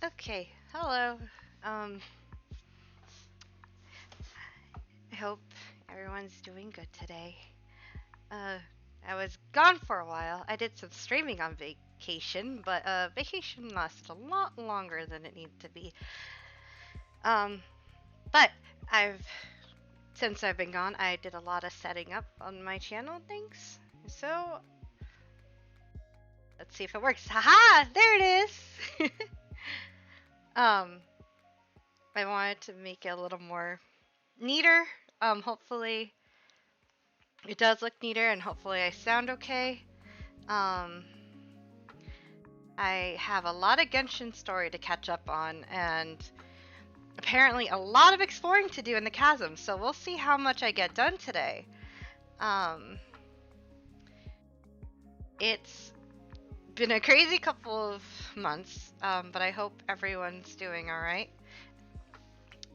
Okay, hello. I hope everyone's doing good today. Uh, I was gone for a while. I did some streaming on vacation, but vacation lasted a lot longer than it needed to be. Um, but I've since I've been gone, I did a lot of setting up on my channel things. So let's see if it works. Haha! There it is. um, I wanted to make it a little more neater. Hopefully it does look neater, and hopefully I sound okay. Um, I have a lot of Genshin story to catch up on, and apparently a lot of exploring to do in the chasm, so we'll see how much I get done today. Um, it's been a crazy couple of months, but I hope everyone's doing alright.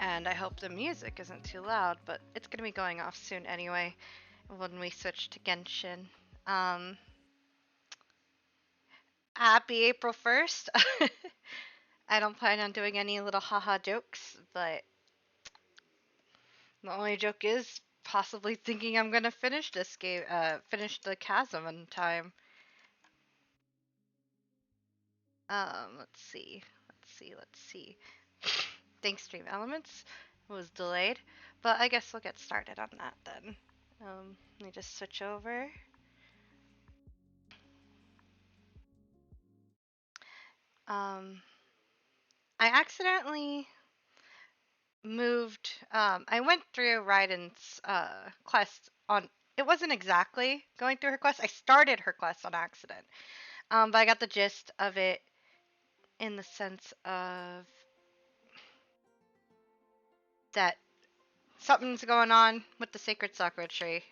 And I hope the music isn't too loud, but it's going to be going off soon anyway when we switch to Genshin. Um, Happy April 1st. I don't plan on doing any little haha jokes, but the only joke is possibly thinking I'm gonna finish this game, finish the chasm in time. Let's see. Thanks, Stream Elements was delayed, but I guess we'll get started on that then. Let me just switch over. I accidentally moved. I went through Raiden's quest on. It wasn't exactly going through her quest. I started her quest on accident. But I got the gist of it in the sense of that something's going on with the sacred sakura tree.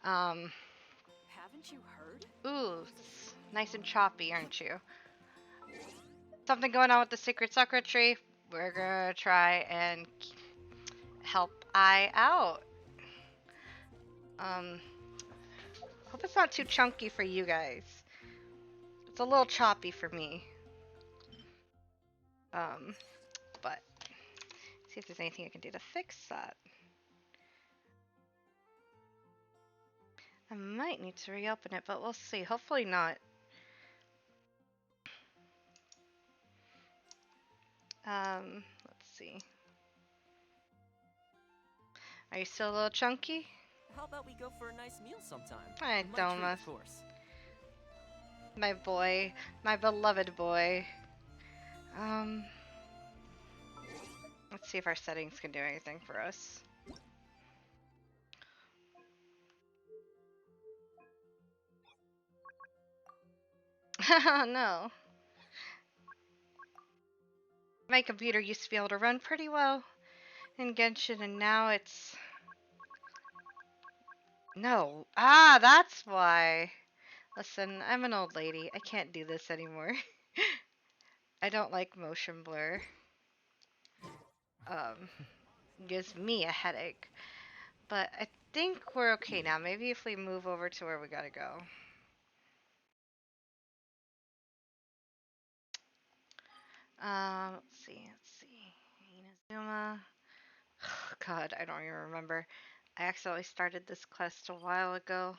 Um, Haven't you heard? ooh, it's nice and choppy, aren't you? Something going on with the sacred sakura tree. We're gonna try and help I out. Hope it's not too chunky for you guys. It's a little choppy for me. But see if there's anything I can do to fix that. I might need to reopen it, but we'll see. Hopefully not. Let's see. Are you still a little chunky? How about we go for a nice meal sometime? I My don't treat, know. of course. My boy. My beloved boy. Let's see if our settings can do anything for us. No. My computer used to be able to run pretty well in Genshin, and now it's... No. Ah, that's why. Listen, I'm an old lady. I can't do this anymore. I don't like motion blur. Gives me a headache. But I think we're okay now. Maybe if we move over to where we gotta go. Let's see. Inazuma. God, I don't even remember. I accidentally started this quest a while ago.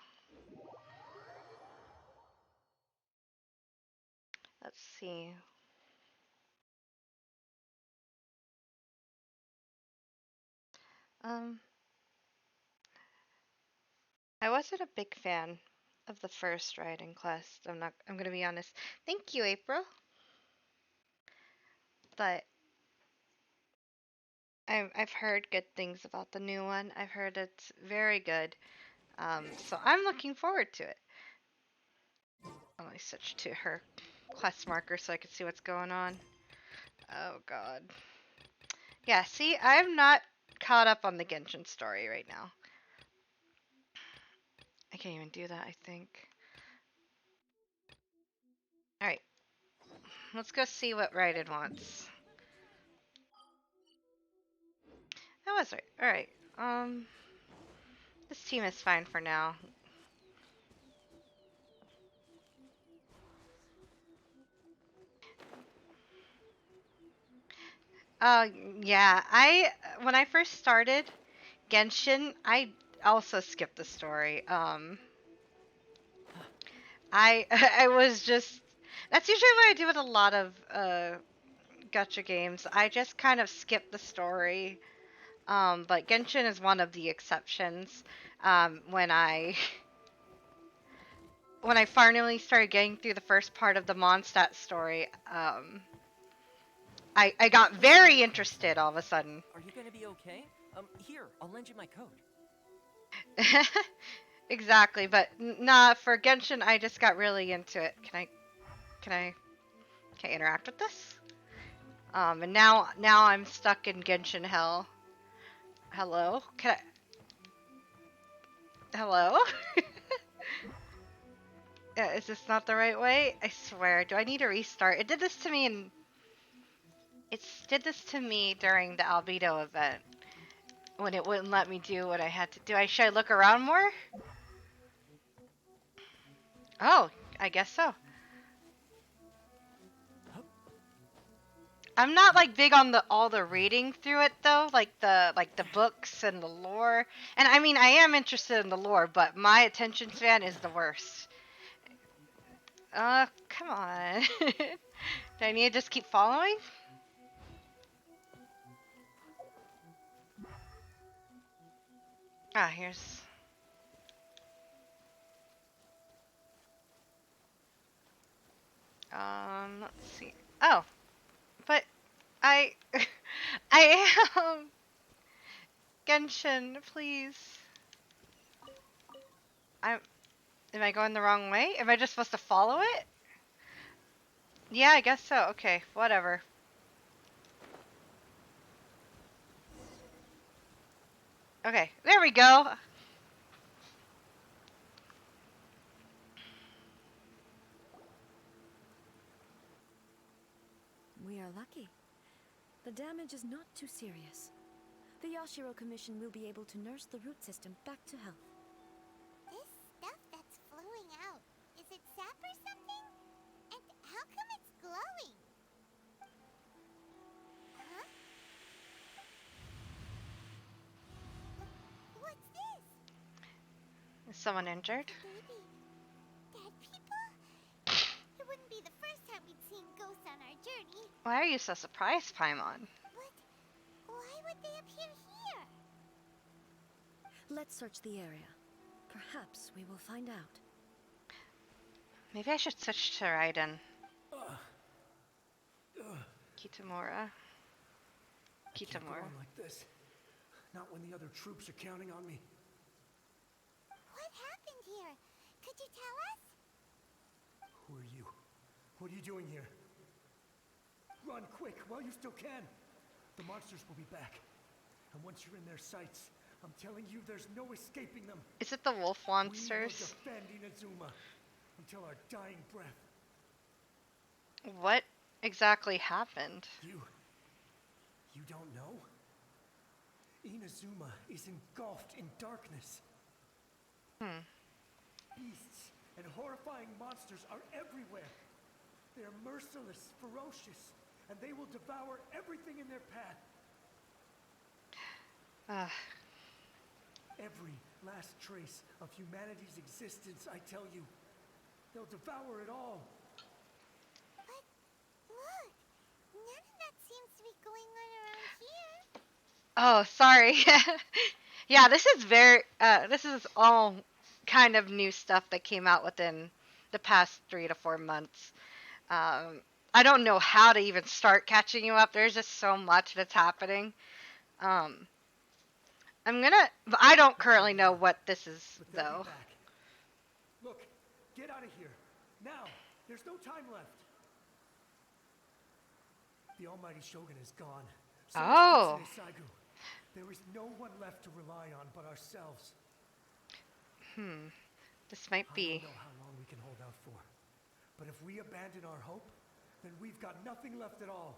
Let's see. Um, I wasn't a big fan of the first Raiden quest. I'm gonna be honest. Thank you, April. But I've heard good things about the new one. I've heard it's very good. So I'm looking forward to it. Let me switch to her quest marker so I can see what's going on. Oh god. Yeah, see, I'm not caught up on the Genshin story right now. I can't even do that, I think. Alright. Let's go see what Raiden wants. That was right. Alright. This team is fine for now. Uh, yeah, when I first started Genshin, I also skipped the story. I I was just that's usually what I do with a lot of gacha games. I just kind of skip the story. But Genshin is one of the exceptions. When I when I finally started getting through the first part of the Mondstadt story, I got very interested all of a sudden. Are you gonna be okay? Here, I'll lend you my coat. Exactly, but nah, for Genshin, I just got really into it. Can I, can I interact with this? And now I'm stuck in Genshin hell. Hello? Hello? Is this not the right way? I swear. Do I need to restart? It did this to me did this to me during the albedo event when it wouldn't let me do what I had to do. Should I look around more? Oh, I guess so. I'm not like big on the all the reading through it though, like the books and the lore. And I mean, I am interested in the lore, but my attention span is the worst. Come on. Do I need to just keep following? Ah, here's let's see. Oh, but I I am Genshin, please. I'm Am I going the wrong way? Am I just supposed to follow it? Yeah, I guess so. Okay, whatever. Okay, there we go. We are lucky. The damage is not too serious. The Yashiro Commission will be able to nurse the root system back to health. This stuff that's flowing out, is it sap or something? And how come it's glowing? Huh? What's this? Is someone injured? Maybe dead people? It wouldn't be the first time we'd seen ghosts on our journey. Why are you so surprised, Paimon? But why would they appear here? Let's search the area. Perhaps we will find out. Maybe I should switch to Raiden. Kitamura. I can't go Kitamura. on like this. Not when the other troops are counting on me. What happened here? Could you tell us? Who are you? What are you doing here? Run quick while you still can. The monsters will be back. And once you're in their sights, I'm telling you there's no escaping them. Is it the wolf We will monsters? defend Inazuma until our dying breath. What exactly happened? You don't know? Inazuma is engulfed in darkness. Beasts and horrifying monsters are everywhere. They are merciless, ferocious, and they will devour everything in their path. Every last trace of humanity's existence, I tell you. They'll devour it all. But look, none of that seems to be going on around here. Oh, sorry. Yeah, this is all kind of new stuff that came out within the past 3 to 4 months. I don't know how to even start catching you up. There's just so much that's happening. But I don't currently know what this is, But they'll though. be back. Look, get out of here. Now, there's no time left. The almighty Shogun is gone. So is Oh. Kitsune Saigu. There is no one left to rely on but ourselves. This might I be. don't know how long we can hold out for. But if we abandon our hope, then we've got nothing left at all.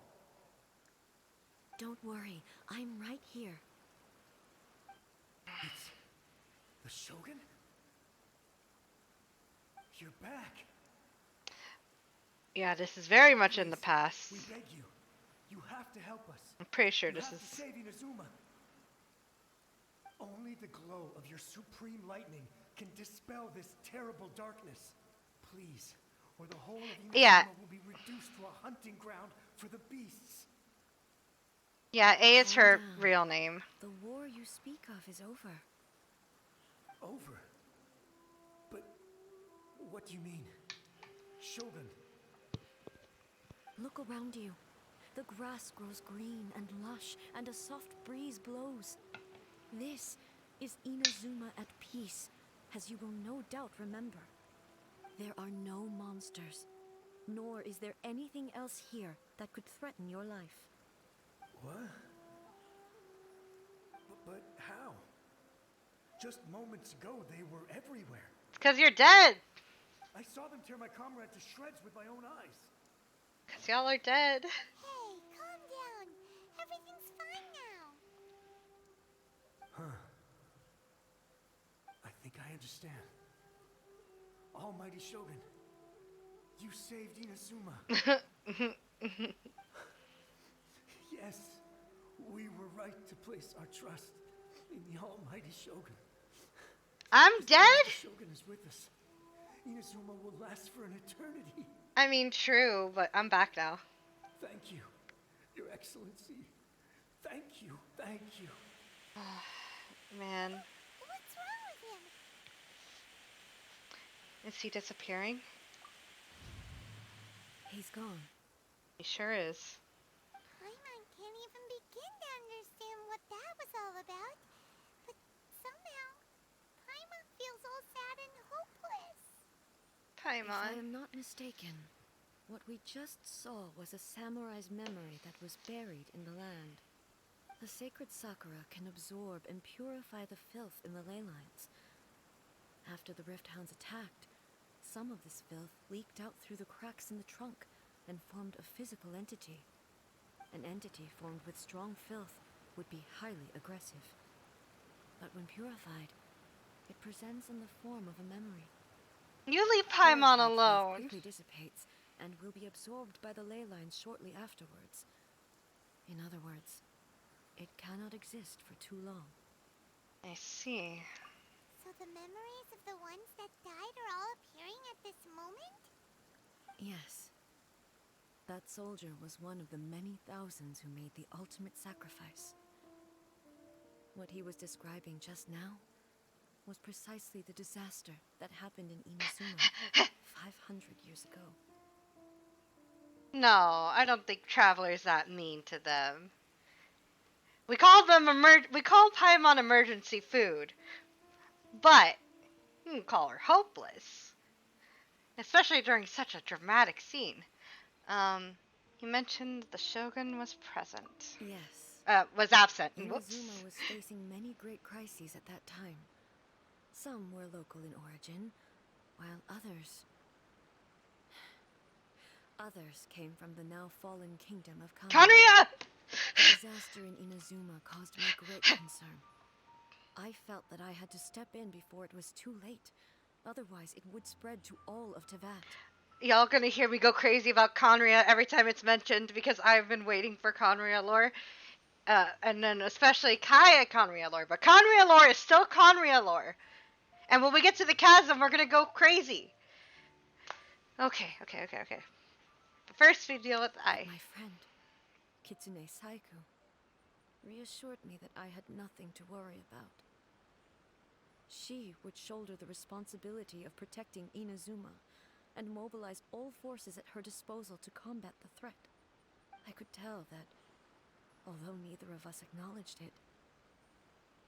Don't worry, I'm right here. It's the Shogun? You're back. Yeah, this is very much in the Please, past. we beg you. You have to help us. I'm pretty sure You this have to is... save Inazuma. Only the glow of your supreme lightning can dispel this terrible darkness. Please, or the whole of Inazuma Yeah. will be reduced to a hunting ground for the beasts. Yeah, A is Calm her down. real name. The war you speak of is over. Over? But what do you mean? Shogun. Look around you. The grass grows green and lush, and a soft breeze blows. This is Inazuma at peace, as you will no doubt remember. There are no monsters, nor is there anything else here that could threaten your life. What? But how? Just moments ago, they were everywhere. It's because you're dead. I saw them tear my comrade to shreds with my own eyes. Because y'all are dead. Hey, calm down. Everything's fine now. Huh. I think I understand. Almighty Shogun, you saved Inazuma. Yes, we were right to place our trust in the Almighty Shogun. I'm As long dead? as the Shogun is with us, Inazuma will last for an eternity. I mean, true, but I'm back now. Thank you, Your Excellency. Thank you, thank you. Man, What's wrong with him? is he disappearing? He's gone. He sure is. Paimon can't even begin to understand what that was all about. But somehow, Paimon feels all sad and hopeless. If I Paimon. am not mistaken, what we just saw was a samurai's memory that was buried in the land. The sacred Sakura can absorb and purify the filth in the ley lines. After the Rift Hounds attacked, some of this filth leaked out through the cracks in the trunk and formed a physical entity. An entity formed with strong filth would be highly aggressive. But when purified, it presents in the form of a memory. You leave Paimon Purified filth alone. quickly dissipates and will be absorbed by the ley lines shortly afterwards. In other words, it cannot exist for too long. I see. So the memories of the ones that died are all appearing at this moment? Yes. That soldier was one of the many thousands who made the ultimate sacrifice. What he was describing just now was precisely the disaster that happened in Inazuma 500 years ago. No, I don't think Traveler's that mean to them. We call Paimon emergency food. But you can call her hopeless. Especially during such a dramatic scene. You mentioned the Shogun was present. Yes. Was absent. Whoops. Inazuma was facing many great crises at that time. Some were local in origin, while others came from the now fallen kingdom of Kanria. Kanria! The disaster in Inazuma caused me great concern. I felt that I had to step in before it was too late. Otherwise, it would spread to all of Tevat. Y'all gonna hear me go crazy about Kanria every time it's mentioned because I've been waiting for Kanria lore. And then especially Kaya Kanria lore. But Kanria lore is still Kanria lore. And when we get to the chasm, we're gonna go crazy. Okay. But first we deal with I. My friend, Kitsune Saiku, reassured me that I had nothing to worry about. She would shoulder the responsibility of protecting Inazuma and mobilize all forces at her disposal to combat the threat. I could tell that, although neither of us acknowledged it,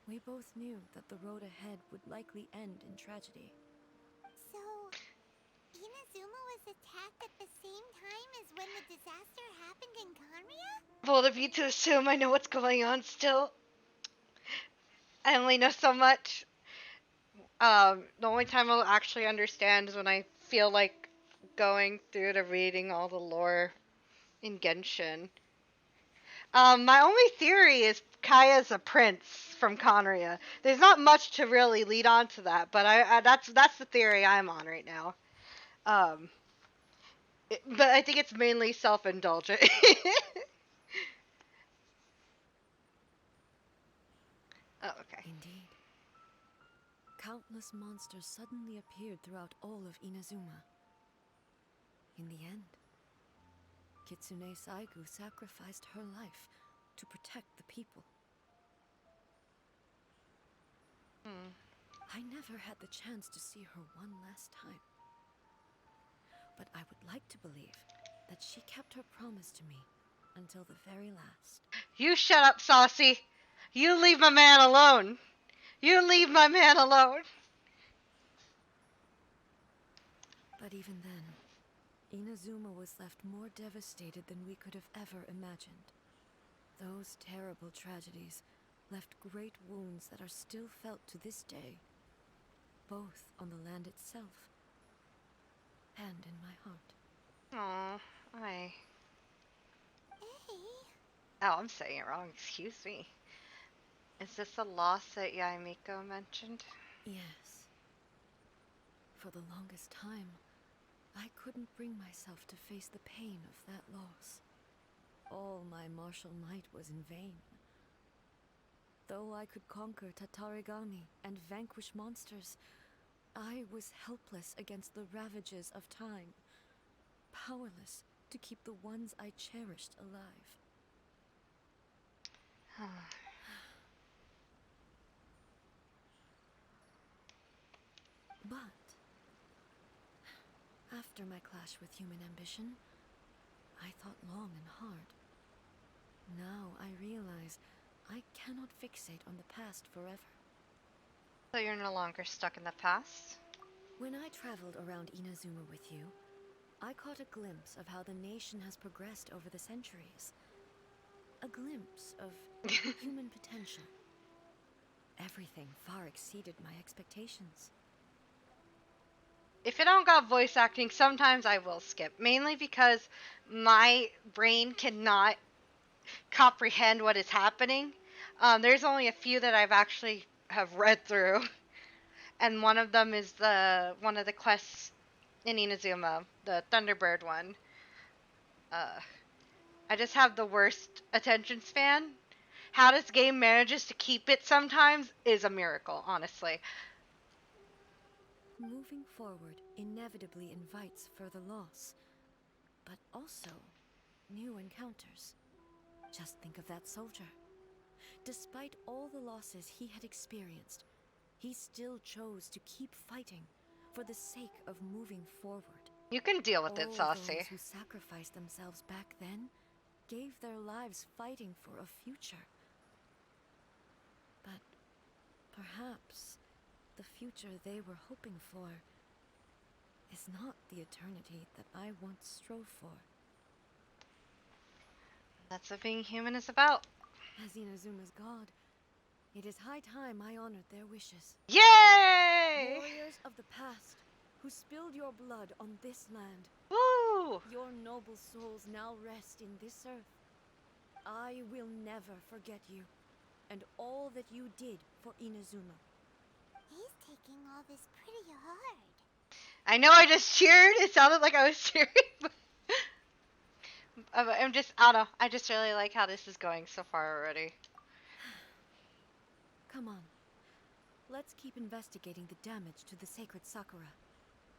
we both knew that the road ahead would likely end in tragedy. So, Inazuma was attacked at the same time as when the disaster happened in Kanria? Bold of you to assume I know what's going on still. I only know so much. The only time I'll actually understand is when I feel like going through to reading all the lore in Genshin. My only theory is Kaya's a prince from Conria. There's not much to really lead on to that, but that's the theory I'm on right now. But I think it's mainly self-indulgent. Oh, okay. Indeed. Countless monsters suddenly appeared throughout all of Inazuma. In the end, Kitsune Saigu sacrificed her life to protect the people. Hmm. I never had the chance to see her one last time. But I would like to believe that she kept her promise to me until the very last. You shut up, Saucy. You leave my man alone. You leave my man alone. But even then, Inazuma was left more devastated than we could have ever imagined. Those terrible tragedies left great wounds that are still felt to this day, both on the land itself and in my heart. Oh, I. Hey, Oh, I'm saying it wrong. Excuse me. Is this the loss that Yae Miko mentioned? Yes. For the longest time, I couldn't bring myself to face the pain of that loss. All my martial might was in vain. Though I could conquer Tatarigami and vanquish monsters, I was helpless against the ravages of time, powerless to keep the ones I cherished alive. But after my clash with human ambition, I thought long and hard. Now I realize I cannot fixate on the past forever. So you're no longer stuck in the past? When I traveled around Inazuma with you, I caught a glimpse of how the nation has progressed over the centuries. A glimpse of human potential. Everything far exceeded my expectations. If it don't got voice acting, sometimes I will skip. Mainly because my brain cannot comprehend what is happening. There's only a few that I've actually have read through. And one of them is one of the quests in Inazuma, the Thunderbird one. Uh, I just have the worst attention span. How this game manages to keep it sometimes is a miracle, honestly. Moving forward inevitably invites further loss, but also new encounters. Just think of that soldier. Despite all the losses he had experienced, he still chose to keep fighting for the sake of moving forward. You can deal with it, All Saucy. those who sacrificed themselves back then gave their lives fighting for a future. But perhaps the future they were hoping for is not the eternity that I once strove for. That's what being human is about. As Inazuma's god, it is high time I honored their wishes. Yay! Warriors of the past, who spilled your blood on this land. Woo! Your noble souls now rest in this earth. I will never forget you, and all that you did for Inazuma. he's taking all this pretty hard. I know I just cheered. It sounded like I was cheering. I'm just, I don't know. I just really like how this is going so far already. Come on. Let's keep investigating the damage to the sacred Sakura.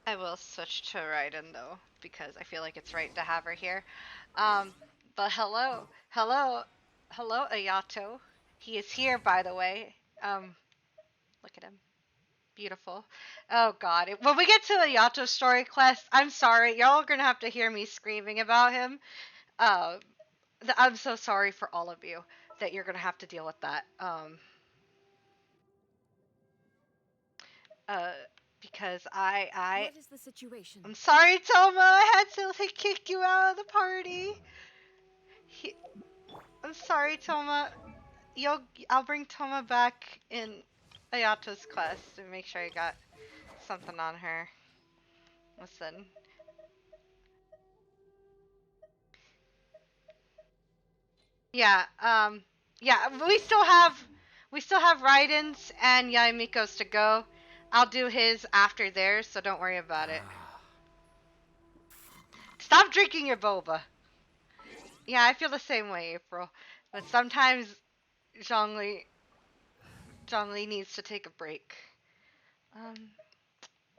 I will switch to Raiden though, because I feel like it's right to have her here. But hello, Ayato. He is here, by the way. Look at him. Beautiful. Oh god. When we get to Ayato's story quest, I'm sorry. Y'all are gonna have to hear me screaming about him. Uh, I'm so sorry for all of you that you're gonna have to deal with that. Uh, because What is the situation? I'm sorry, Toma. I had to like, kick you out of the party. He, I'm sorry, Toma. I'll bring Toma back in Ayato's quest and make sure I got something on her. Listen. Yeah, yeah, we still have Raiden's and Yae Miko's to go. I'll do his after theirs, so don't worry about it. Stop drinking your boba. Yeah, I feel the same way, April. But sometimes, Zhongli, Zhongli needs to take a break. I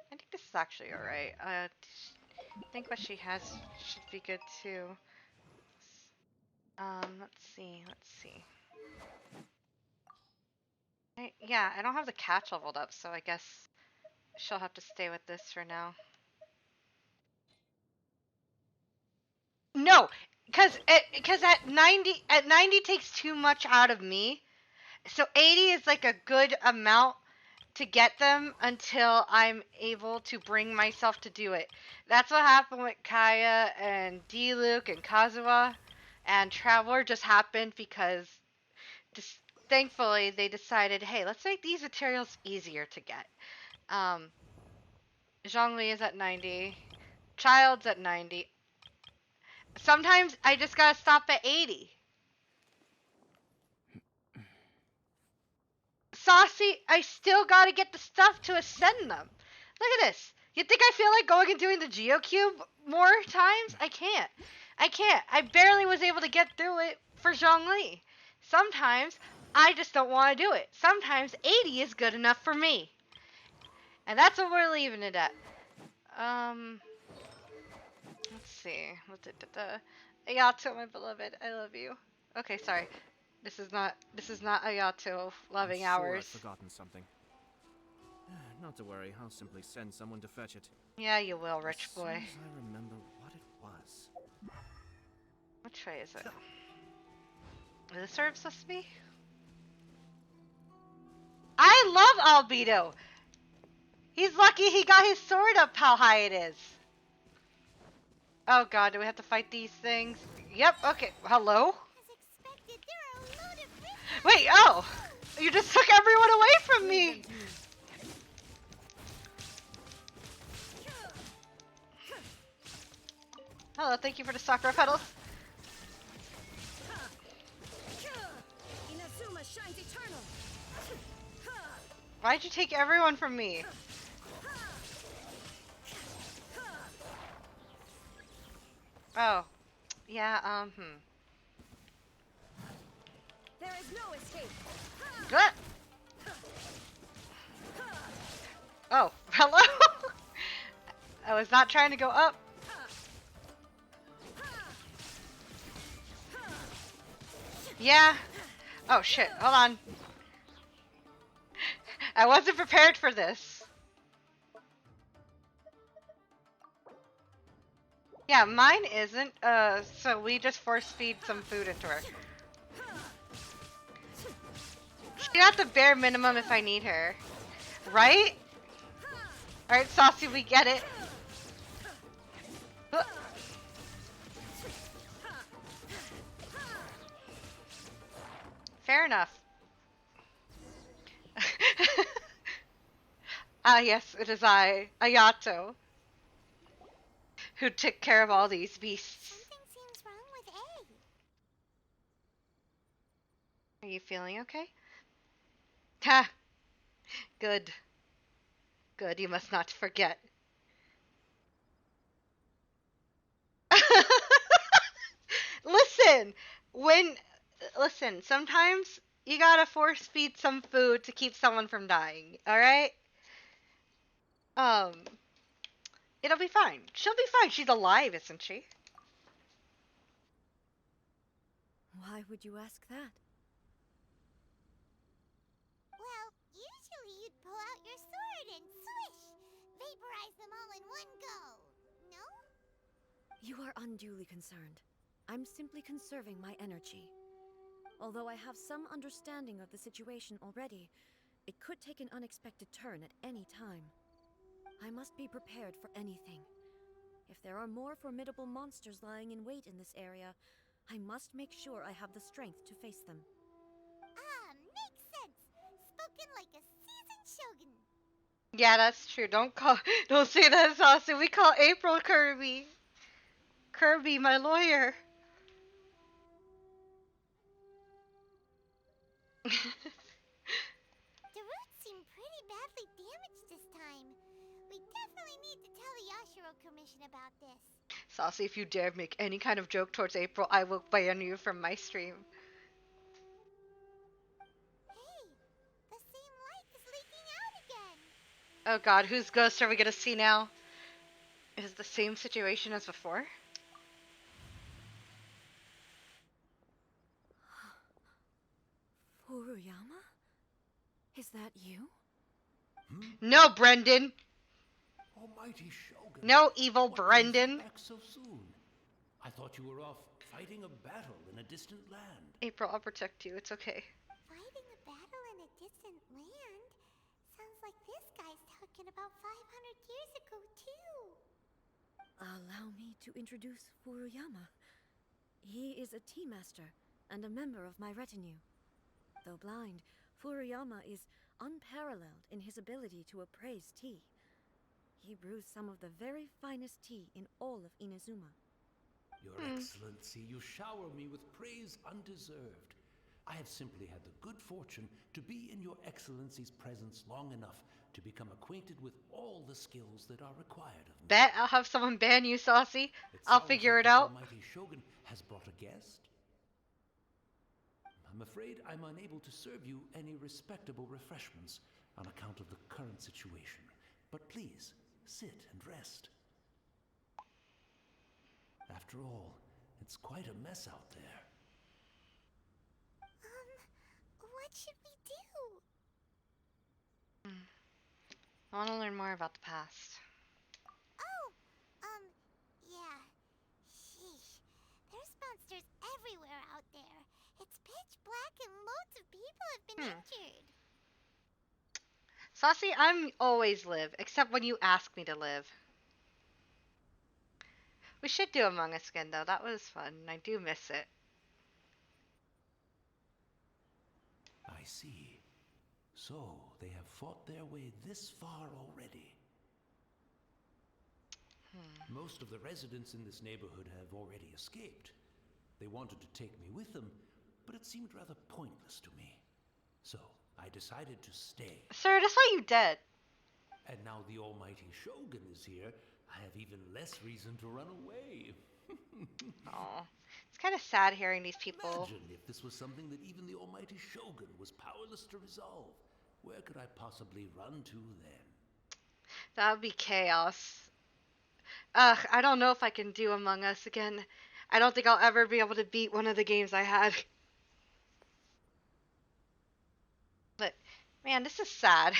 think this is actually alright. I think what she has should be good too. Let's see. Yeah, I don't have the catch leveled up, so I guess she'll have to stay with this for now. No, because at 90 takes too much out of me. So 80 is like a good amount to get them until I'm able to bring myself to do it. That's what happened with Kaya and D-Luke and Kazuha, and Traveler just happened because just, thankfully they decided, hey, let's make these materials easier to get. Zhongli is at 90. Child's at 90. Sometimes I just gotta stop at 80. Saucy, I still gotta get the stuff to ascend them. Look at this. You think I feel like going and doing the Geocube more times? I can't. I barely was able to get through it for Zhongli. Sometimes I just don't want to do it. Sometimes 80 is good enough for me. And that's what we're leaving it at. Let's see. Ayato, my beloved, I love you. Okay, sorry. This is not Ayato loving I'm sure hours. I've forgotten something. Not to worry, I'll simply send someone to fetch it. Yeah, you will, rich As boy. soon as I remember what it was. Which way is it? Is this where it's supposed to be? I love Albedo! He's lucky he got his sword up how high it is. Oh god, do we have to fight these things? Yep, okay. Hello? As expected, there are a load of prisoners. Wait, oh! You just took everyone away from me! Hello, thank you for the Sakura petals. Inazuma shines eternal. Why'd you take everyone from me? Oh. Yeah, There is no escape. Good. Oh, hello? I was not trying to go up. Yeah. Oh shit, hold on. I wasn't prepared for this. Yeah, mine isn't, so we just force feed some food into her. She got the bare minimum if I need her. Right? Alright, Saucy, we get it. Fair enough. Ah, yes, it is I, Ayato, who took care of all these beasts. Something seems wrong with A. Are you feeling okay? Ha! Good. Good, you must not forget. Listen! Listen, sometimes you gotta force feed some food to keep someone from dying, alright? It'll be fine. She'll be fine. She's alive, isn't she? Why would you ask that? Well, usually you'd pull out your sword and swish! Vaporize them all in one go! No? You are unduly concerned. I'm simply conserving my energy. Although I have some understanding of the situation already, it could take an unexpected turn at any time. I must be prepared for anything. If there are more formidable monsters lying in wait in this area, I must make sure I have the strength to face them. Ah, makes sense! Spoken like a seasoned shogun! Yeah, that's true. Don't say that, Saucy. We call April Kirby. Kirby, my lawyer. The roots seem pretty badly damaged this time. We definitely need to tell the Yashiro Commission about this. Saucy, if you dare make any kind of joke towards April, I will ban you from my stream. Hey, the same Oh god, whose ghost are we gonna see now? Is the same situation as before? Furuyama? Is that you? No, Brendan! Almighty Shogun. No, evil What brings you Brendan! back so soon? I thought you were off fighting a battle in a distant land. April, I'll protect you. It's okay. Fighting a battle in a distant land? Sounds like this guy's talking about 500 years ago, too. Allow me to introduce Furuyama. He is a tea master and a member of my retinue. Though blind, Furuyama is unparalleled in his ability to appraise tea. He brews some of the very finest tea in all of Inazuma. Your Excellency, you shower me with praise undeserved. I have simply had the good fortune to be in your Excellency's presence long enough to become acquainted with all the skills that are required of me. Bet I'll have someone ban you, Saucy. It I'll sounds figure like it the out. Almighty Shogun has brought a guest. I'm afraid I'm unable to serve you any respectable refreshments on account of the current situation. But please, sit and rest. After all, it's quite a mess out there. What should we do? I want to learn more about the past. Oh, yeah. Sheesh. There's monsters everywhere out there. It's pitch black and loads of people have been injured. Saucy, I'm always live, except when you ask me to live. We should do Among Us again, though. That was fun. I do miss it. I see. So, they have fought their way this far already. Most of the residents in this neighborhood have already escaped. They wanted to take me with them, but it seemed rather pointless to me. So, I decided to stay. Sir, that's why you dead. And now the almighty Shogun is here, I have even less reason to run away. Oh, it's kind of sad hearing these people. Imagine if this was something that even the almighty Shogun was powerless to resolve. Where could I possibly run to then? That would be chaos. Ugh, I don't know if I can do Among Us again. I don't think I'll ever be able to beat one of the games I had. But, man, this is sad.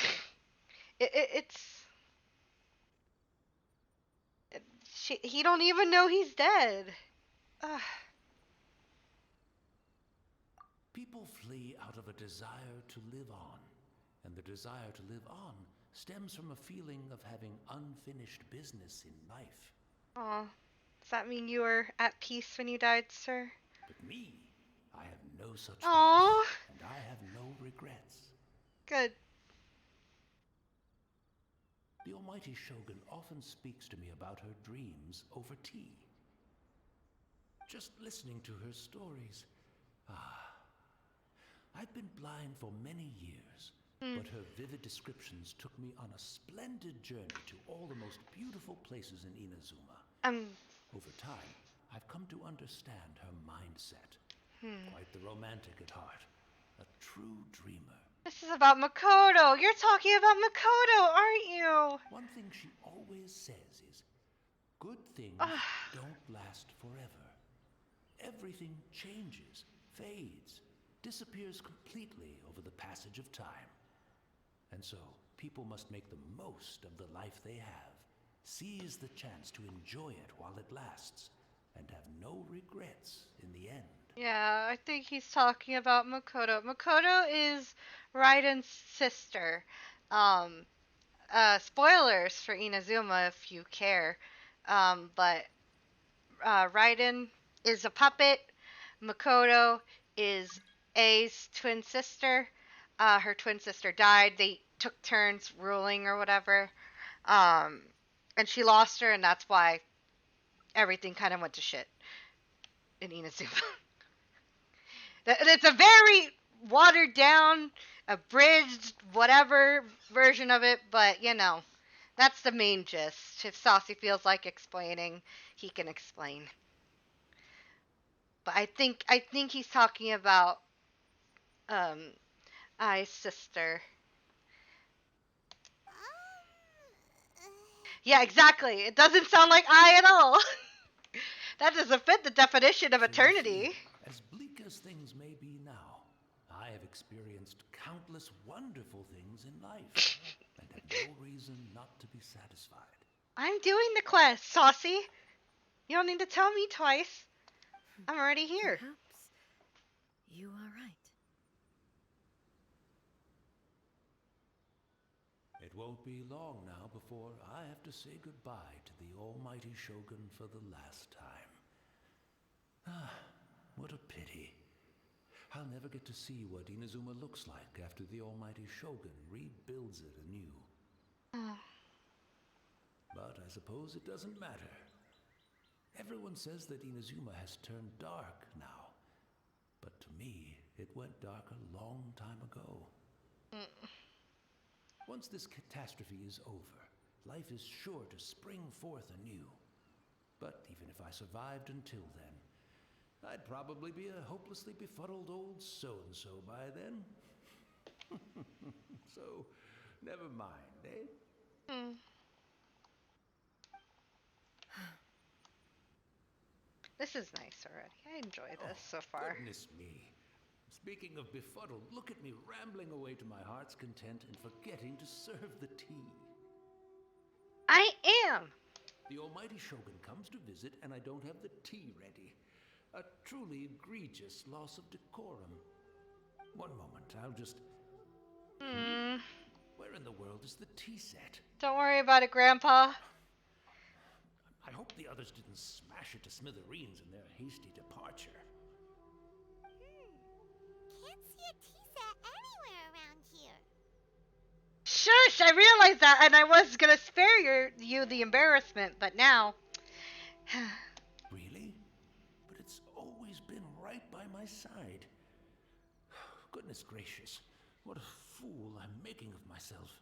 He don't even know he's dead. Ugh. People flee out of a desire to live on, and the desire to live on stems from a feeling of having unfinished business in life. Aw, does that mean you were at peace when you died, sir? But me, I have no such Aw. thoughts, and I have no regrets. Good. The almighty Shogun often speaks to me about her dreams over tea. Just listening to her stories. I've been blind for many years, but her vivid descriptions took me on a splendid journey to all the most beautiful places in Inazuma. Over time, I've come to understand her mindset. Quite the romantic at heart. A true dreamer. This is about Makoto. You're talking about Makoto, aren't you? One thing she always says is, good things don't last forever. Everything changes, fades, disappears completely over the passage of time. And so, people must make the most of the life they have, seize the chance to enjoy it while it lasts, and have no regrets in the end. Yeah, I think he's talking about Makoto. Makoto is Raiden's sister. Spoilers for Inazuma if you care. But Raiden is a puppet. Makoto is A's twin sister. Her twin sister died. They took turns ruling or whatever. And she lost her, and that's why everything kind of went to shit in Inazuma. It's a very watered down, abridged, whatever version of it, but that's the main gist. If Saucy feels like explaining, he can explain. But I think he's talking about Ai's sister. Yeah, exactly. It doesn't sound like I at all. That doesn't fit the definition of So you eternity. see, as bleak as things may be now, I have experienced countless wonderful things in life, and have no reason not to be satisfied. I'm doing the quest, Saucy. You don't need to tell me twice. I'm already here. Perhaps you are right. It won't be long now before I have to say goodbye to the almighty Shogun for the last time. Ah, what a pity. I'll never get to see what Inazuma looks like after the almighty Shogun rebuilds it anew. But I suppose it doesn't matter. Everyone says that Inazuma has turned dark now. But to me, it went dark a long time ago. Once this catastrophe is over, life is sure to spring forth anew. But even if I survived until then, I'd probably be a hopelessly befuddled old so-and-so by then. So, never mind, eh? This is nice already. I enjoy this so far. Goodness me. Speaking of befuddled, look at me rambling away to my heart's content and forgetting to serve the tea. I am! The almighty Shogun comes to visit and I don't have the tea ready. A truly egregious loss of decorum. One moment, I'll just... Where in the world is the tea set? Don't worry about it, Grandpa. I hope the others didn't smash it to smithereens in their hasty departure. Can't see a tea set anywhere around here. Shush! I realized that, and I was gonna spare you the embarrassment, but now... Really? But it's always been right by my side. Goodness gracious, what a fool I'm making of myself.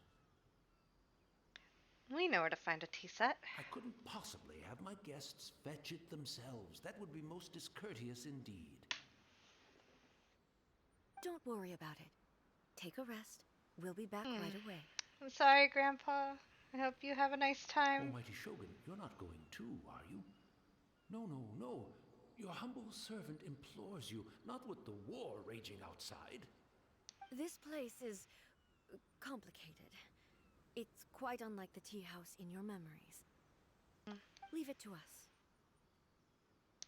We know where to find a tea set. I couldn't possibly have my guests fetch it themselves. That would be most discourteous indeed. Don't worry about it. Take a rest. We'll be back right away. I'm sorry, Grandpa. I hope you have a nice time. Almighty Shogun, you're not going too, are you? No, no, no. Your humble servant implores you, not with the war raging outside. This place is complicated. It's quite unlike the tea house in your memories. Leave it to us.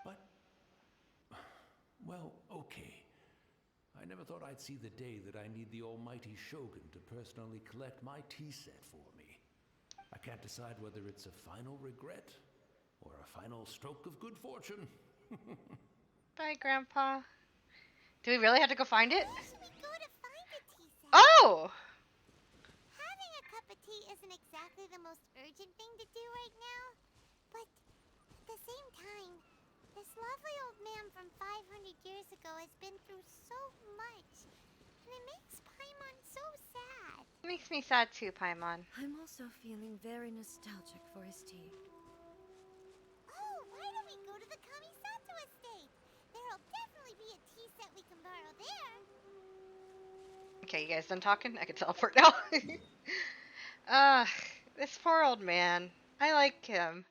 But, well, okay. I never thought I'd see the day that I need the almighty Shogun to personally collect my tea set for me. I can't decide whether it's a final regret or a final stroke of good fortune. Bye, Grandpa. Do we really have to go find it? Where should we go to find a tea set? Oh! Having a cup of tea isn't exactly the most urgent thing to do right now. But at the same time, this lovely old man from 500 years ago has been through so much. And it makes Paimon so sad. It makes me sad too, Paimon. I'm also feeling very nostalgic for his tea. Oh, why don't we go to the Kamisato estate? There'll definitely be a tea set we can borrow there. Okay, you guys done talking? I can teleport now. This poor old man. I like him.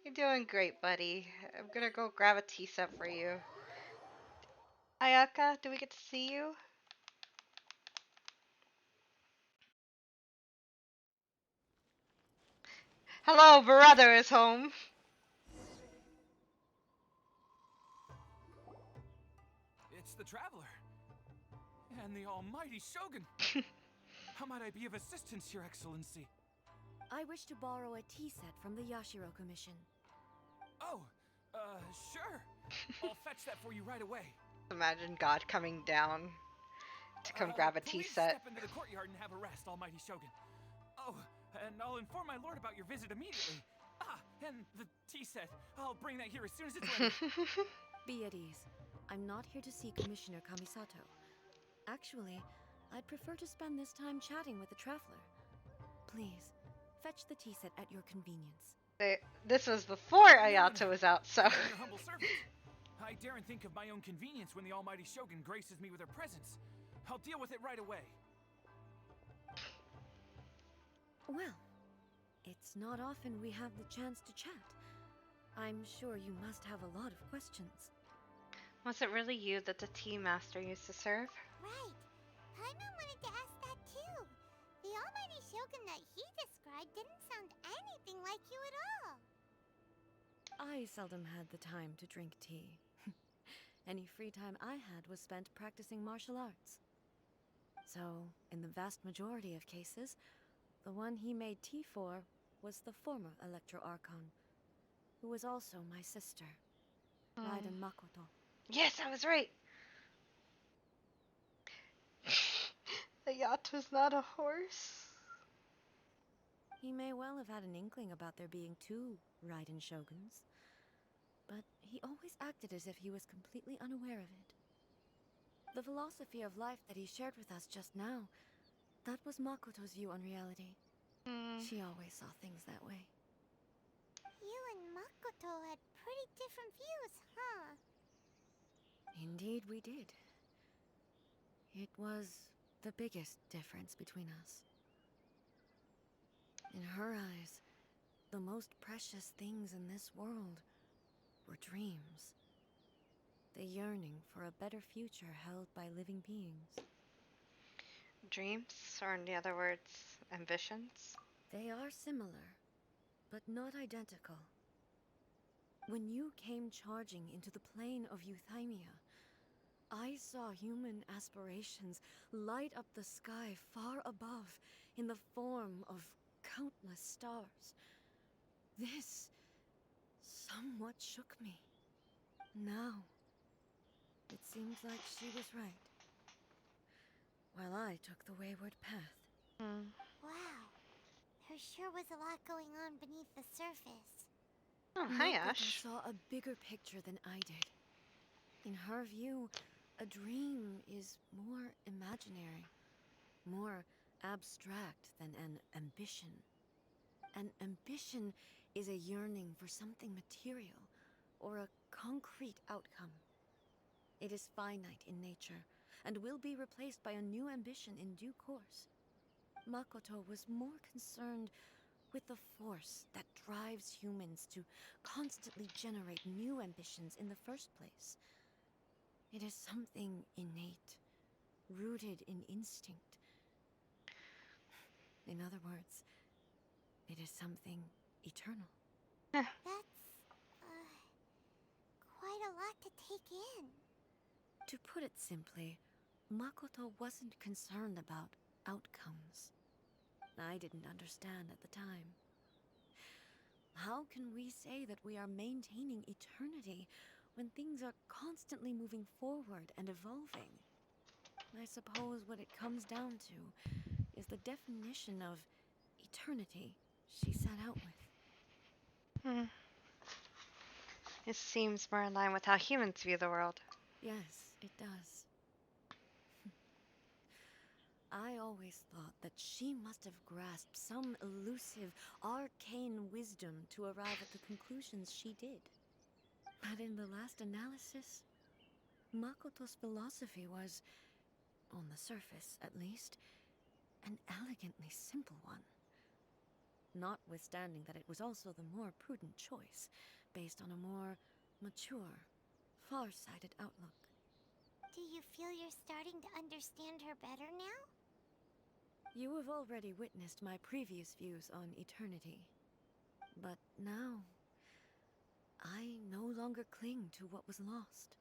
You're doing great, buddy. I'm gonna go grab a tea set for you. Ayaka, do we get to see you? Hello, brother is home. It's the Traveler. And the almighty Shogun. How might I be of assistance, Your Excellency? I wish to borrow a tea set from the Yashiro Commission. Oh, sure. I'll fetch that for you right away. Imagine God coming down to come grab a tea Please set. step into the courtyard and have a rest, almighty Shogun. Oh, and I'll inform my lord about your visit immediately. Ah, and the tea set. I'll bring that here as soon as it's ready. Be at ease. I'm not here to see Commissioner Kamisato. Actually, I'd prefer to spend this time chatting with the Traveler. Please, fetch the tea set at your convenience. This was before Ayato was out, so... I'm your humble servant. I daren't think of my own convenience when the almighty Shogun graces me with her presence. I'll deal with it right away. Well, It's not often we have the chance to chat. I'm sure you must have a lot of questions. Was it really you that the tea master used to serve? Right. Paimon wanted to ask that too. The almighty shogun that he described didn't sound anything like you at all. I seldom had the time to drink tea. Any free time I had was spent practicing martial arts. So, in the vast majority of cases, the one he made tea for was the former Electro Archon, who was also my sister, Raiden Makoto. Yes, I was right. The yacht was not a horse. He may well have had an inkling about there being two Raiden Shoguns, but he always acted as if he was completely unaware of it. The philosophy of life that he shared with us just now, that was Makoto's view on reality. She always saw things that way. You and Makoto had pretty different views, huh? Indeed we did. It was the biggest difference between us. In her eyes, the most precious things in this world were dreams. The yearning for a better future held by living beings. Dreams, or in other words, ambitions? They are similar, but not identical. When you came charging into the plane of Euthymia, I saw human aspirations light up the sky far above in the form of countless stars. This somewhat shook me. Now, it seems like she was right, while I took the wayward path. Wow. There sure was a lot going on beneath the surface. Oh, hi, Makoto Ash. saw a bigger picture than I did. In her view, a dream is more imaginary, more abstract than an ambition. An ambition is a yearning for something material or a concrete outcome. It is finite in nature and will be replaced by a new ambition in due course. Makoto was more concerned with the force that drives humans to constantly generate new ambitions in the first place. It is something innate, rooted in instinct. In other words, it is something eternal. That's, quite a lot to take in. To put it simply, Makoto wasn't concerned about outcomes. I didn't understand at the time. How can we say that we are maintaining eternity when things are constantly moving forward and evolving? I suppose what it comes down to is the definition of eternity she set out with. It seems more in line with how humans view the world. Yes, it does. I always thought that she must have grasped some elusive, arcane wisdom to arrive at the conclusions she did. But in the last analysis, Makoto's philosophy was, on the surface at least, an elegantly simple one. Notwithstanding that it was also the more prudent choice, based on a more mature, far-sighted outlook. Do you feel you're starting to understand her better now? You have already witnessed my previous views on eternity. But now, I no longer cling to what was lost.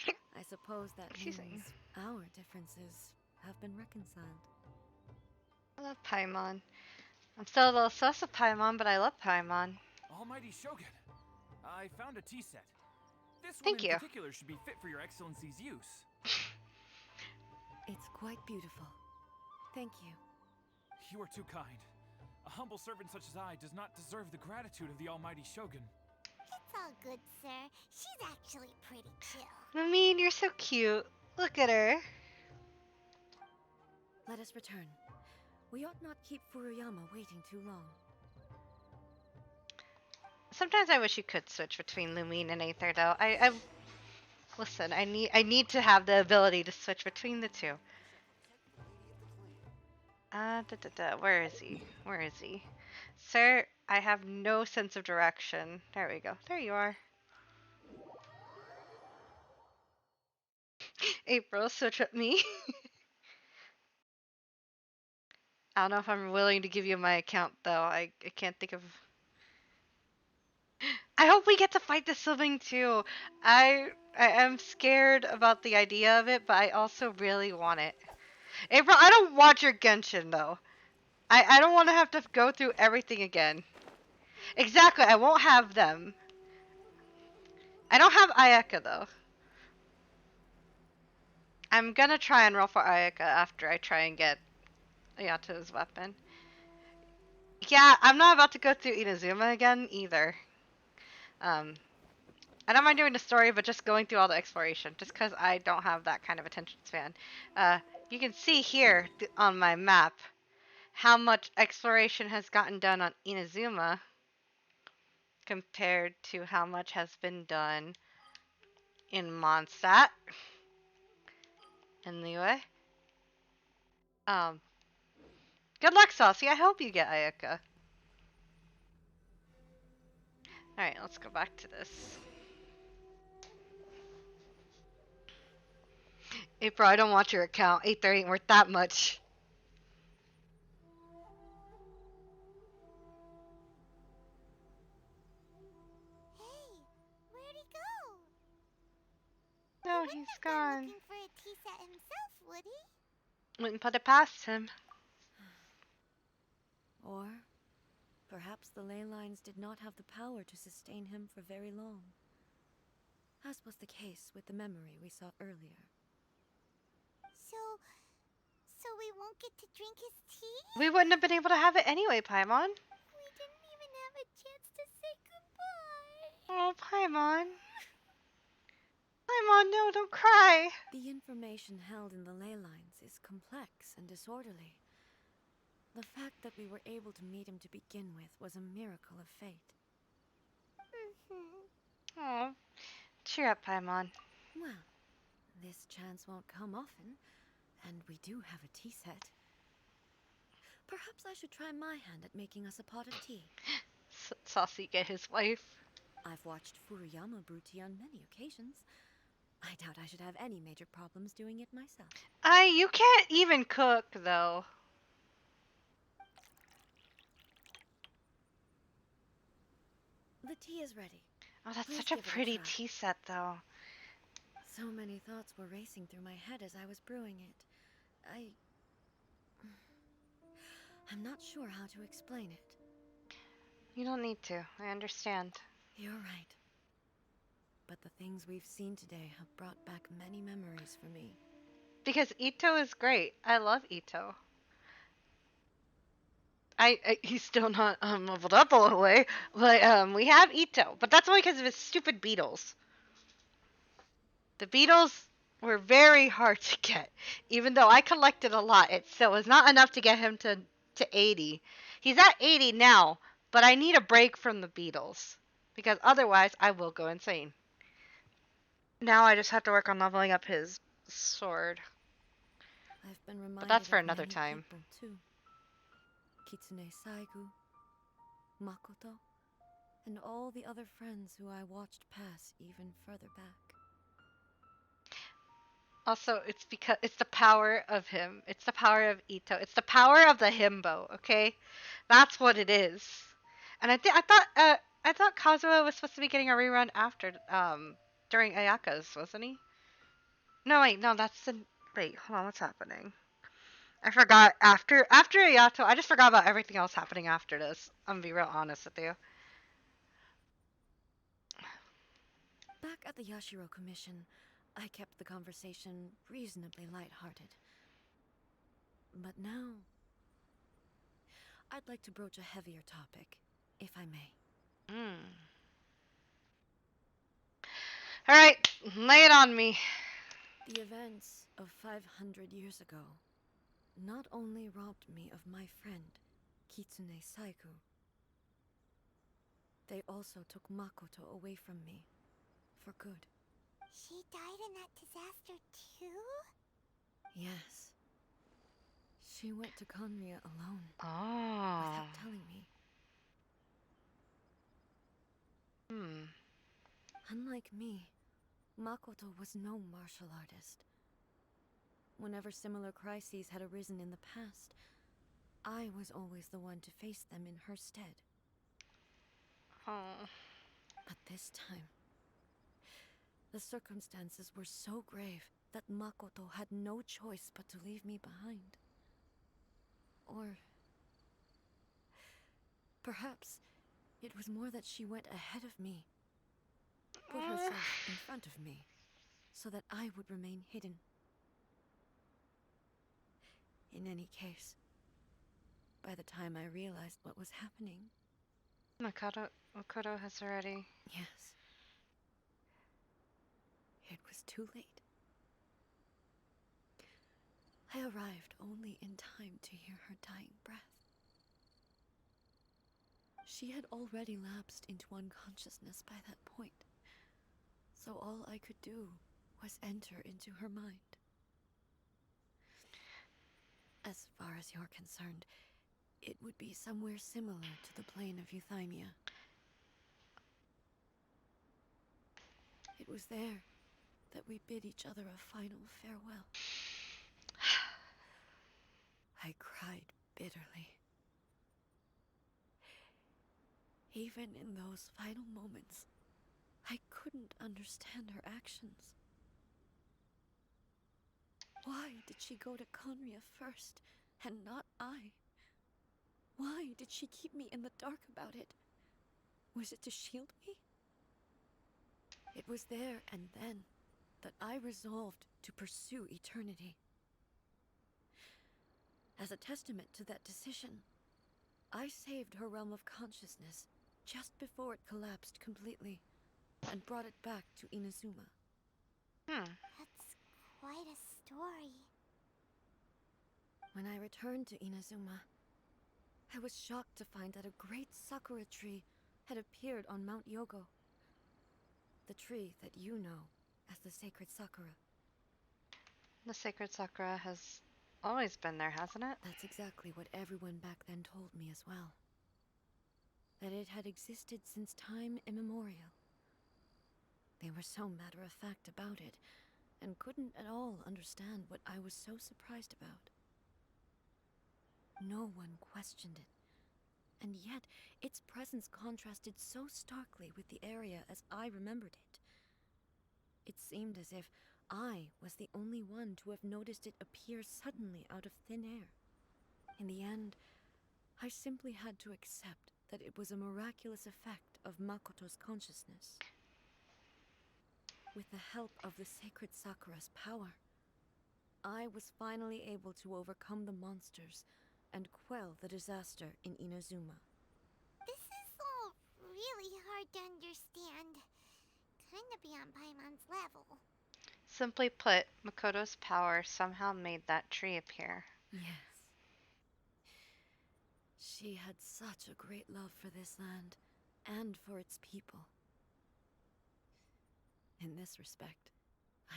I suppose that Excuse me. means our differences have been reconciled. I love Paimon. I'm still a little sus of Paimon, but I love Paimon. Almighty Shogun, I found a tea set. This Thank one in you. particular should be fit for your excellency's use. It's quite beautiful. Thank you. You are too kind. A humble servant such as I does not deserve the gratitude of the Almighty Shogun. It's all good, sir. She's actually pretty chill. I mean, you're so cute. Look at her. Let us return. We ought not keep Furuyama waiting too long. Sometimes I wish you could switch between Lumine and Aether, though. Listen, I need to have the ability to switch between the two. Where is he? Where is he? Sir, I have no sense of direction. There we go. There you are. April, switch with me. I don't know if I'm willing to give you my account, though. I can't think of... I hope we get to fight the sibling, too. I am scared about the idea of it, but I also really want it. April, I don't want your Genshin, though. I don't want to have to go through everything again. Exactly, I won't have them. I don't have Ayaka, though. I'm gonna try and roll for Ayaka after I try and get Ayato's weapon. Yeah, I'm not about to go through Inazuma again, either. Um, I don't mind doing the story, but just going through all the exploration, just because I don't have that kind of attention span. You can see here on my map how much exploration has gotten done on Inazuma compared to how much has been done in Mondstadt and Liyue. Um, Good luck, Saucy. I hope you get Ayaka. Alright, let's go back to this. April, I don't want your account. 8 ain't worth that much. Hey, where'd he go? No, He he's wouldn't have gone gone. looking for a tea set himself, would he? Wouldn't put it past him. Or perhaps the ley lines did not have the power to sustain him for very long, as was the case with the memory we saw earlier. So we won't get to drink his tea? We wouldn't have been able to have it anyway, Paimon. We didn't even have a chance to say goodbye. Oh, Paimon. Paimon, no, don't cry. The information held in the ley lines is complex and disorderly. The fact that we were able to meet him to begin with was a miracle of fate. Oh, cheer up, Paimon. Well, this chance won't come often, and we do have a tea set. Perhaps I should try my hand at making us a pot of tea. Saucy get his wife. I've watched Furuyama brew tea on many occasions. I doubt I should have any major problems doing it myself. You can't even cook, though. The tea is ready. Oh, that's Please such a give it a pretty try. tea set, though. So many thoughts were racing through my head as I was brewing it. I'm not sure how to explain it. You don't need to. I understand. You're right. But the things we've seen today have brought back many memories for me. Because Ito is great. I love Ito. He's still not leveled up all the way, but we have Ito. But that's only because of his stupid beetles. The beetles were very hard to get. Even though I collected a lot, it still was not enough to get him to 80. He's at 80 now, but I need a break from the beetles. Because otherwise, I will go insane. Now I just have to work on leveling up his sword. I've been reminded But that's for of another many time. people, too. Kitsune Saigu, Makoto, and all the other friends who I watched pass even further back. Also, it's because it's the power of him. It's the power of Ito. It's the power of the himbo, okay? That's what it is. And I thought Kazuo was supposed to be getting a rerun after during Ayaka's, wasn't he? No, wait, no, that's the wait, hold on, what's happening? I forgot after Ayato, I just forgot about everything else happening after this. I'm gonna be real honest with you. Back at the Yashiro Commission, I kept the conversation reasonably lighthearted. But now, I'd like to broach a heavier topic, if I may. Alright, lay it on me. The events of 500 years ago not only robbed me of my friend, Kitsune Saigu, they also took Makoto away from me, for good. She died in that disaster too? Yes. She went to Conria alone, Oh. without telling me. Hmm. Unlike me, Makoto was no martial artist. Whenever similar crises had arisen in the past, I was always the one to face them in her stead. Oh. But this time, the circumstances were so grave that Makoto had no choice but to leave me behind. Or perhaps it was more that she went ahead of me, put herself in front of me, so that I would remain hidden. In any case, by the time I realized what was happening, Makoto has already. yes, it was too late. I arrived only in time to hear her dying breath. She had already lapsed into unconsciousness by that point, so all I could do was enter into her mind. As far as you're concerned, it would be somewhere similar to the plane of Euthymia. It was there that we bid each other a final farewell. I cried bitterly. Even in those final moments, I couldn't understand her actions. Why did she go to Conria first, and not I? Why did she keep me in the dark about it? Was it to shield me? It was there and then that I resolved to pursue eternity. As a testament to that decision, I saved her realm of consciousness just before it collapsed completely, and brought it back to Inazuma. Hmm. That's quite a story. When I returned to Inazuma, I was shocked to find that a great sakura tree had appeared on Mount Yogo. The tree that you know as the sacred sakura. The sacred sakura has always been there, hasn't it? That's exactly what everyone back then told me as well. That it had existed since time immemorial. They were so matter-of-fact about it, and couldn't at all understand what I was so surprised about. No one questioned it, and yet its presence contrasted so starkly with the area as I remembered it. It seemed as if I was the only one to have noticed it appear suddenly out of thin air. In the end, I simply had to accept that it was a miraculous effect of Makoto's consciousness. With the help of the sacred sakura's power, I was finally able to overcome the monsters and quell the disaster in Inazuma. This is all really hard to understand. Kinda beyond Paimon's level. Simply put, Makoto's power somehow made that tree appear. Yes. She had such a great love for this land, and for its people. In this respect,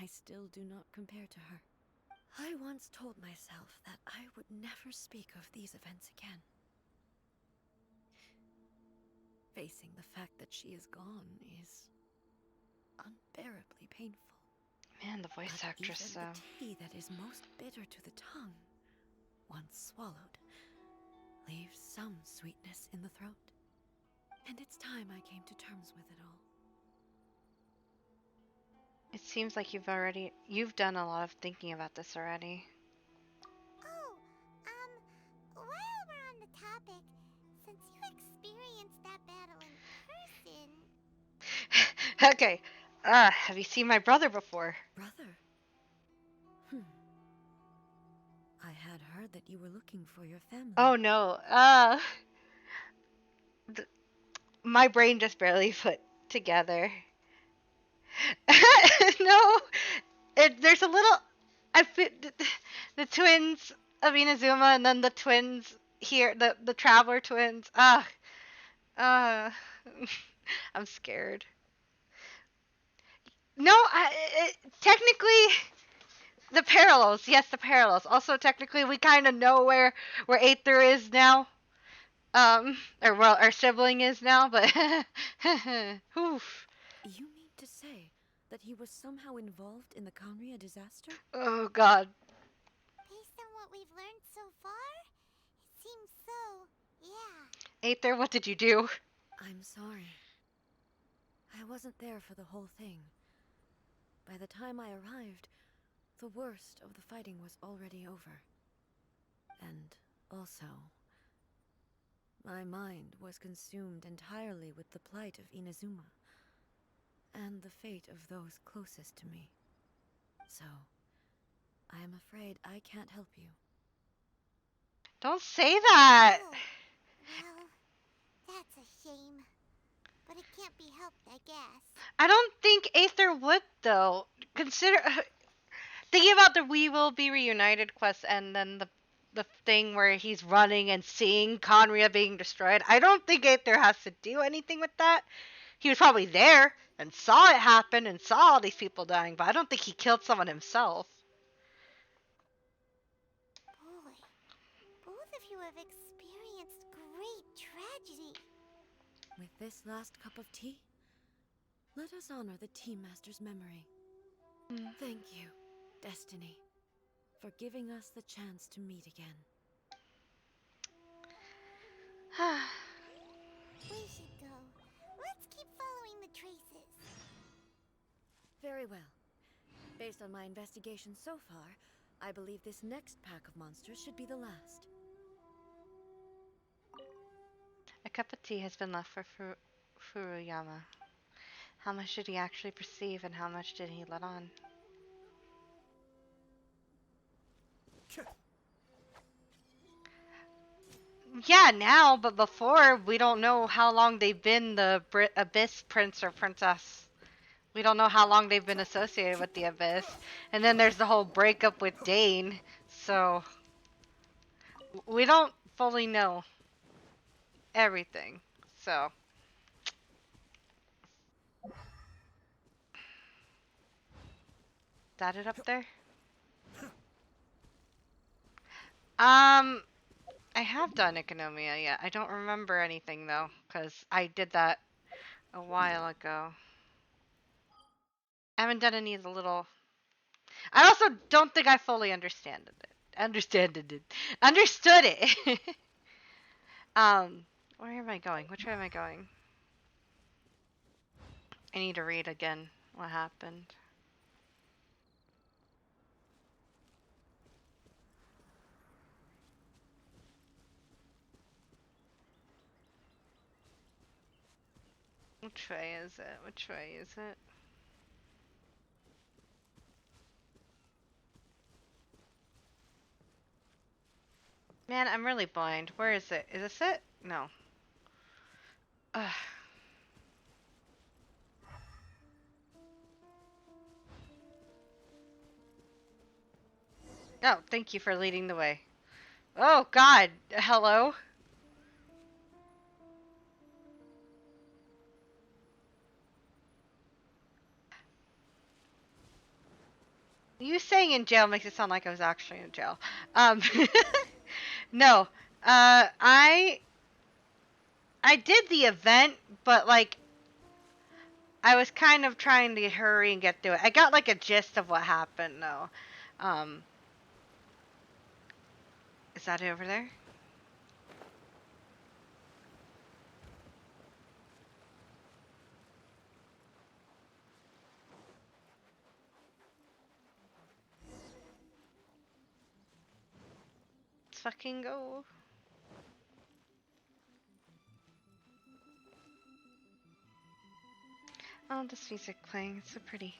I still do not compare to her. I once told myself that I would never speak of these events again. Facing the fact that she is gone is unbearably painful. Man, the voice But actress, even though. the tea that is most bitter to the tongue, once swallowed, leaves some sweetness in the throat. And it's time I came to terms with it all. It seems like you've done a lot of thinking about this already. Oh, while we're on the topic, since you experienced that battle in person... Okay. Have you seen my brother before? Brother? I had heard that you were looking for your family. Oh no. My brain just barely put together. No, there's a little. I feel the twins of Inazuma, and then the twins here, the traveler twins. Uh, I'm scared. No, technically, The parallels, yes, the parallels. Also, technically, we kind of know where Aether is now. Or well, our sibling is now, but oof. You mean to say that he was somehow involved in the Kanria disaster? Oh God. Based on what we've learned so far, it seems so. Yeah. Aether, what did you do? I'm sorry. I wasn't there for the whole thing. By the time I arrived, the worst of the fighting was already over. And also, my mind was consumed entirely with the plight of Inazuma and the fate of those closest to me. So, I am afraid I can't help you. Don't say that. Oh, well, that's a shame. But it can't be helped, I guess. I don't think Aether would though. Consider thinking about the "We Will Be Reunited" quest and then the thing where he's running and seeing Conria being destroyed. I don't think Aether has to do anything with that. He was probably there and saw it happen and saw all these people dying, but I don't think he killed someone himself. Boy, both of you have experienced great tragedy. With this last cup of tea, let us honor the Tea Master's memory. Thank you, Destiny, for giving us the chance to meet again. We should go. Let's keep following the traces. Very well. Based on my investigation so far, I believe this next pack of monsters should be the last. A cup of tea has been left for Furuyama. How much did he actually perceive and how much did he let on? Yeah, now, but before, we don't know how long they've been the Abyss Prince or Princess. We don't know how long they've been associated with the Abyss. And then there's the whole breakup with Dane, so we don't fully know everything. So that it up there? I have done Economia, yeah. I don't remember anything though, because I did that a while ago. I haven't done any of the little. I also don't think I fully understood it. Where am I going? Which way am I going? I need to read again what happened. Which way is it? Which way is it? Man, I'm really blind. Where is it? Is this it? No. Ugh. Oh, thank you for leading the way. Oh, God. Hello? You saying in jail makes it sound like I was actually in jail. No. I did the event, but like I was kind of trying to hurry and get through it. I got like a gist of what happened though. Um is that it over there? Let's fucking go. Oh, this music playing. It's so pretty.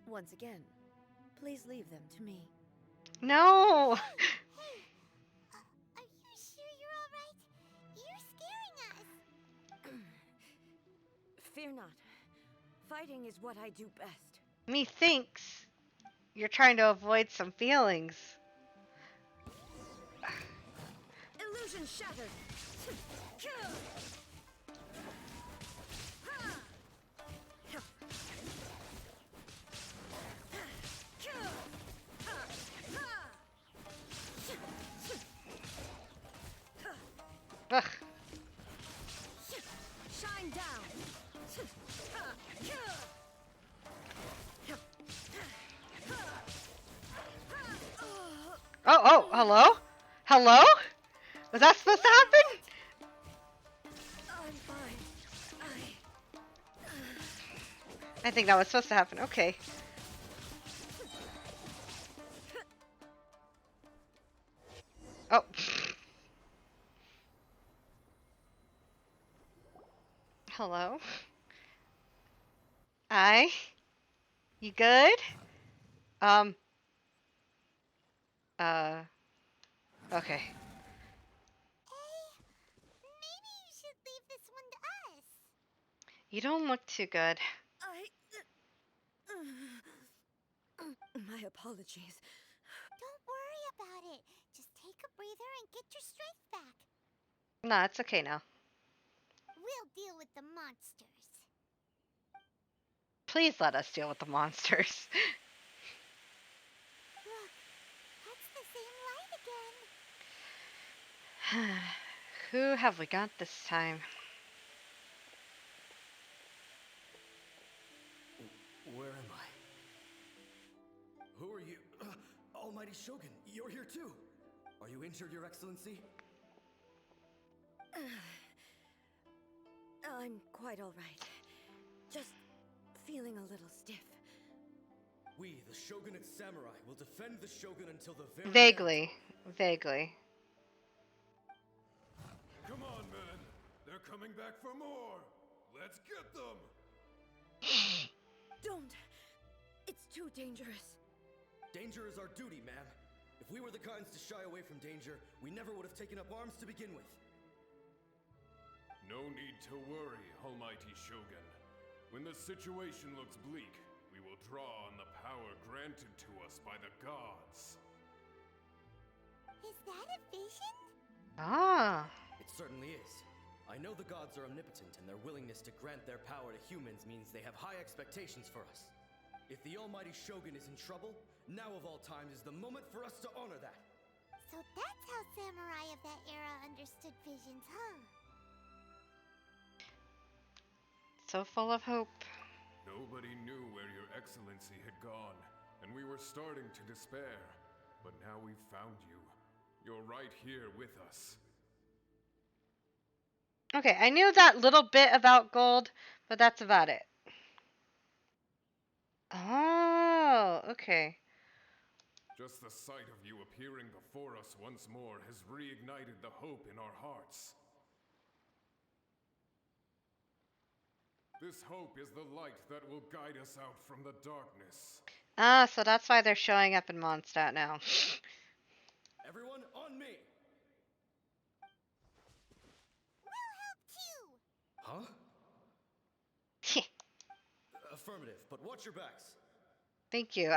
Once again, please leave them to me. No. Hey, are you sure you're alright? You're scaring us. Fear not. Fighting is what I do best. Methinks. You're trying to avoid some feelings. Illusion shattered. Ugh. Shine down. Oh, hello? Hello? Was that supposed to happen? I'm fine. I think that was supposed to happen. Okay. Oh. Hello? You good? Um, okay. Maybe you should leave this one to us. You don't look too good. My apologies. Don't worry about it. Just take a breather and get your strength back. Nah, it's okay now. We'll deal with the monsters. Please let us deal with the monsters. Look, that's the same light again. Who have we got this time? Where am I? Who are you? Almighty Shogun, you're here too. Are you injured, Your Excellency? I'm quite all right. Just feeling a little stiff. We, the Shogunate Samurai, will defend the Shogun until the very Vaguely. Vaguely. Come on, men. They're coming back for more. Let's get them. Don't! It's too dangerous. Danger is our duty, ma'am. If we were the kinds to shy away from danger, we never would have taken up arms to begin with. No need to worry, Almighty Shogun. When the situation looks bleak, we will draw on the power granted to us by the gods. Is that a vision? Ah. It certainly is. I know the gods are omnipotent, and their willingness to grant their power to humans means they have high expectations for us. If the Almighty Shogun is in trouble, now of all times is the moment for us to honor that. So that's how samurai of that era understood visions, huh? So full of hope. Nobody knew where Your Excellency had gone, and we were starting to despair. But now we've found you. You're right here with us. Okay, I knew that little bit about gold, but that's about it. Oh, okay. Just the sight of you appearing before us once more has reignited the hope in our hearts. This hope is the light that will guide us out from the darkness. Ah, so that's why they're showing up in Mondstadt now. Everyone, on me! We'll help too! Huh? Affirmative, but watch your backs. Thank you.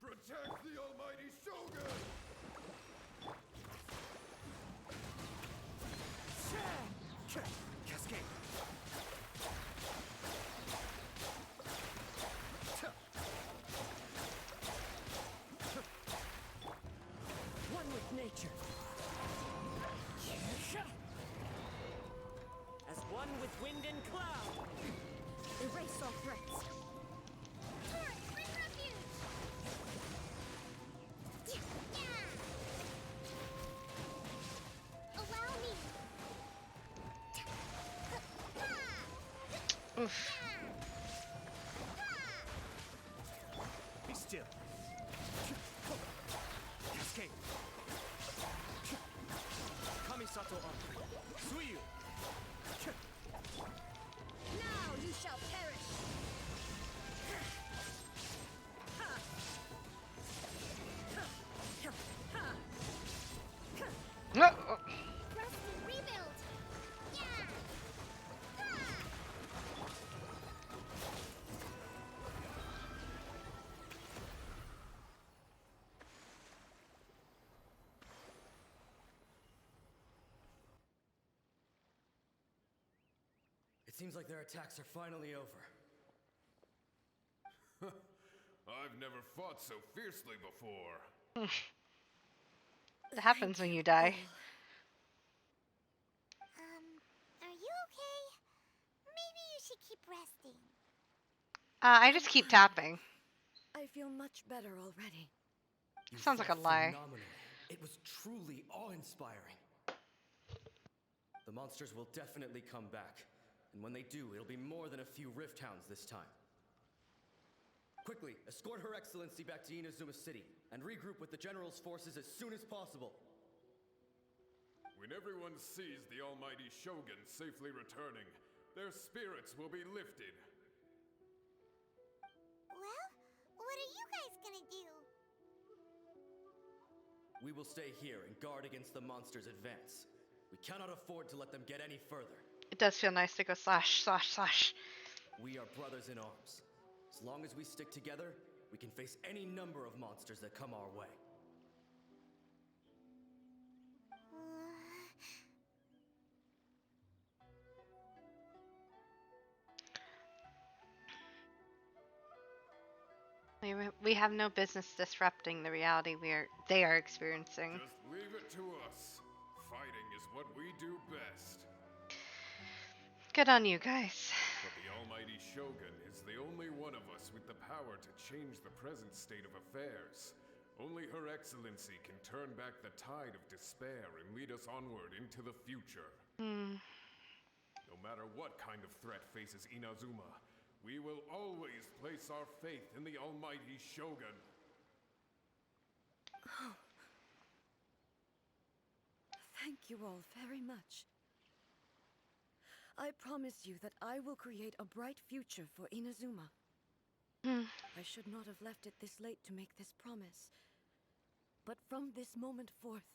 Protect the Almighty Shogun! Cascade! One with nature. As one with wind and cloud. Erase all threats. Torrent, bring refuge! Yeah! Allow me! Oof. Be still. Cascade. Kamisato on. Suiyu. Now you shall perish. No. Thrust and rebuild! Yeah! Ha! Seems like their attacks are finally over. I've never fought so fiercely before. It happens when you all. die. Are you okay? Maybe you should keep resting. I just keep tapping. I feel much better already. You Sounds like a fought lie. phenomenally. It was truly awe-inspiring. The monsters will definitely come back. And when they do, it'll be more than a few Rift Hounds this time. Quickly, escort Her Excellency back to Inazuma City, and regroup with the General's forces as soon as possible. When everyone sees the almighty Shogun safely returning, their spirits will be lifted. Well, what are you guys gonna do? We will stay here and guard against the monsters' advance. We cannot afford to let them get any further. It does feel nice to go slash, slash, slash. We are brothers in arms. As long as we stick together, we can face any number of monsters that come our way. We have no business disrupting the reality they are experiencing. Just leave it to us. Fighting is what we do best. Good on you guys. But the almighty Shogun is the only one of us with the power to change the present state of affairs. Only Her Excellency can turn back the tide of despair and lead us onward into the future. No matter what kind of threat faces Inazuma, we will always place our faith in the almighty Shogun. Oh. Thank you all very much. I promise you that I will create a bright future for Inazuma. I should not have left it this late to make this promise. But from this moment forth,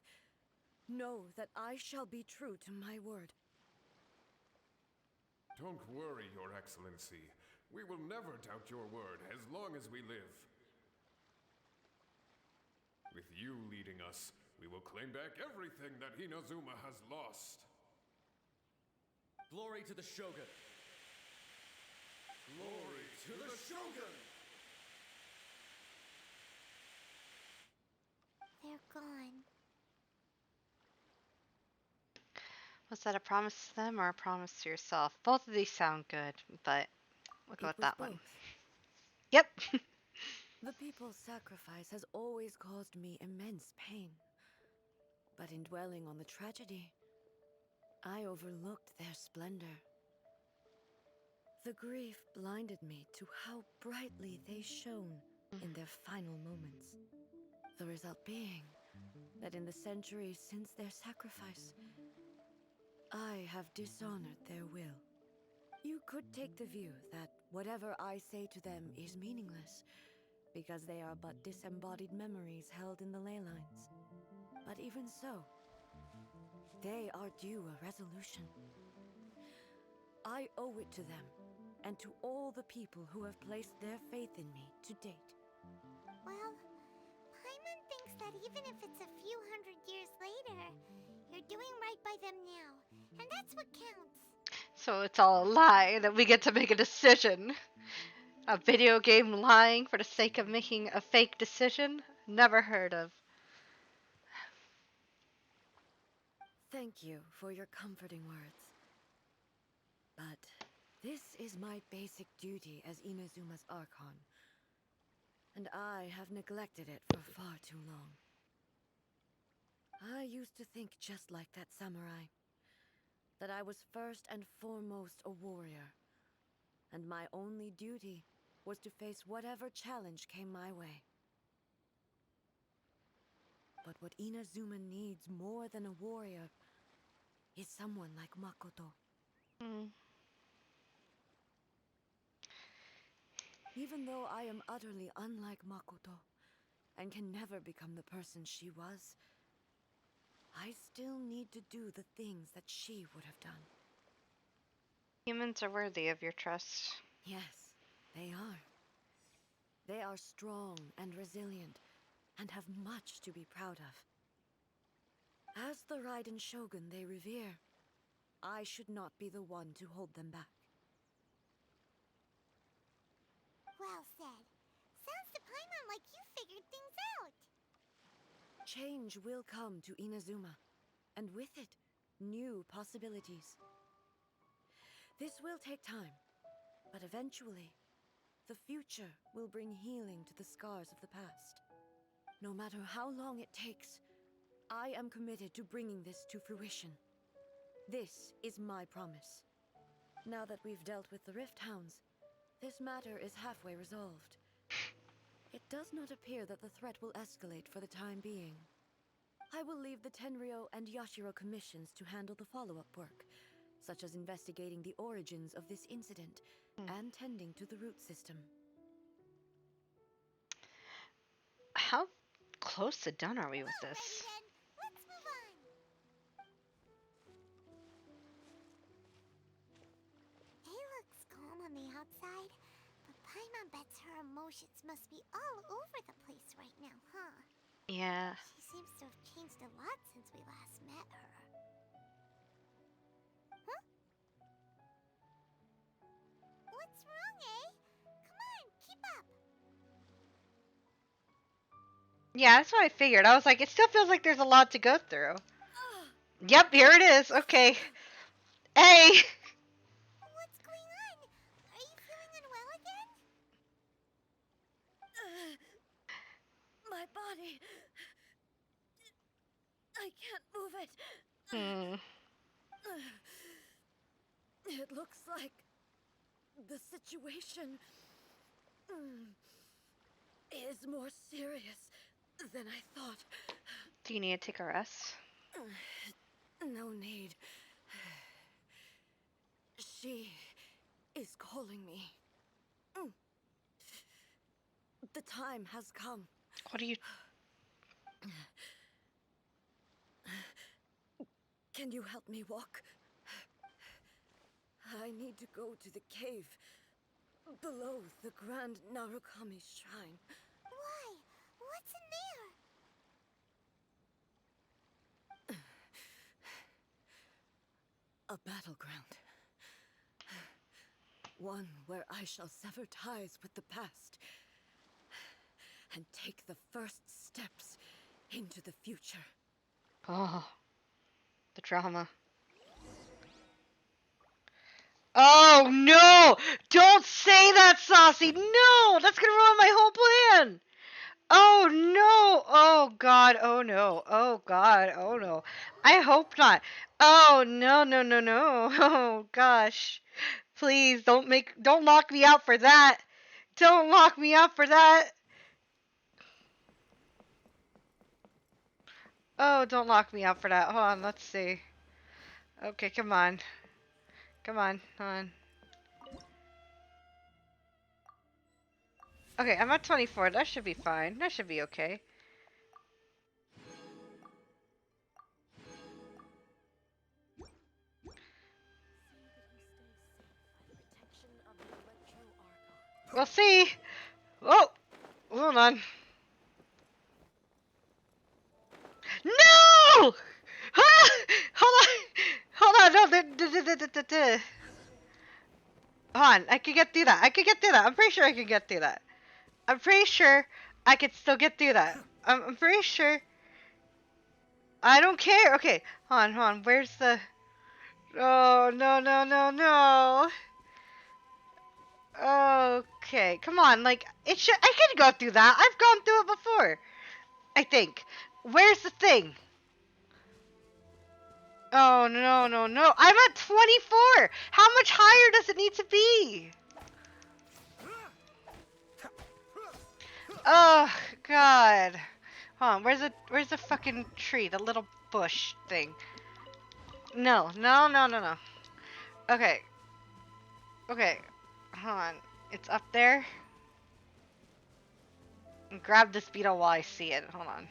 know that I shall be true to my word. Don't worry, Your Excellency. We will never doubt your word as long as we live. With you leading us, we will claim back everything that Inazuma has lost. Glory to the Shogun! Glory to the Shogun! They're gone. Was that a promise to them or a promise to yourself? Both of these sound good, but we'll go with that one. Yep. The people's sacrifice has always caused me immense pain. But in dwelling on the tragedy, I overlooked their splendor. The grief blinded me to how brightly they shone in their final moments. The result being that in the centuries since their sacrifice, I have dishonored their will. You could take the view that whatever I say to them is meaningless, because they are but disembodied memories held in the ley lines. But even so, they are due a resolution. I owe it to them, and to all the people who have placed their faith in me to date. Well, Paimon thinks that even if it's a few hundred years later, you're doing right by them now, and that's what counts. So it's all a lie that we get to make a decision. A video game lying for the sake of making a fake decision? Never heard of. Thank you for your comforting words. But this is my basic duty as Inazuma's Archon, and I have neglected it for far too long. I used to think just like that samurai, that I was first and foremost a warrior, and my only duty was to face whatever challenge came my way. But what Inazuma needs more than a warrior is someone like Makoto. Even though I am utterly unlike Makoto, and can never become the person she was, I still need to do the things that she would have done. Humans are worthy of your trust. Yes, they are. They are strong and resilient, and have much to be proud of. As the Raiden Shogun they revere, I should not be the one to hold them back. Well said. Sounds to Paimon like you figured things out. Change will come to Inazuma, and with it, new possibilities. This will take time, but eventually, the future will bring healing to the scars of the past. No matter how long it takes, I am committed to bringing this to fruition. This is my promise. Now that we've dealt with the Rift Hounds, this matter is halfway resolved. It does not appear that the threat will escalate for the time being. I will leave the Tenryo and Yashiro commissions to handle the follow-up work, such as investigating the origins of this incident and tending to the root system. How close to done are we with this? Then, let's move on. It looks calm on the outside, but Paimon bets her emotions must be all over the place right now, huh? Yeah. She seems to have changed a lot since we last met her. Huh? What's wrong, eh? Come on, keep up. Yeah, that's what I figured. I was like, it still feels like there's a lot to go through. Yep, here it is. Okay. Hey! What's going on? Are you feeling unwell again? My body... I can't move it. It looks like the situation is more serious than I thought. Do you need to take a rest? No need. She is calling me. The time has come. What are you... Can you help me walk? I need to go to the cave below the Grand Narukami Shrine. Why? What's in there? A battleground. One where I shall sever ties with the past and take the first steps into the future. Oh. The drama. Oh, no! Don't say that, Saucy! No! That's gonna ruin my whole plan! Oh, no! Oh, God. Oh, no. Oh, God. Oh, no. I hope not. Oh, no, no, no, no. Oh, gosh. Please, don't lock me out for that. Don't lock me out for that. Oh, don't lock me out for that. Hold on, let's see. Okay, come on. Come on, come on. Okay, I'm at 24. That should be fine. That should be okay. We'll see. Oh, hold on. No! Ah! Hold on. Hold on. No, hold on. I can get through that. I can get through that. I'm pretty sure I can get through that. I'm pretty sure I can still get through that. I'm pretty sure. I don't care. Okay, hold on, hold on. Where's the... Oh, no, no, no, no. Okay, come on. Like, it should... I can go through that. I've gone through it before. I think. Where's the thing? Oh, no, no, no. I'm at 24. How much higher does it need to be? Oh, God. Hold on. Where's the fucking tree? The little bush thing. No, no, no, no, no. Okay. Okay. Hold on. It's up there. Grab this beetle while I see it. Hold on.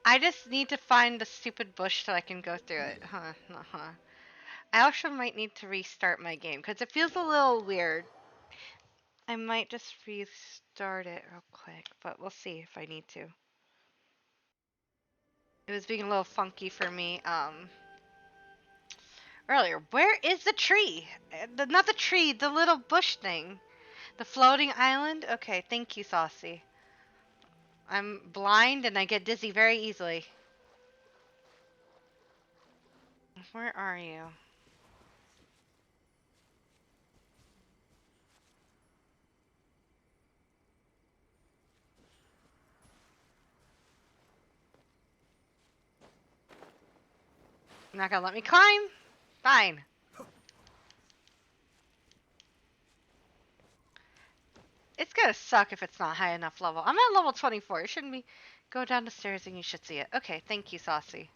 I just need to find the stupid bush so I can go through it. Huh. I actually might need to restart my game because it feels a little weird. I might just restart. restart it real quick, but we'll see if I need to. It was being a little funky for me earlier. Where is the tree? Not the tree, the little bush thing. The floating island? Okay, thank you, Saucy. I'm blind and I get dizzy very easily. Where are you? You're not gonna let me climb? Fine. It's gonna suck if it's not high enough level. I'm at level 24. It shouldn't be. Go down the stairs and you should see it. Okay, thank you, Saucy.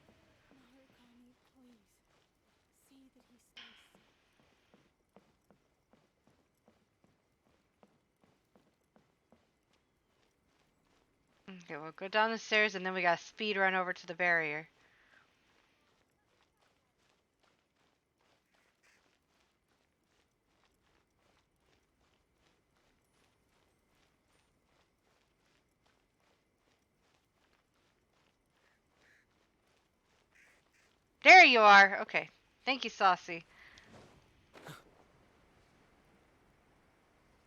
Narukami, please. See that he stays safe. Okay, we'll go down the stairs and then we gotta speed run over to the barrier. There you are. Okay. Thank you, Saucy.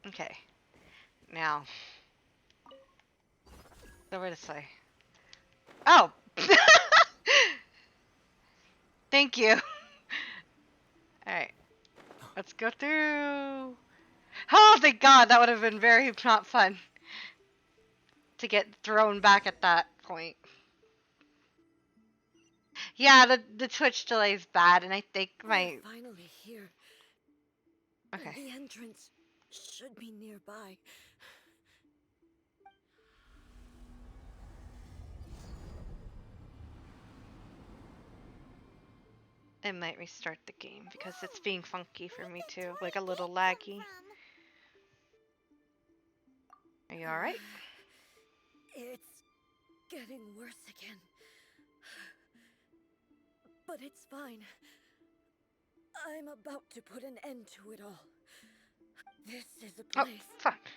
Okay. Now. Over this way. Oh! Thank you. Alright. Let's go through. Oh, thank God. That would have been very not fun. To get thrown back at that point. Yeah, the Twitch delay is bad, and I think my... We're finally here. Okay. The entrance should be nearby. It might restart the game because it's being funky for me too, like a little laggy. Are you alright? It's getting worse again. But it's fine. I'm about to put an end to it all. This is a place fuck.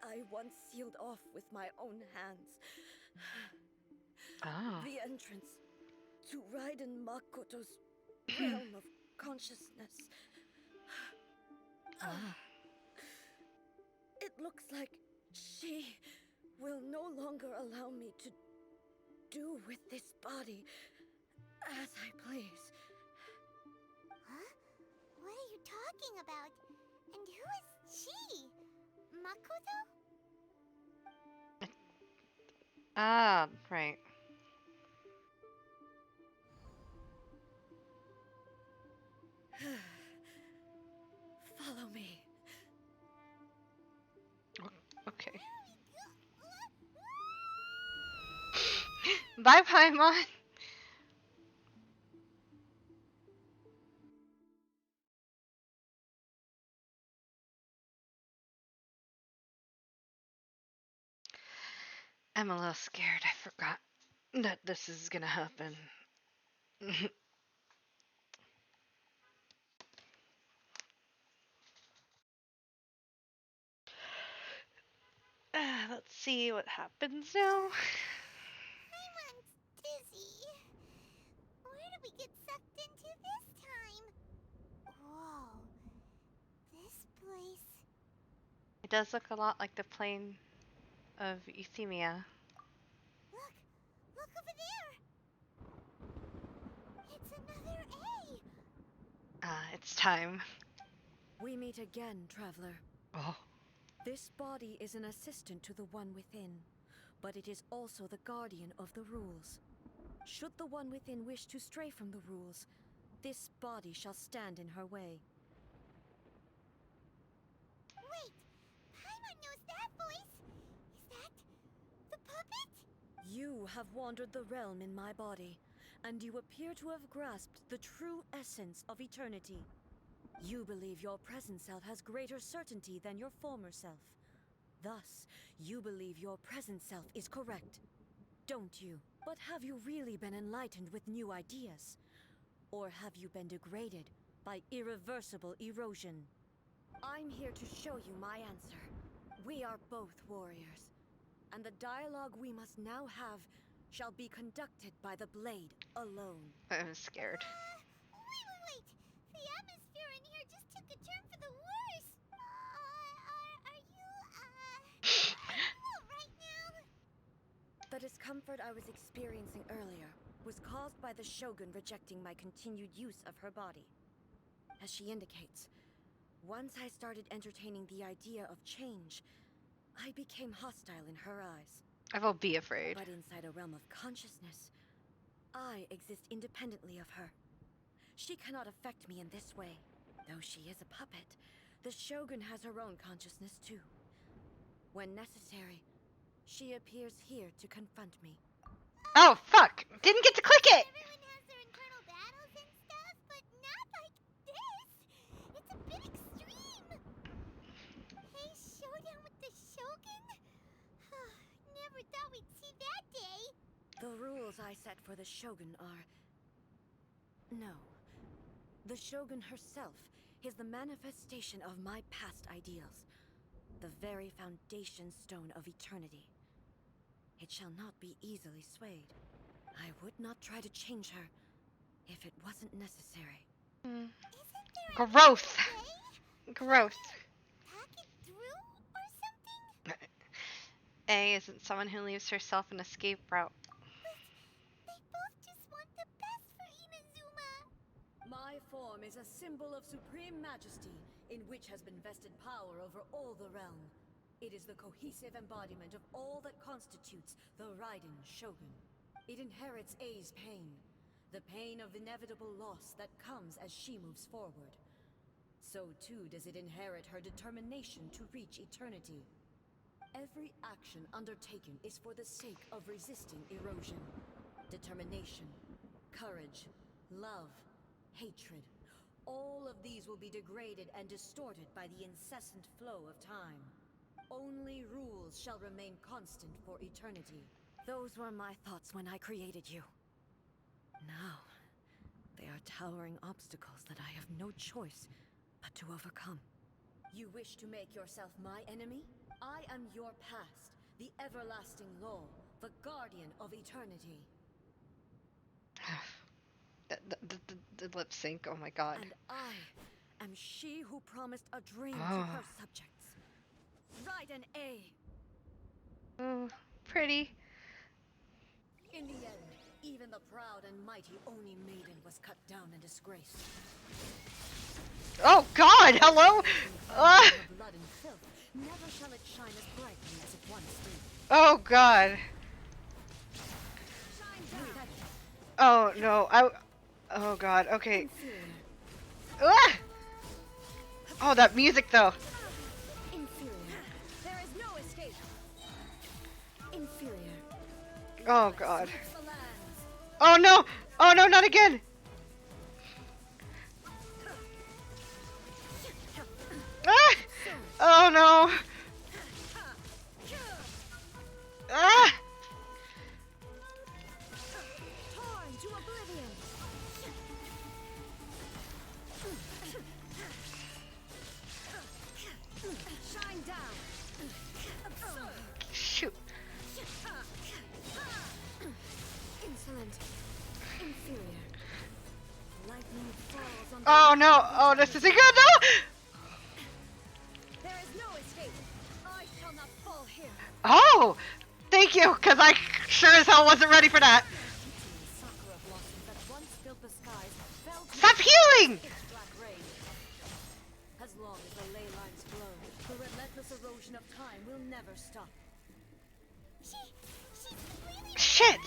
I once sealed off with my own hands. Oh. The entrance to Raiden Makoto's realm of consciousness. Oh. It looks like she will no longer allow me to do with this body as I please. Huh? What are you talking about? And who is she? Makoto? Ah, right. Follow me. Okay. Bye, Paimon. I'm a little scared. I forgot that this is gonna happen. Let's see what happens now. Paimon's dizzy. Where did we get sucked into this time? Whoa. This place... It does look a lot like the plane of Euthymia. Look! Look over there! It's another A! It's time. We meet again, traveler. Oh. This body is an assistant to the one within, but it is also the guardian of the rules. Should the one within wish to stray from the rules, this body shall stand in her way. Wait! Paimon knows that voice! Is that... the puppet? You have wandered the realm in my body, and you appear to have grasped the true essence of eternity. You believe your present self has greater certainty than your former self. Thus, you believe your present self is correct, don't you? But have you really been enlightened with new ideas? Or have you been degraded by irreversible erosion? I'm here to show you my answer. We are both warriors, and the dialogue we must now have shall be conducted by the blade alone. I'm scared. Wait! The atmosphere in here just took a turn for the worse. Are you alright now? The discomfort I was experiencing earlier was caused by the Shogun rejecting my continued use of her body. As she indicates, once I started entertaining the idea of change, I became hostile in her eyes. I will be afraid. But inside a realm of consciousness, I exist independently of her. She cannot affect me in this way. Though she is a puppet, the Shogun has her own consciousness too. When necessary, she appears here to confront me. Oh, fuck! Didn't get to click it! Everyone has their internal battles and stuff, but not like this. It's a bit extreme. Hey, showdown with the Shogun? Never thought we'd see that day. The rules I set for the Shogun are... No. The Shogun herself is the manifestation of my past ideals. The very foundation stone of eternity. It shall not be easily swayed. I would not try to change her if it wasn't necessary. Isn't there Growth! way? Growth. Talk it through or something? A isn't someone who leaves herself an escape route. They both just want the best for Inazuma. My form is a symbol of supreme majesty, in which has been vested power over all the realm. It is the cohesive embodiment of all that constitutes the Raiden Shogun. It inherits A's pain, the pain of inevitable loss that comes as she moves forward. So too does it inherit her determination to reach eternity. Every action undertaken is for the sake of resisting erosion. Determination, courage, love, hatred. All of these will be degraded and distorted by the incessant flow of time. Only rules shall remain constant for eternity. Those were my thoughts when I created you. Now, they are towering obstacles that I have no choice but to overcome. You wish to make yourself my enemy? I am your past, the everlasting law, the guardian of eternity. The lip sync, oh my god. And I am she who promised a dream to Oh. her subjects. Raiden A. Oh, pretty. In the end, even the proud and mighty Oni maiden was cut down and disgraced. Oh god, hello? Her blood and filth, never shall it shine as brightly as it once did. Oh god. Shine down. Oh no, oh god, okay. Inferior. Ah! Oh, that music though. Inferior. There is no escape. Inferior. Oh god. Sweeps the lands. Oh no! Oh no, not again! Ah! Oh no! Ah! Torn to oblivion. Shine down. Shoot. Insolent. Inferior. Lightning falls on Oh no! Oh, this isn't good! No! There is no escape. I shall not fall here. Oh! Thank you, because I sure as hell wasn't ready for that. Sakura blossoms that once filled the skies fell to Stop healing! its black rain. As long as the ley lines flow, the relentless erosion of time will never stop. She's really Shit!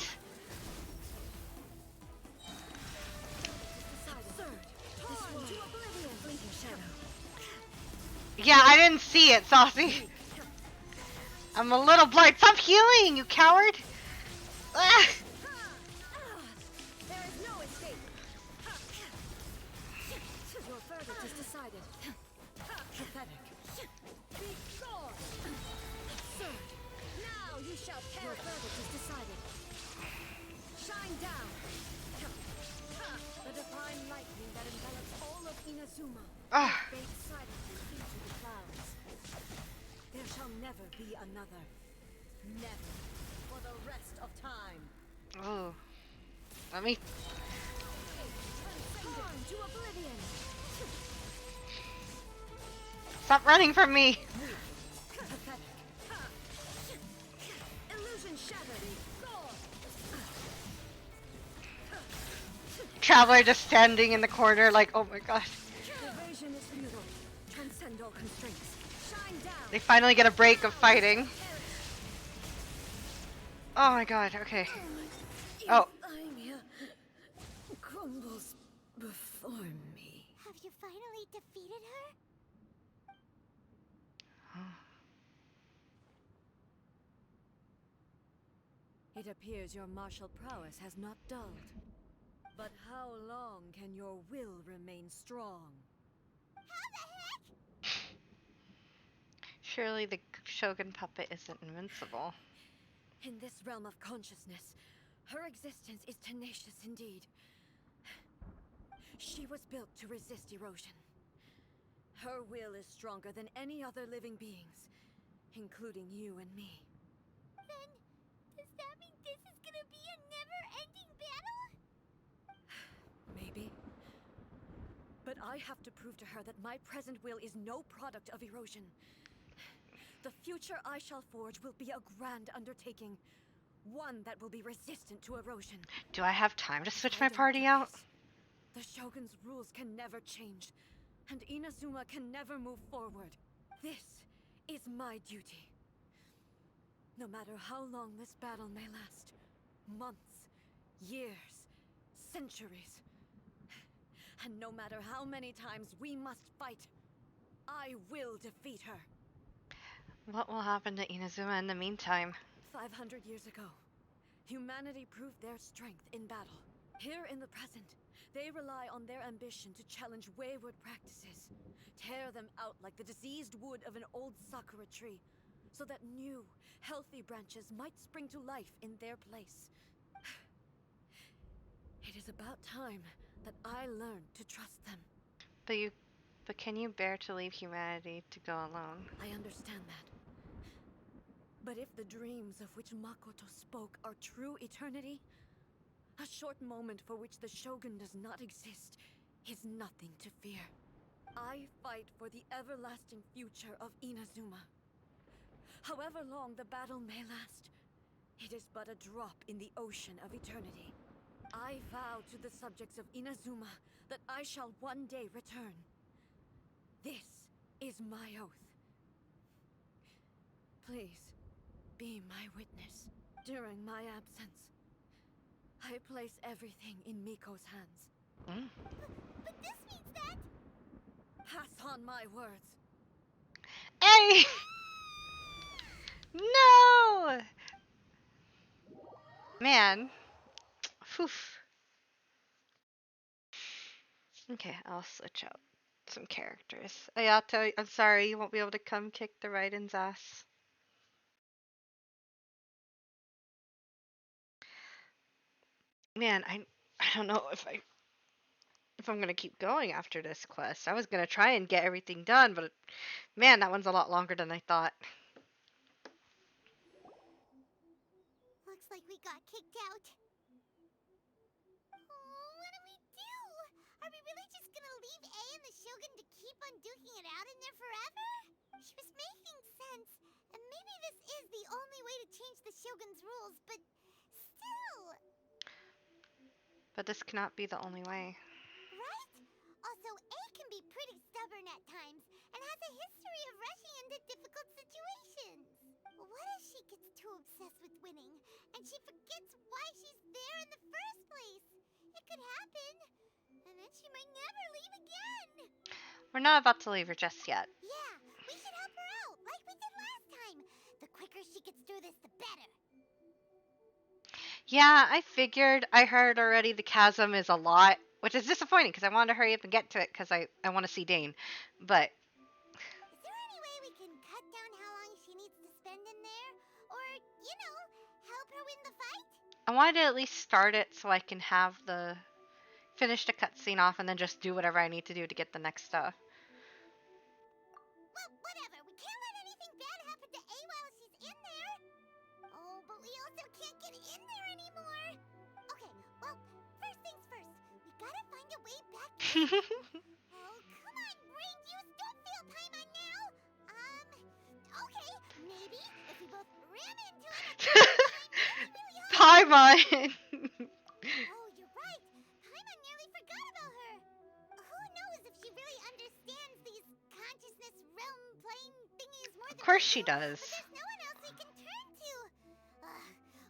Absurd. Torn to oblivion. Blinking shadow. Yeah, I didn't see it, Saucy. I'm a little blind. Stop healing, you coward! Ah! There is no escape. Your verdict is decided. Pathetic. Be gone. Absurd. Now you shall perish. Your verdict is decided. Shine down. The divine lightning that envelops all of Inazuma Ah. fades silently into the clouds. There shall never be another. Never. For the rest of time. Oh. Let me... Transcended to oblivion. Stop running from me! Pathetic. Illusion shattered. Traveler just standing in the corner like, oh my god. Evasion is futile. Transcend all constraints. Shine down. They finally get a break of fighting. Oh my god, okay. Oh. Ymir crumbles before me. Have you finally defeated her? It appears your martial prowess has not dulled. But how long can your will remain strong? How the heck? Surely the Shogun puppet isn't invincible. In this realm of consciousness, her existence is tenacious indeed. She was built to resist erosion. Her will is stronger than any other living beings, including you and me. Then, does that mean this is gonna be a never-ending battle? Maybe. But I have to prove to her that my present will is no product of erosion. The future I shall forge will be a grand undertaking. One that will be resistant to erosion. Do I have time to switch If my I don't party do out? this, the Shogun's rules can never change, and Inazuma can never move forward. This is my duty. No matter how long this battle may last, months, years, centuries, and no matter how many times we must fight, I will defeat her. What will happen to Inazuma in the meantime? 500 years ago, humanity proved their strength in battle. Here in the present, they rely on their ambition to challenge wayward practices, tear them out like the diseased wood of an old sakura tree, so that new, healthy branches might spring to life in their place. It is about time that I learned to trust them. But can you bear to leave humanity to go alone? I understand that. But if the dreams of which Makoto spoke are true eternity, a short moment for which the Shogun does not exist is nothing to fear. I fight for the everlasting future of Inazuma. However long the battle may last, it is but a drop in the ocean of eternity. I vow to the subjects of Inazuma that I shall one day return. This is my oath. Please, be my witness. During my absence, I place everything in Miko's hands. But this means that... Pass on my words. Hey! No! Man. Phew. Okay, I'll switch out some characters. Ayato, I'm sorry, you won't be able to come kick the Raiden's ass. Man, I don't know if I'm gonna keep going after this quest. I was gonna try and get everything done, but man, that one's a lot longer than I thought. Looks like we got kicked out. Oh, what do we do? Are we really just gonna leave A and the Shogun to keep on duking it out in there forever? She was making sense, and maybe this is the only way to change the Shogun's rules, but still... But this cannot be the only way. Right? Also, A can be pretty stubborn at times, and has a history of rushing into difficult situations. What if she gets too obsessed with winning, and she forgets why she's there in the first place? It could happen, and then she might never leave again. We're not about to leave her just yet. Yeah, we should help her out, like we did last time. The quicker she gets through this, the better. Yeah, I figured. I heard already the chasm is a lot, which is disappointing because I wanted to hurry up and get to it because I want to see Dane. But Is there any way we can cut down how long she needs to spend in there? Or, you know, help her win the fight? I wanted to at least start it so I can have finish the cutscene off and then just do whatever I need to do to get the next stuff. Well, whatever. We can't let anything bad happen to but we also can't get in there anymore. Okay, well, first things first. We gotta find a way back in. Oh, come on, brain juice, don't fail Paimon now. Okay, maybe if we both ran into it at the same time, that'd be really hard. Paimon! Oh, you're right. Paimon nearly forgot about her. Who knows if she really understands these consciousness realm plane thingies more Of than course we she do, does. but there's no one else we can turn to.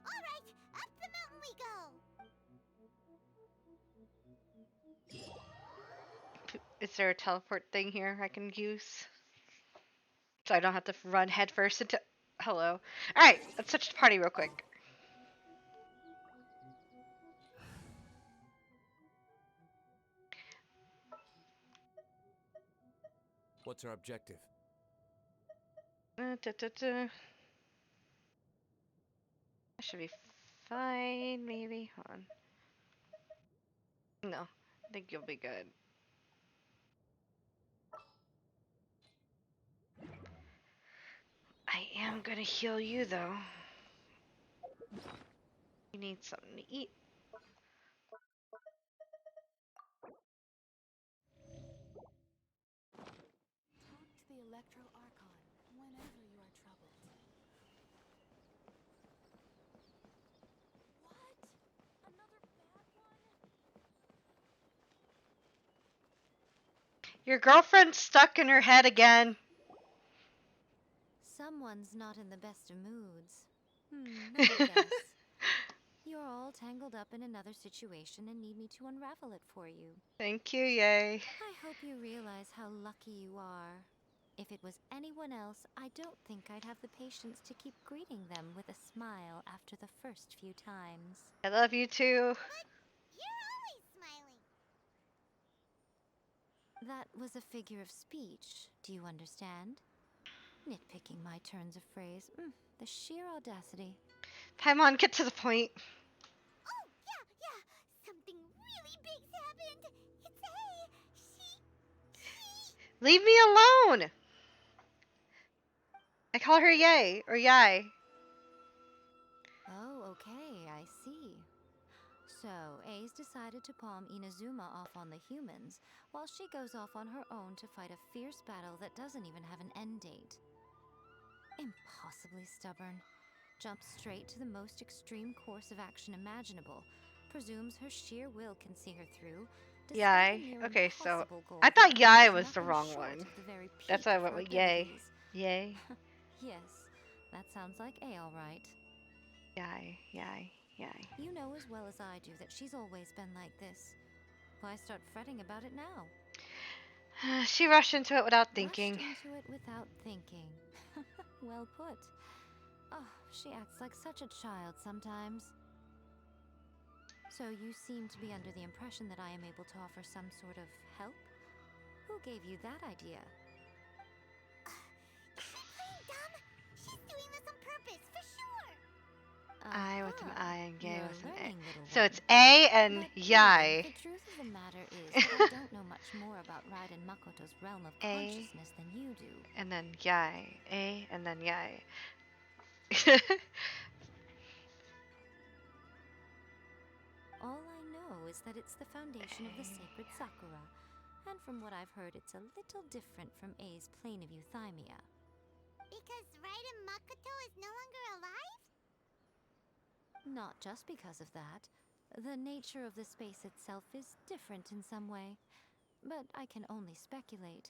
All right, up the mountain we go. Is there a teleport thing here I can use? So I don't have to run headfirst into... Hello. Alright, let's switch to party real quick. What's our objective? Da. That should be fine, maybe. Hold on. No, I think you'll be good. I am gonna heal you, though. You need something to eat. Talk to the Electro Archon whenever you are troubled. What? Another bad one? Your girlfriend's stuck in her head again. Someone's not in the best of moods. Let me guess. You're all tangled up in another situation and need me to unravel it for you. Thank you, Yae. I hope you realize how lucky you are. If it was anyone else, I don't think I'd have the patience to keep greeting them with a smile after the first few times. I love you too. But you're always smiling. That was a figure of speech, do you understand? Nitpicking my turns of phrase. The sheer audacity. Paimon, get to the point. Oh, yeah. Something really big's happened. It's she... Leave me alone! I call her Yae, or Yae. Oh, okay, I see. So, A's decided to palm Inazuma off on the humans, while she goes off on her own to fight a fierce battle that doesn't even have an end date. Impossibly stubborn. Jumps straight to the most extreme course of action imaginable. Presumes her sheer will can see her through. Yae. despite a near Okay, so impossible goal I that thought Yae requires was the nothing wrong short one. of the very That's peak why I of went her with Yae. abilities. Yae. Yes, that sounds like A, all right. Yae. You know as well as I do that she's always been like this. Why start fretting about it now? She rushed into it without thinking. Rushed into it without thinking. Well put. Oh, she acts like such a child sometimes. So you seem to be under the impression that I am able to offer some sort of help? Who gave you that idea? Is she playing dumb? She's doing this on purpose, for sure. I with an I and Yae You're with an A. learning, little So one. it's A and But Yae. really, the truth of the matter is that I don't know much more about Raiden Makoto's realm of A. consciousness than you do. And then Yae. A and then Yae. All I know is that it's the foundation of the sacred Sakura, and from what I've heard, it's a little different from A's plane of euthymia. Because Raiden Makoto is no longer alive? Not just because of that. The nature of the space itself is different in some way, but I can only speculate.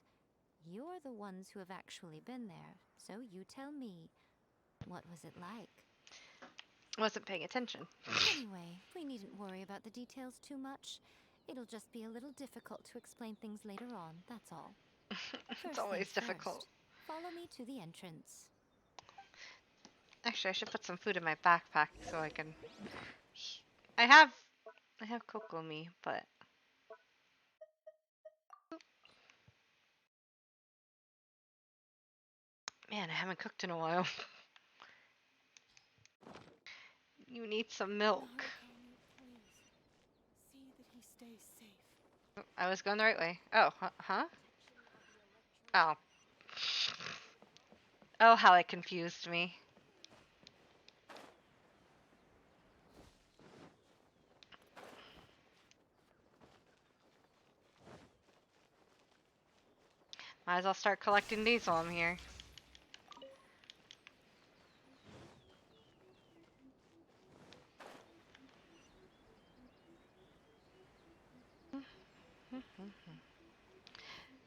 You're the ones who have actually been there, so you tell me. What was it like? Wasn't paying attention. Anyway, we needn't worry about the details too much. It'll just be a little difficult to explain things later on, that's all. It's First always things difficult. first, follow me to the entrance. Actually, I should put some food in my backpack so I can. I have Kokomi, but man, I haven't cooked in a while. You need some milk. Please. See that he stays safe. I was going the right way. Oh, huh? Oh. Oh, how it confused me. Might as well start collecting these while I'm here.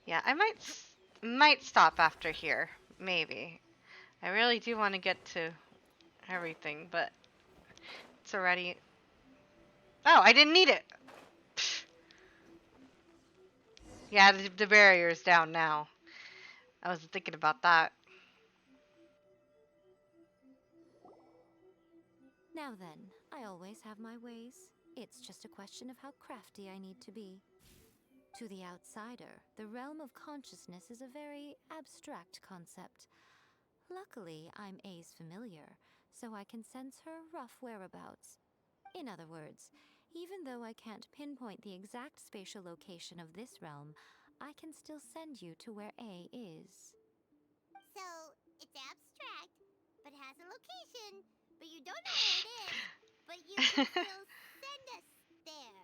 Yeah, I might stop after here. Maybe. I really do want to get to everything, but it's already... Oh, I didn't need it! Pfft. Yeah, the barrier's down now. I was thinking about that. Now then, I always have my ways. It's just a question of how crafty I need to be. To the outsider, the realm of consciousness is a very abstract concept. Luckily, I'm A's familiar, so I can sense her rough whereabouts. In other words, even though I can't pinpoint the exact spatial location of this realm, I can still send you to where A is. So, it's abstract, but has a location, but you don't know where it is, but you can still send us there.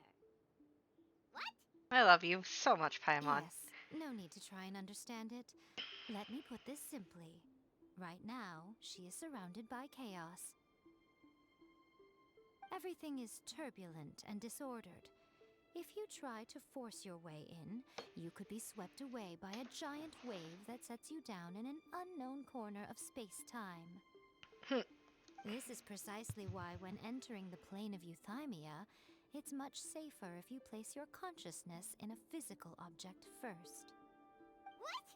What? I love you so much, Paimon. Yes, no need to try and understand it. Let me put this simply. Right now, she is surrounded by chaos. Everything is turbulent and disordered. If you try to force your way in, you could be swept away by a giant wave that sets you down in an unknown corner of space-time. This is precisely why when entering the plane of euthymia, it's much safer if you place your consciousness in a physical object first. What?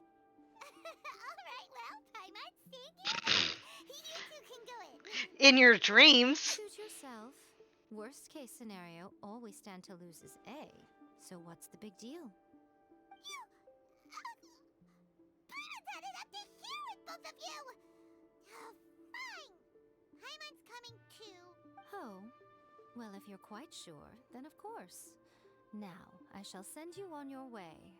Alright, well, Paimon, stand your ground. You two can go in. In your dreams. Suit yourself. Worst case scenario, all we stand to lose is A. So what's the big deal? You... Paimon's had it up to here with both of you! Oh, fine. Paimon's coming too. Oh, well, if you're quite sure, then of course. Now, I shall send you on your way.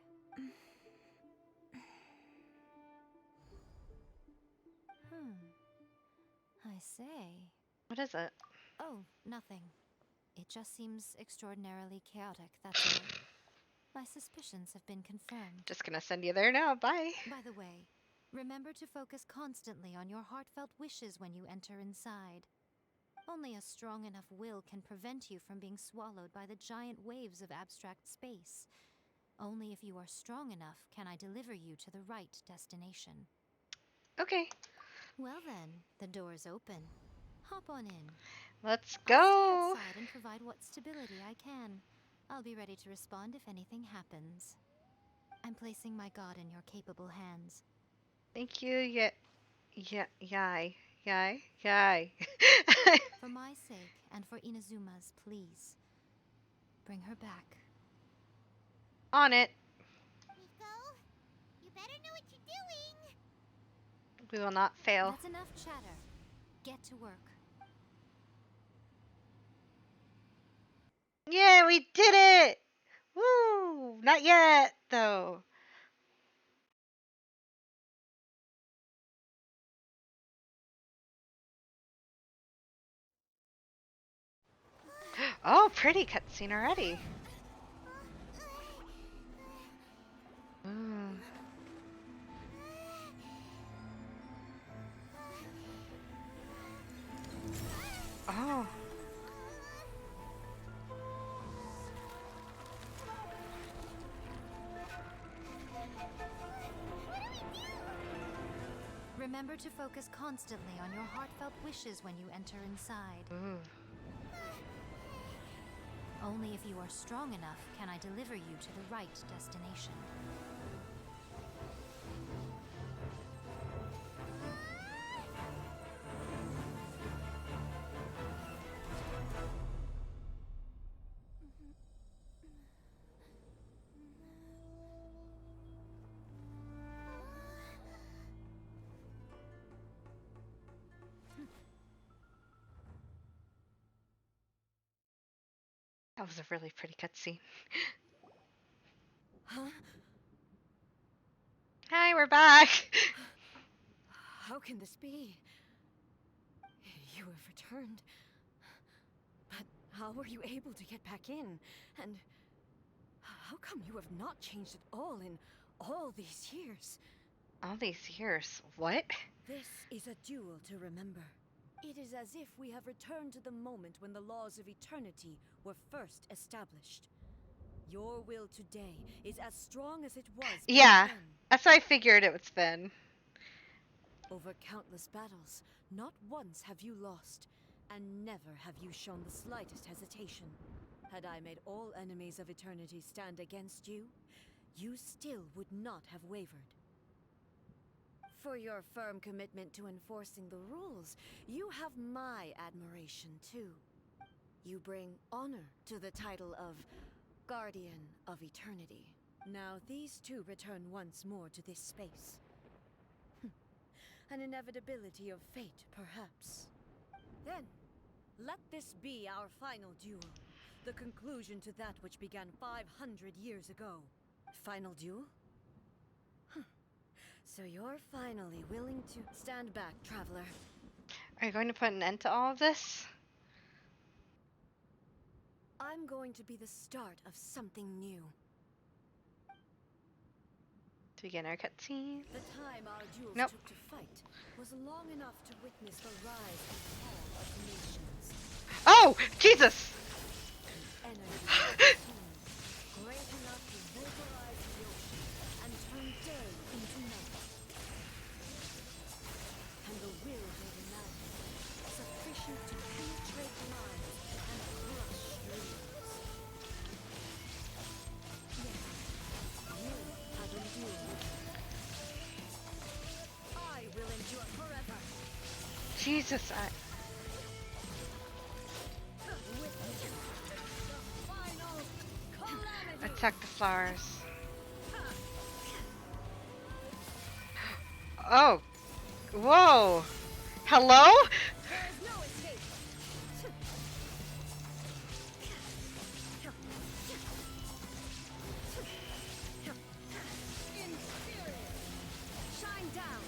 I say... What is it? Oh, nothing. It just seems extraordinarily chaotic, that's all. My suspicions have been confirmed. Just gonna send you there now, bye. By the way, remember to focus constantly on your heartfelt wishes when you enter inside. Only a strong enough will can prevent you from being swallowed by the giant waves of abstract space. Only if you are strong enough can I deliver you to the right destination. Okay, Well then, the door's open. Hop on in. let's I'll stay go. outside and provide what stability I can. I'll be ready to respond if anything happens. I'm placing my god in your capable hands. Thank you, Yae. Yae. For my sake and for Inazuma's, please. Bring her back. On it. Miko, you better know what you're doing. We will not fail. That's enough chatter. Get to work. Yeah, we did it! Woo! Not yet, though. Oh, pretty cutscene already. Ooh. Oh. Remember to focus constantly on your heartfelt wishes when you enter inside. Ooh. Only if you are strong enough can I deliver you to the right destination. That was a really pretty cutscene. Huh? Hi, we're back. How can this be? You have returned. But how were you able to get back in? And how come you have not changed at all in All these years. All these years. What? This is a duel to remember. It is as if we have returned to the moment when the laws of eternity were first established. Your will today is as strong as it was back Yeah, then. that's what I figured it was been. Over countless battles, not once have you lost, and never have you shown the slightest hesitation. Had I made all enemies of eternity stand against you, you still would not have wavered. For your firm commitment to enforcing the rules, you have my admiration too. You bring honor to the title of Guardian of Eternity. Now these two return once more to this space. An inevitability of fate, perhaps. Then, let this be our final duel. The conclusion to that which began 500 years ago. Final duel? So you're finally willing to stand back, traveler. Are you going to put an end to all of this? I'm going to be the start of something new. To begin our cutscene. The time our duels Nope. took to fight was long enough to witness the rise and fall of the nations. Oh, Jesus! The energy of the sea, great enough to vaporize the ocean and turn day into night. And the will of the mountain, sufficient to penetrate minds and crush dreams. Yes, you have endured. I will endure forever. Jesus, Witness the final calamity. attack the flowers. Oh. Whoa. Hello? There is no escape. Inferior. Shine down.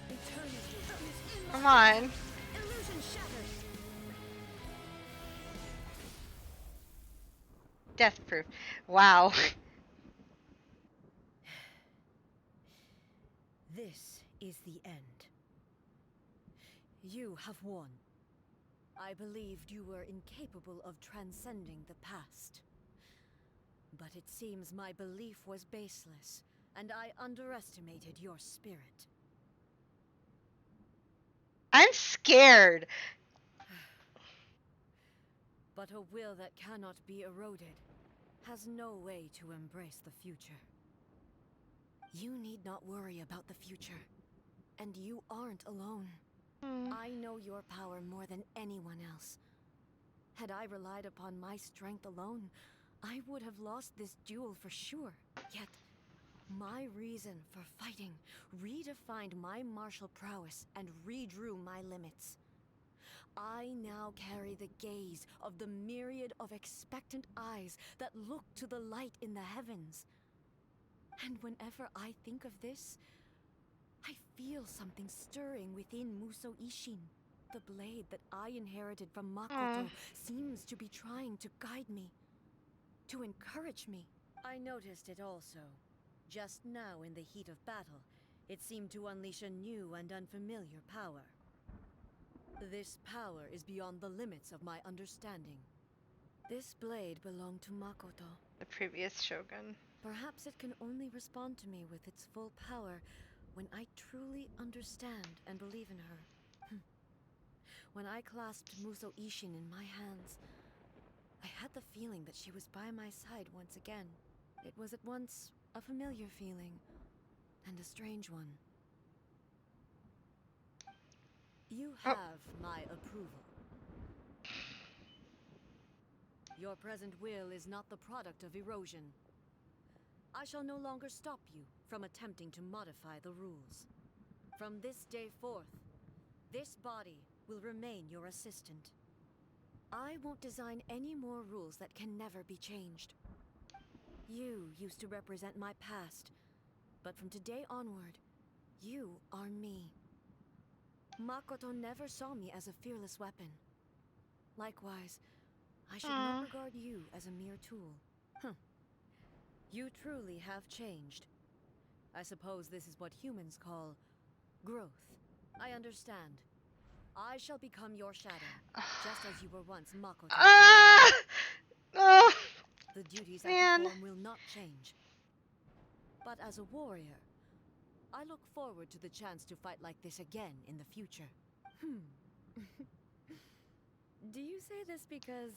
Eternity is in my Come on. illusion shattered. Death proof. Wow. This is the end. You have won. I believed you were incapable of transcending the past. But it seems my belief was baseless, and I underestimated your spirit. I'm scared. But a will that cannot be eroded has no way to embrace the future. You need not worry about the future. And you aren't alone. I know your power more than anyone else. Had I relied upon my strength alone, I would have lost this duel for sure. Yet, my reason for fighting redefined my martial prowess and redrew my limits. I now carry the gaze of the myriad of expectant eyes that look to the light in the heavens. And whenever I think of this, I feel something stirring within Musou Ishin. The blade that I inherited from Makoto seems to be trying to guide me, to encourage me. I noticed it also. Just now in the heat of battle, it seemed to unleash a new and unfamiliar power. This power is beyond the limits of my understanding. This blade belonged to Makoto. The previous shogun. Perhaps it can only respond to me with its full power when I truly understand and believe in her. When I clasped Musou Ishin in my hands, I had the feeling that she was by my side once again. It was at once a familiar feeling and a strange one. You have my approval. Your present will is not the product of erosion. I shall no longer stop you from attempting to modify the rules. From this day forth, this body will remain your assistant. I won't design any more rules that can never be changed. You used to represent my past, but from today onward, you are me. Makoto never saw me as a fearless weapon. Likewise, I should Aw. not regard you as a mere tool. Huh. You truly have changed. I suppose this is what humans call growth. I understand. I shall become your shadow, just as you were once Makoto. Ah! Oh, The duties I man. perform will not change. But as a warrior, I look forward to the chance to fight like this again in the future. Do you say this because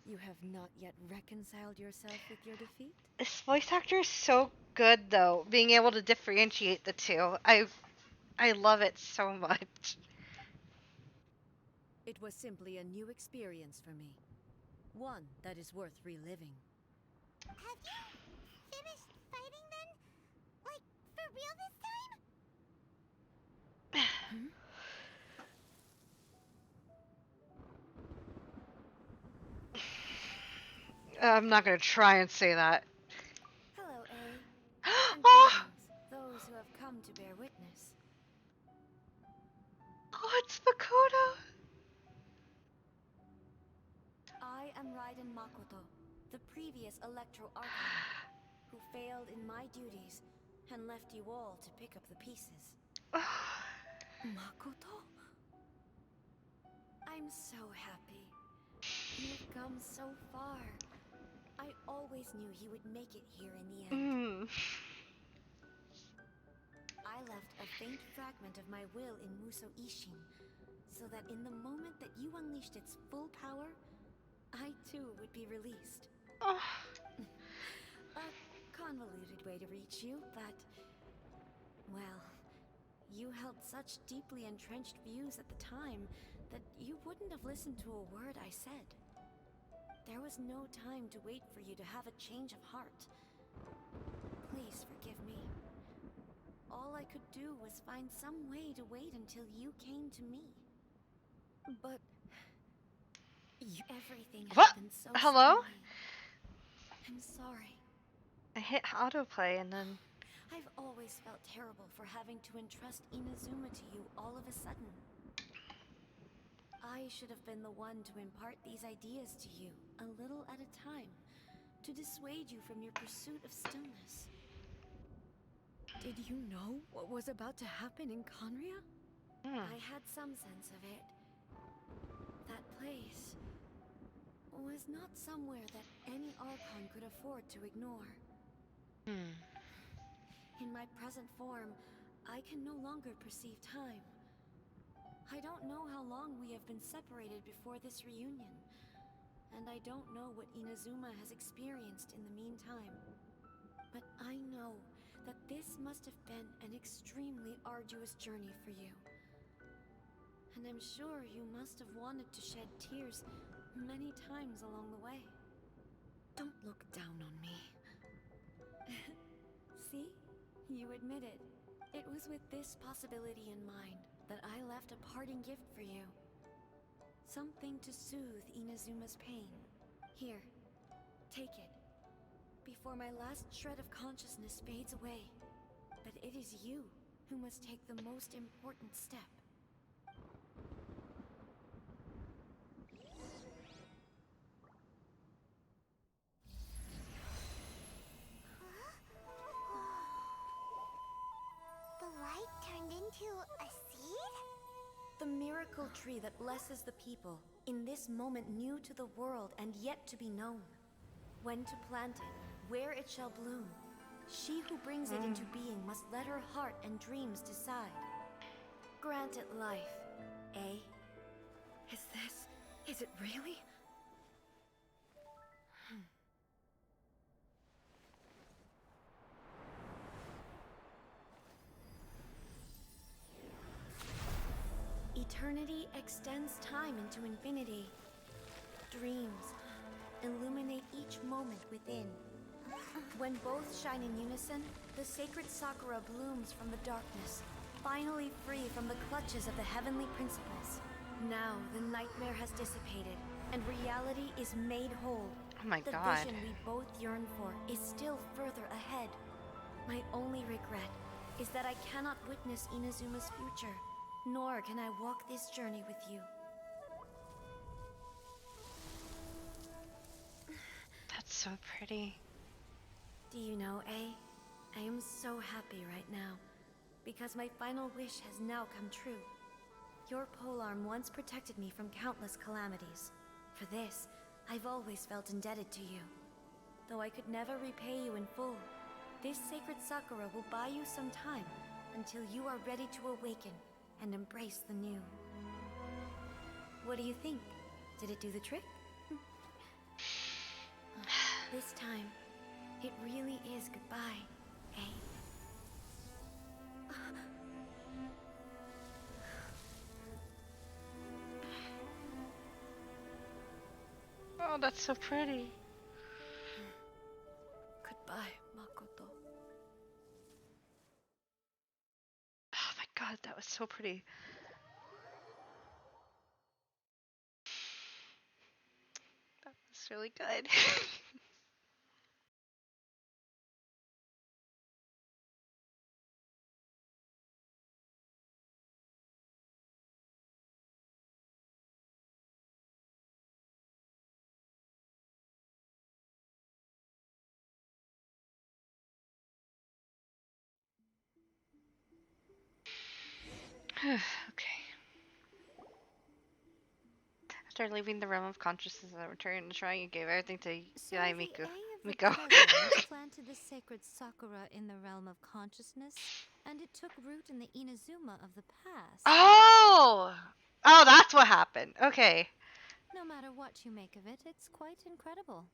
you have not yet reconciled yourself with your defeat? This voice actor is so good, though, being able to differentiate the two. I love it so much. It was simply a new experience for me. One that is worth reliving. Have you finished fighting then? Like, for real this time? I'm not gonna try and say that. Hello, A. And Oh, greetings, those who have come to bear witness. oh, it's Makoto. I am Raiden Makoto, the previous Electro Archon, who failed in my duties and left you all to pick up the pieces. Makoto? I'm so happy. You've come so far. I always knew you would make it here in the end. I left a faint fragment of my will in Muso Ishin, so that in the moment that you unleashed its full power, I too would be released. Oh. A convoluted way to reach you, but... well, you held such deeply entrenched views at the time that you wouldn't have listened to a word I said. There was no time to wait for you to have a change of heart. Please forgive me. All I could do was find some way to wait until you came to me. But... everything What? happened so Hello? suddenly. I'm sorry. I hit autoplay and then... I've always felt terrible for having to entrust Inazuma to you all of a sudden. I should have been the one to impart these ideas to you, a little at a time, to dissuade you from your pursuit of stillness. Did you know what was about to happen in Conria? I had some sense of it. That place was not somewhere that any Archon could afford to ignore. In my present form, I can no longer perceive time. I don't know how long we have been separated before this reunion, and I don't know what Inazuma has experienced in the meantime. But I know that this must have been an extremely arduous journey for you. And I'm sure you must have wanted to shed tears many times along the way. Don't look down on me. See? You admit it. It was with this possibility in mind that I left a parting gift for you. Something to soothe Inazuma's pain. Here, take it. Before my last shred of consciousness fades away. But it is you who must take the most important step. The light turned into a seed? The miracle tree that blesses the people, in this moment new to the world and yet to be known. When to plant it, where it shall bloom. She who brings it into being must let her heart and dreams decide. Grant it life, eh? Is it really? Eternity extends time into infinity. Dreams illuminate each moment within. When both shine in unison, the sacred Sakura blooms from the darkness, finally free from the clutches of the heavenly principles. Now the nightmare has dissipated, and reality is made whole. Oh my The god. vision we both yearn for is still further ahead. My only regret is that I cannot witness Inazuma's future, nor can I walk this journey with you. so pretty. Do you know, A? I am so happy right now, because my final wish has now come true. Your polearm once protected me from countless calamities. For this, I've always felt indebted to you. Though I could never repay you in full, this sacred Sakura will buy you some time until you are ready to awaken and embrace the new. What do you think? Did it do the trick? This time, it really is goodbye, eh? Oh, that's so pretty. Goodbye, Makoto. Oh my god, that was so pretty. That was really good. Okay. After leaving the realm of consciousness and returning to trying, you gave everything to So Yae the Miko. A of the Miko. present planted the sacred Sakura in the realm of consciousness, and it took root in the Inazuma of the past. Oh! Oh, that's what happened. Okay. No matter what you make of it, it's quite incredible.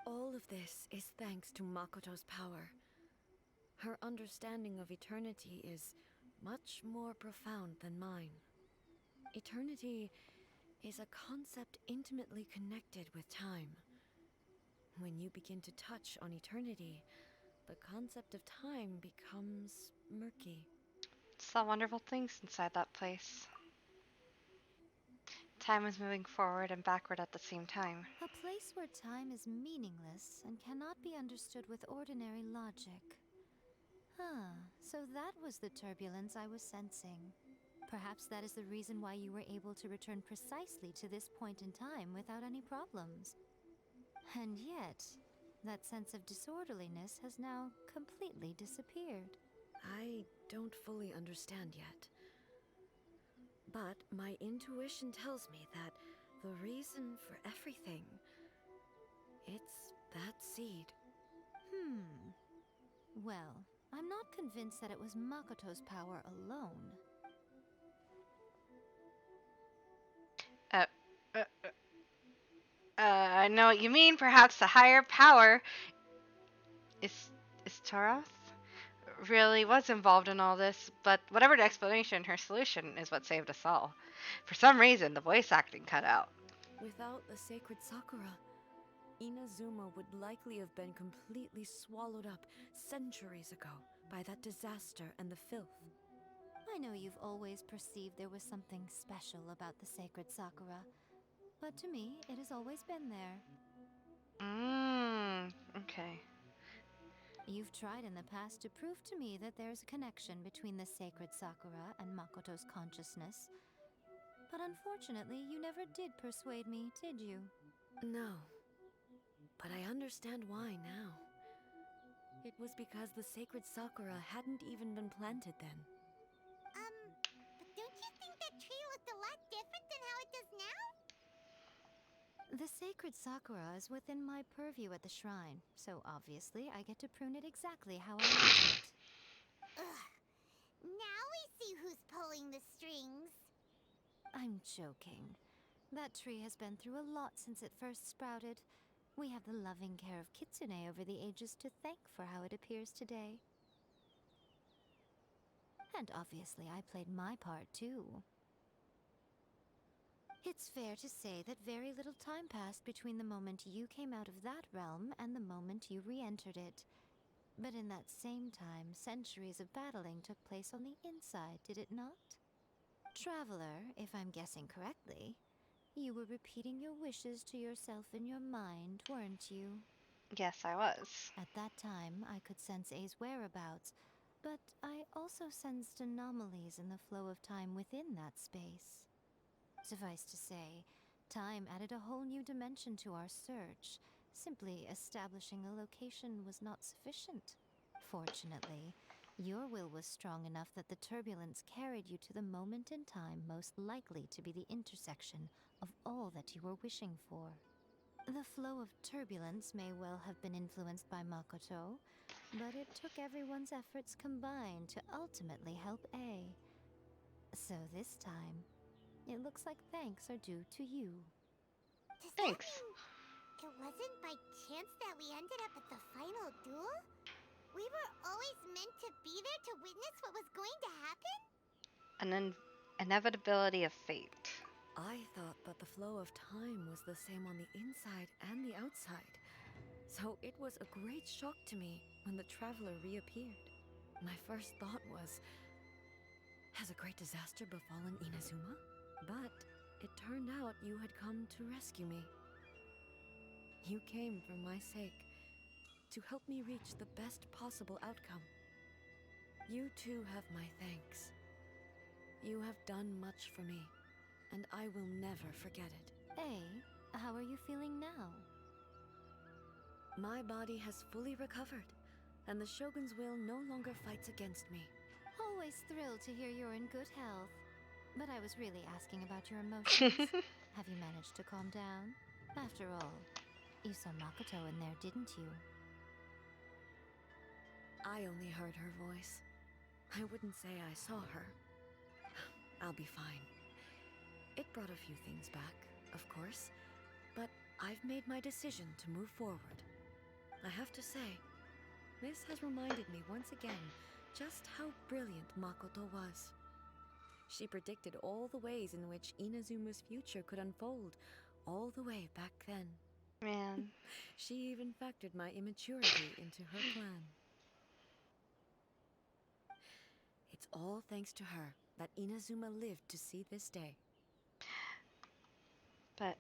All of this is thanks to Makoto's power. Her understanding of eternity is much more profound than mine. Eternity is a concept intimately connected with time. When you begin to touch on eternity, the concept of time becomes murky. Saw wonderful things inside that place. Time is moving forward and backward at the same time. A place where time is meaningless and cannot be understood with ordinary logic. So that was the turbulence I was sensing. Perhaps that is the reason why you were able to return precisely to this point in time without any problems. And yet, that sense of disorderliness has now completely disappeared. I don't fully understand yet. But my intuition tells me that the reason for everything, it's that seed. Well, I'm not convinced that it was Makoto's power alone. Uh, uh, I know what you mean. Perhaps the higher power is Tarath really was involved in all this, but whatever the explanation, her solution is what saved us all. For some reason, the voice acting cut out. Without the sacred Sakura, Inazuma would likely have been completely swallowed up centuries ago by that disaster and the filth. I know you've always perceived there was something special about the sacred Sakura, but to me, it has always been there. Okay. You've tried in the past to prove to me that there's a connection between the sacred Sakura and Makoto's consciousness, but unfortunately, you never did persuade me, did you? No. But I understand why now. It was because the sacred Sakura hadn't even been planted then. But don't you think that tree looked a lot different than how it does now? The sacred Sakura is within my purview at the shrine, so obviously I get to prune it exactly how I like it. Ugh. Now we see who's pulling the strings. I'm joking. That tree has been through a lot since it first sprouted. We have the loving care of Kitsune over the ages to thank for how it appears today. And obviously I played my part too. It's fair to say that very little time passed between the moment you came out of that realm and the moment you re-entered it. But in that same time, centuries of battling took place on the inside, did it not? Traveler, if I'm guessing correctly, you were repeating your wishes to yourself in your mind, weren't you? Yes, I was. At that time, I could sense A's whereabouts, but I also sensed anomalies in the flow of time within that space. Suffice to say, time added a whole new dimension to our search, Simply establishing a location was not sufficient. Fortunately, your will was strong enough that the turbulence carried you to the moment in time most likely to be the intersection of all that you were wishing for. The flow of turbulence may well have been influenced by Makoto, but it took everyone's efforts combined to ultimately help A. So this time, it looks like thanks are due to you. Does Thanks. that mean it wasn't by chance that we ended up at the final duel? We were always meant to be there to witness what was going to happen? An inevitability of fate. I thought that the flow of time was the same on the inside and the outside. So it was a great shock to me when the traveler reappeared. My first thought was, has a great disaster befallen Inazuma? But it turned out you had come to rescue me. You came for my sake, to help me reach the best possible outcome. You too have my thanks. You have done much for me, and I will never forget it. A, how are you feeling now? My body has fully recovered, and the Shogun's will no longer fights against me. Always thrilled to hear you're in good health. But I was really asking about your emotions. Have you managed to calm down? After all, you saw Makoto in there, didn't you? I only heard her voice. I wouldn't say I saw her. I'll be fine. It brought a few things back, of course, but I've made my decision to move forward. I have to say, this has reminded me once again just how brilliant Makoto was. She predicted all the ways in which Inazuma's future could unfold, all the way back then. Man. She even factored my immaturity into her plan. It's all thanks to her that Inazuma lived to see this day. But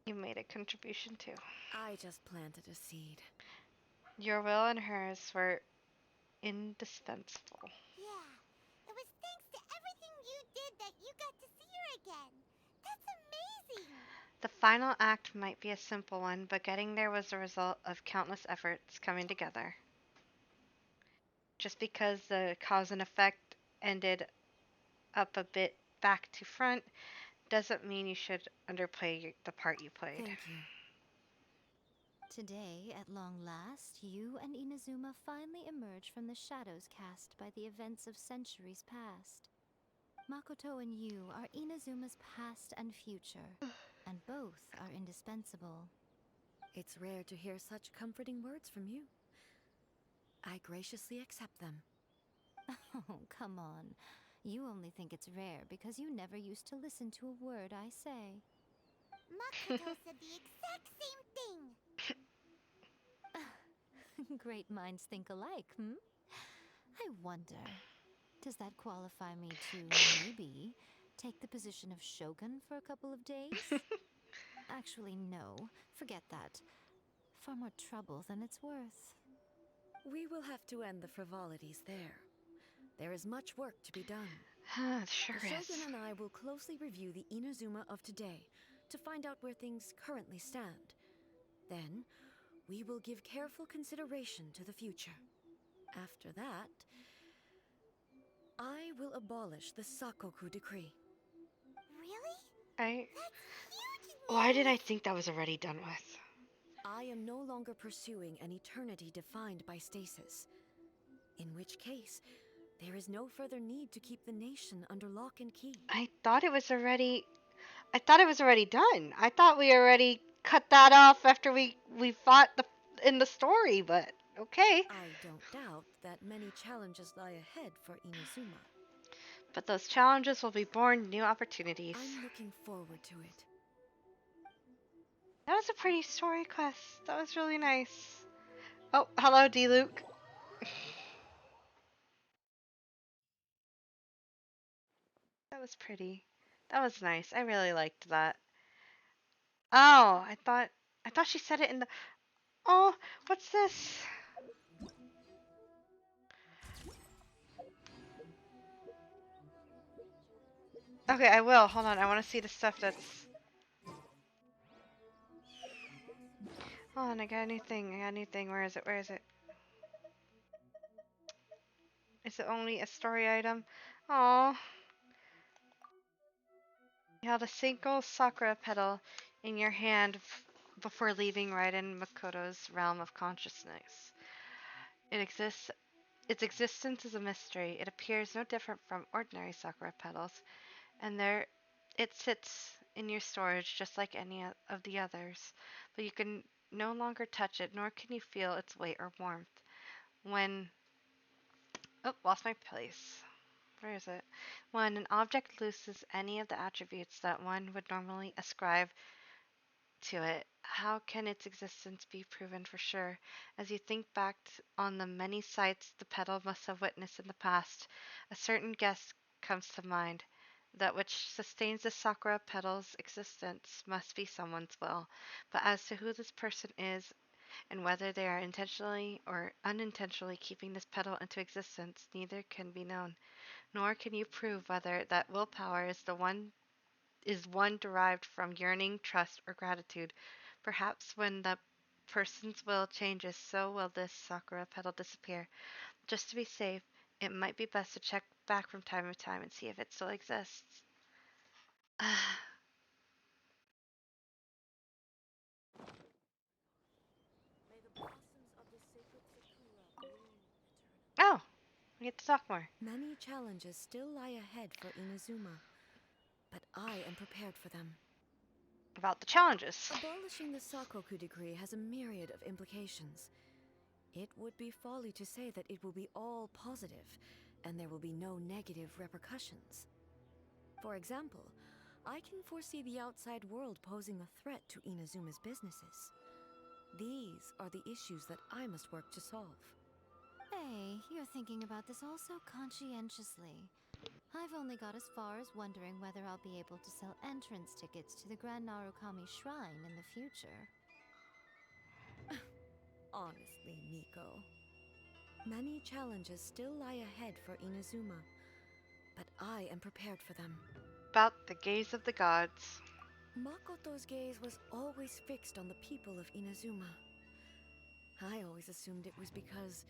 you made a contribution too. I just planted a seed. Your will and hers were indispensable. Yeah, it was thanks to everything you did that you got to see her again. That's amazing! The final act might be a simple one, but getting there was the result of countless efforts coming together. Just because the cause and effect ended up a bit back to front doesn't mean you should underplay the part you played. Thank you. Today, at long last, you and Inazuma finally emerge from the shadows cast by the events of centuries past. Makoto and you are Inazuma's past and future, and both are indispensable. It's rare to hear such comforting words from you. I graciously accept them. Oh, come on. You only think it's rare because you never used to listen to a word I say. Makoto said the exact same thing! Great minds think alike, hmm? I wonder, does that qualify me to, maybe, take the position of Shogun for a couple of days? Actually, no. Forget that. Far more trouble than it's worth. We will have to end the frivolities there. There is much work to be done. Sure The is. Shogun and I will closely review the Inazuma of today to find out where things currently stand. Then, we will give careful consideration to the future. After that, I will abolish the Sakoku decree. Really? That's huge news! Why did I think that was already done with? I am no longer pursuing an eternity defined by stasis. In which case, there is no further need to keep the nation under lock and key. I thought it was already done. I thought we already cut that off after we fought in the story, but okay. I don't doubt that many challenges lie ahead for Inazuma. But those challenges will be born new opportunities. I'm looking forward to it. That was a pretty story quest. That was really nice. Oh, hello, D. Luke. That was pretty. That was nice. I really liked that. Oh, I thought she said it in the. Oh, what's this? Okay, I will. Hold on. I want to see the stuff that's. Oh, and I got anything. I got anything. Where is it? Where is it? Is it only a story item? Oh, you held a single sakura petal in your hand before leaving Raiden Makoto's realm of consciousness. It exists. Its existence is a mystery. It appears no different from ordinary sakura petals, and there it sits in your storage just like any of the others. But you can no longer touch it, nor can you feel its weight or warmth. When oh, lost my place. Where is it? When an object loses any of the attributes that one would normally ascribe to it, how can its existence be proven for sure? As you think back on the many sights the petal must have witnessed in the past, a certain guess comes to mind. That which sustains the sakura petal's existence must be someone's will. But as to who this person is, and whether they are intentionally or unintentionally keeping this petal into existence, neither can be known. Nor can you prove whether that willpower is one derived from yearning, trust, or gratitude. Perhaps when the person's will changes, so will this sakura petal disappear. Just to be safe, it might be best to check back from time to time and see if it still exists. May the blossoms of the sacred sakura bloom eternally. Oh, we get to talk more Many challenges still lie ahead for Inazuma, but I am prepared for them. about the challenges. Abolishing the Sakoku decree has a myriad of implications. It would be folly to say that it will be all positive, and there will be no negative repercussions. For example, I can foresee the outside world posing a threat to Inazuma's businesses. These are the issues that I must work to solve. Hey, you're thinking about this all so conscientiously. I've only got as far as wondering whether I'll be able to sell entrance tickets to the Grand Narukami Shrine in the future. Honestly, Miko. Many challenges still lie ahead for Inazuma, but I am prepared for them. About the gaze of the gods. Makoto's gaze was always fixed on the people of Inazuma. I always assumed it was because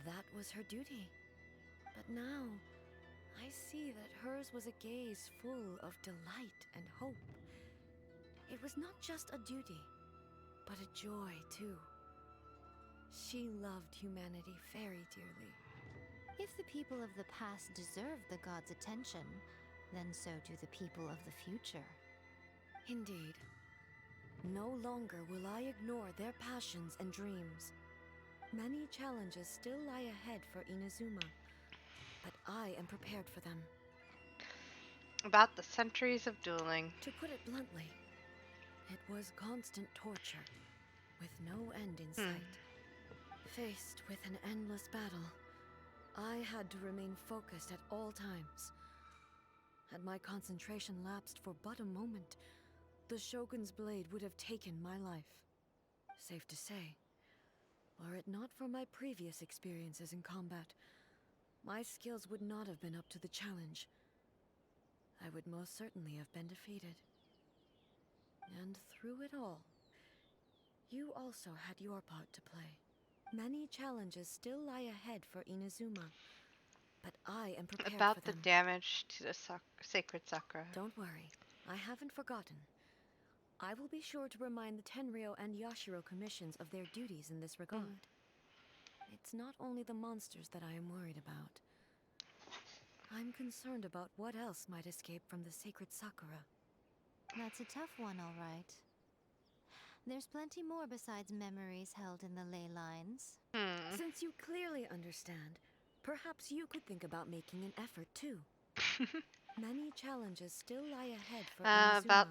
that was her duty. But now, I see that hers was a gaze full of delight and hope. It was not just a duty, but a joy, too. She loved humanity very dearly. If the people of the past deserve the gods' attention, then so do the people of the future. Indeed. No longer will I ignore their passions and dreams. Many challenges still lie ahead for Inazuma, but I am prepared for them. About the centuries of dueling. To put it bluntly, it was constant torture, with no end in sight. Faced with an endless battle, I had to remain focused at all times. Had my concentration lapsed for but a moment, the Shogun's blade would have taken my life. Safe to say, were it not for my previous experiences in combat, my skills would not have been up to the challenge. I would most certainly have been defeated. And through it all, you also had your part to play. Many challenges still lie ahead for Inazuma, but I am prepared About for the them. damage to the sacred sakura. Don't worry, I haven't forgotten. I will be sure to remind the Tenryo and Yashiro commissions of their duties in this regard. It's not only the monsters that I am worried about. I'm concerned about what else might escape from the sacred sakura. That's a tough one, all right. There's plenty more besides memories held in the ley lines. Since you clearly understand, perhaps you could think about making an effort too. Many challenges still lie ahead for Inazuma, About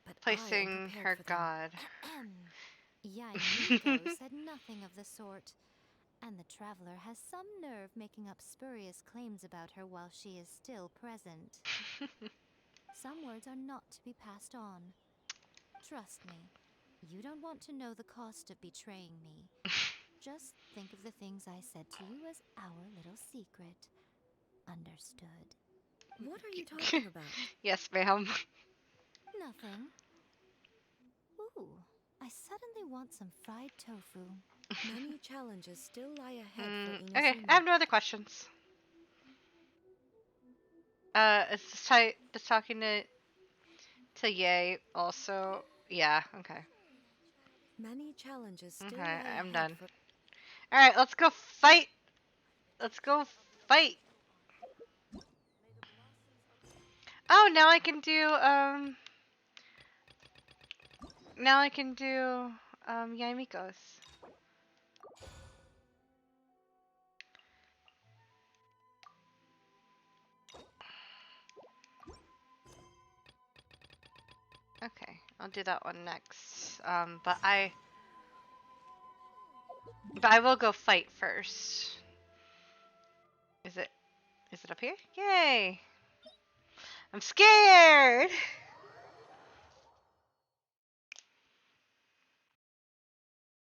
but I am placing prepared her for them. god. Yae Miko said nothing of the sort, and the traveler has some nerve making up spurious claims about her while she is still present. Some words are not to be passed on. Trust me, you don't want to know the cost of betraying me. Just think of the things I said to you as our little secret. Understood? What are you talking about? Yes, ma'am. Nothing. Ooh, I suddenly want some fried tofu. Many challenges still lie ahead for Okay, Inazuma. I have no other questions. Is just talking to Yae also? Yeah. Okay. Many challenges still Okay, lie I'm ahead done. for. All right, let's go fight. Let's go fight. Oh, now I can do Now I can do Yae Miko's. Okay, I'll do that one next. But I will go fight first. Is it up here? Yay! I'm scared.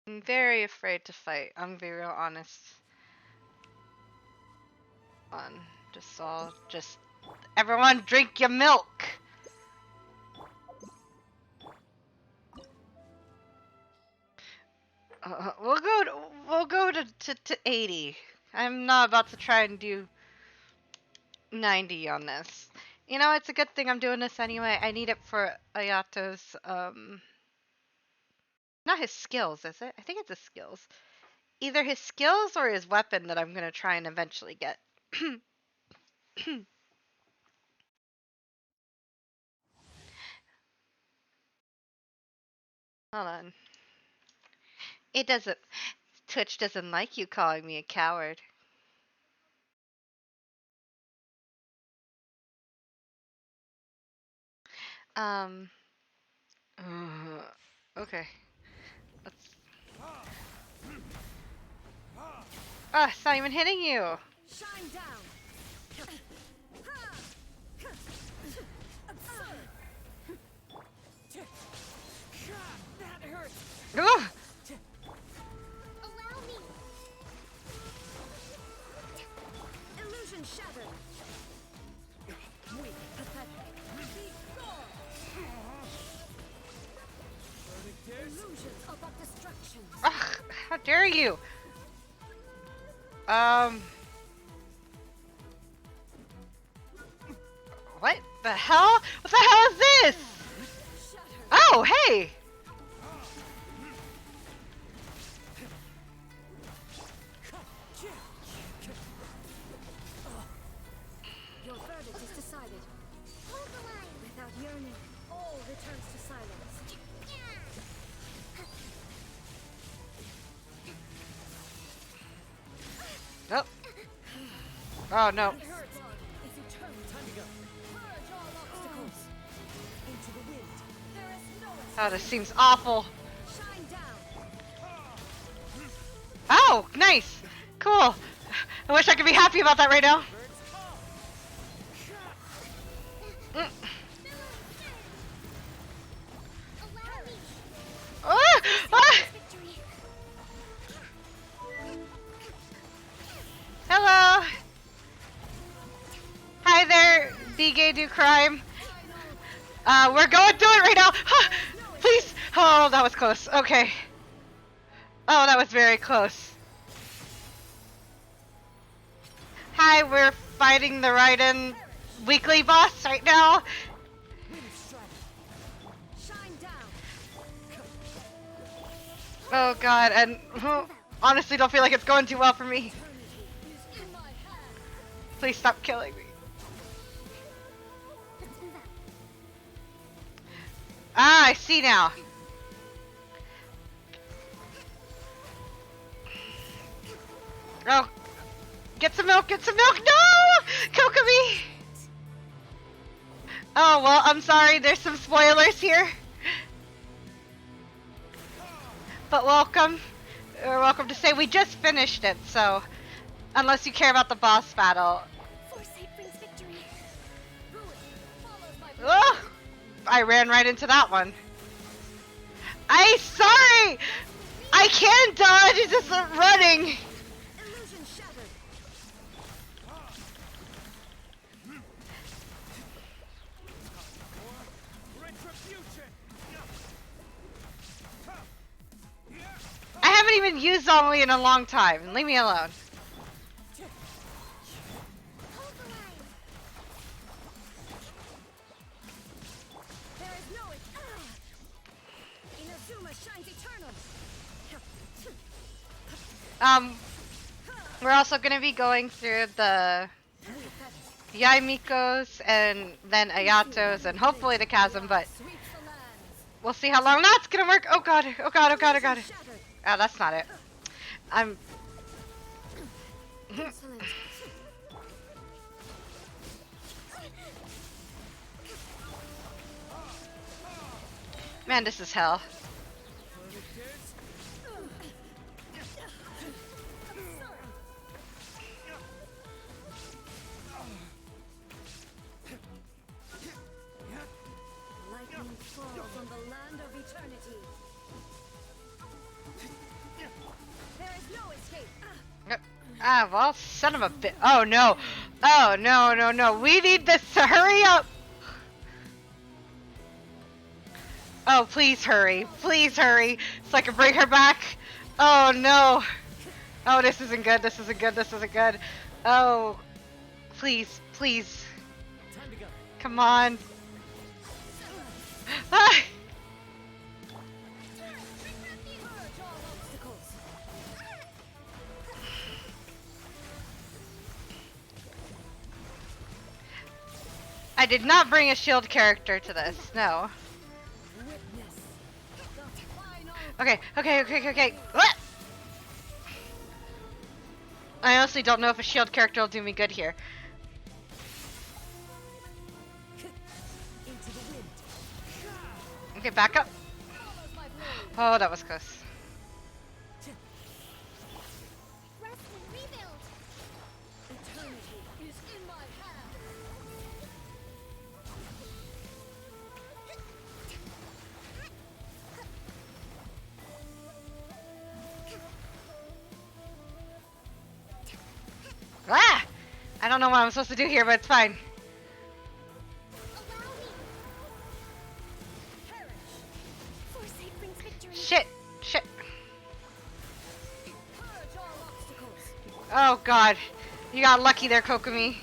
I'm very afraid to fight. I'm gonna be real honest. On just everyone drink your milk. We'll go to 80. I'm not about to try and do 90 on this. You know, it's a good thing I'm doing this anyway. I need it for Ayato's not his skills, is it? I think it's his skills. Either his skills or his weapon that I'm gonna try and eventually get. Hold on. It doesn't. Twitch doesn't like you calling me a coward. Um. Okay. Let's. Ah, it's not even hitting you. Shine down. That hurts. Ugh! Allow me. Illusion shattered. Weak, pathetic. Illusions of destruction. Ugh, how dare you? What the hell? What the hell is this? Oh, hey! Your verdict is decided. Hold the line. Without yearning, all returns to silence. Nope. Oh no. It's eternal. Time to go. Purge all obstacles. Into the wind. There is no Oh, this seems awful. shine down. Oh, nice. Cool. I wish I could be happy about that right now. Mm. Allow me. Ah! Ah! Victory. Hello. Hi there, be gay, do crime. We're going through it right now. Please. Oh, that was close. Okay. Oh, that was very close. Hi, we're fighting the Raiden weekly boss right now. Shine down. Oh god, and honestly don't feel like it's going too well for me. In my hand. Please stop killing me. Let's move out. Ah, I see now. Oh, get some milk, get some milk. No! Kokomi! Oh, well, I'm sorry. There's some spoilers here. But welcome. We're welcome to say we just finished it, so unless you care about the boss battle. Foresight brings victory. Ruin follows my Ugh! I ran right into that one. Sorry! I can dodge, it's just running. illusion shattered. Retribution. even used Zombie in a long time. Leave me alone. Hold the line. There is no Inazuma shines eternal. We're also gonna be going through the Yae Miko's and then Ayato's and hopefully the Chasm, but we'll see how long that's gonna work. Oh god, oh god, oh god, oh god. Oh, that's not it. I'm... Man, this is hell. Lightning falls on the land of eternity. There is no escape. Ah, well, son of a bit. Oh no. Oh no, no, no. We need this to hurry up. Oh, please hurry. Please hurry. So I can bring her back. Oh no. Oh, this isn't good. This isn't good. This isn't good. Oh. Please, please. Time to go. Come on. Ah! I did not bring a shield character to this. No. Okay, okay, okay, okay, okay. What? I honestly don't know if a shield character will do me good here. Okay, back up. Oh, that was close. Rest and rebuild. Eternity is in my hand. Ah! I don't know what I'm supposed to do here, but it's fine. Allow me. Foresight brings victory. Shit! Shit! Purge all obstacles. Oh god. You got lucky there, Kokomi.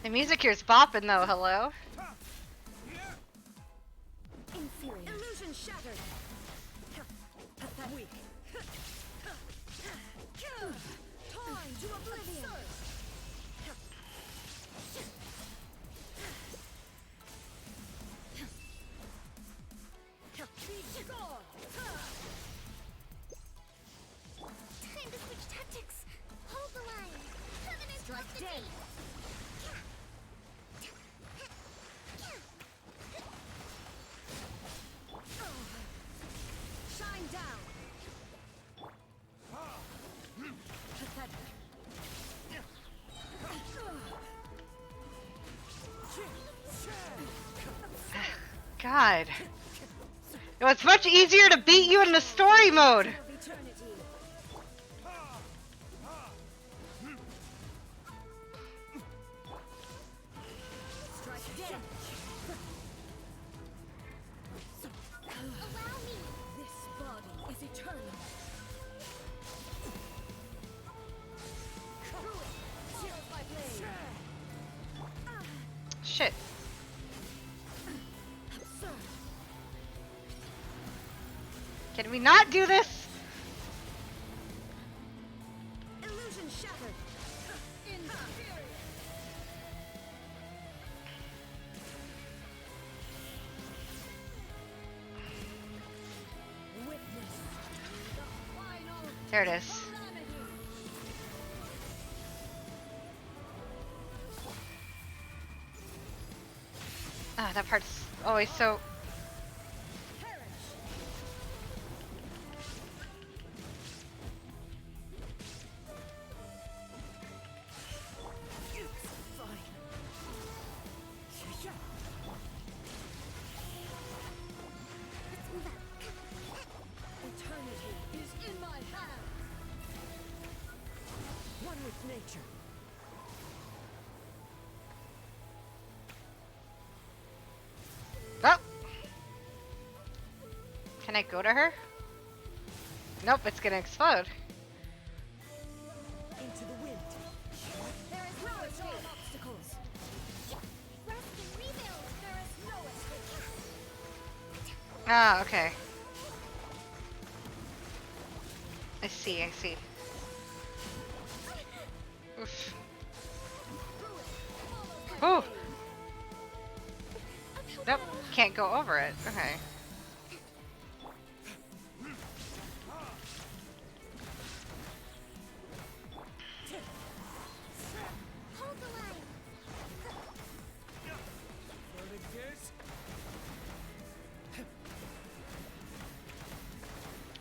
The music here's bopping though, hello? Inferior. Illusion shattered. Weak. Time to oblivion. Time to switch tactics. Hold the line. Covenant Strike locked dead. Shine down. Pathetic. God. It was much easier to beat you in the story mode. Of eternity. Strike dead. Allow me. This body is eternal. Through it. Seals my blade. Shit. Absurd. Can we not do this? Illusion shattered. Inferior. Witness the final There it is. calamity. Ah, that part's always so... Perish. with nature. Oh! Can I go to her? Nope, it's gonna explode. Into the wind. There is no escape obstacles. Rest and rebuild. There is no escape. Ah, okay. I see, I see. Oof. Oh! Nope, can't go over it. Okay. Hold the line. Loaded gears.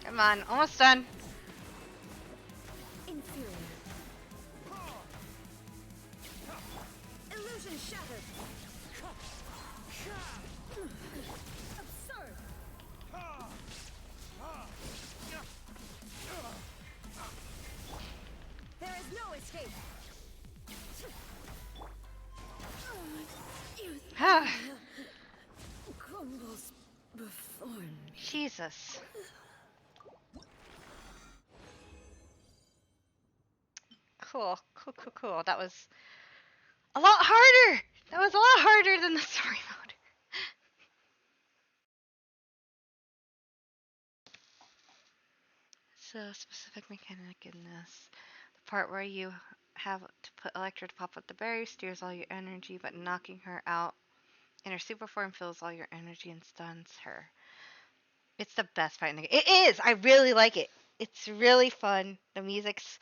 Come on, almost done. Inferior. Illusion shattered. Absurd. There is no escape. Ah, Crumbles before me. Jesus. Cool, cool, cool, cool. That was a lot harder! That was a lot harder than the story mode. So, specific mechanic in this. The part where you have to put Electra to pop up the barrier steers all your energy, but knocking her out in her super form fills all your energy and stuns her. It's the best fight in the game. It is! I really like it. It's really fun. The music's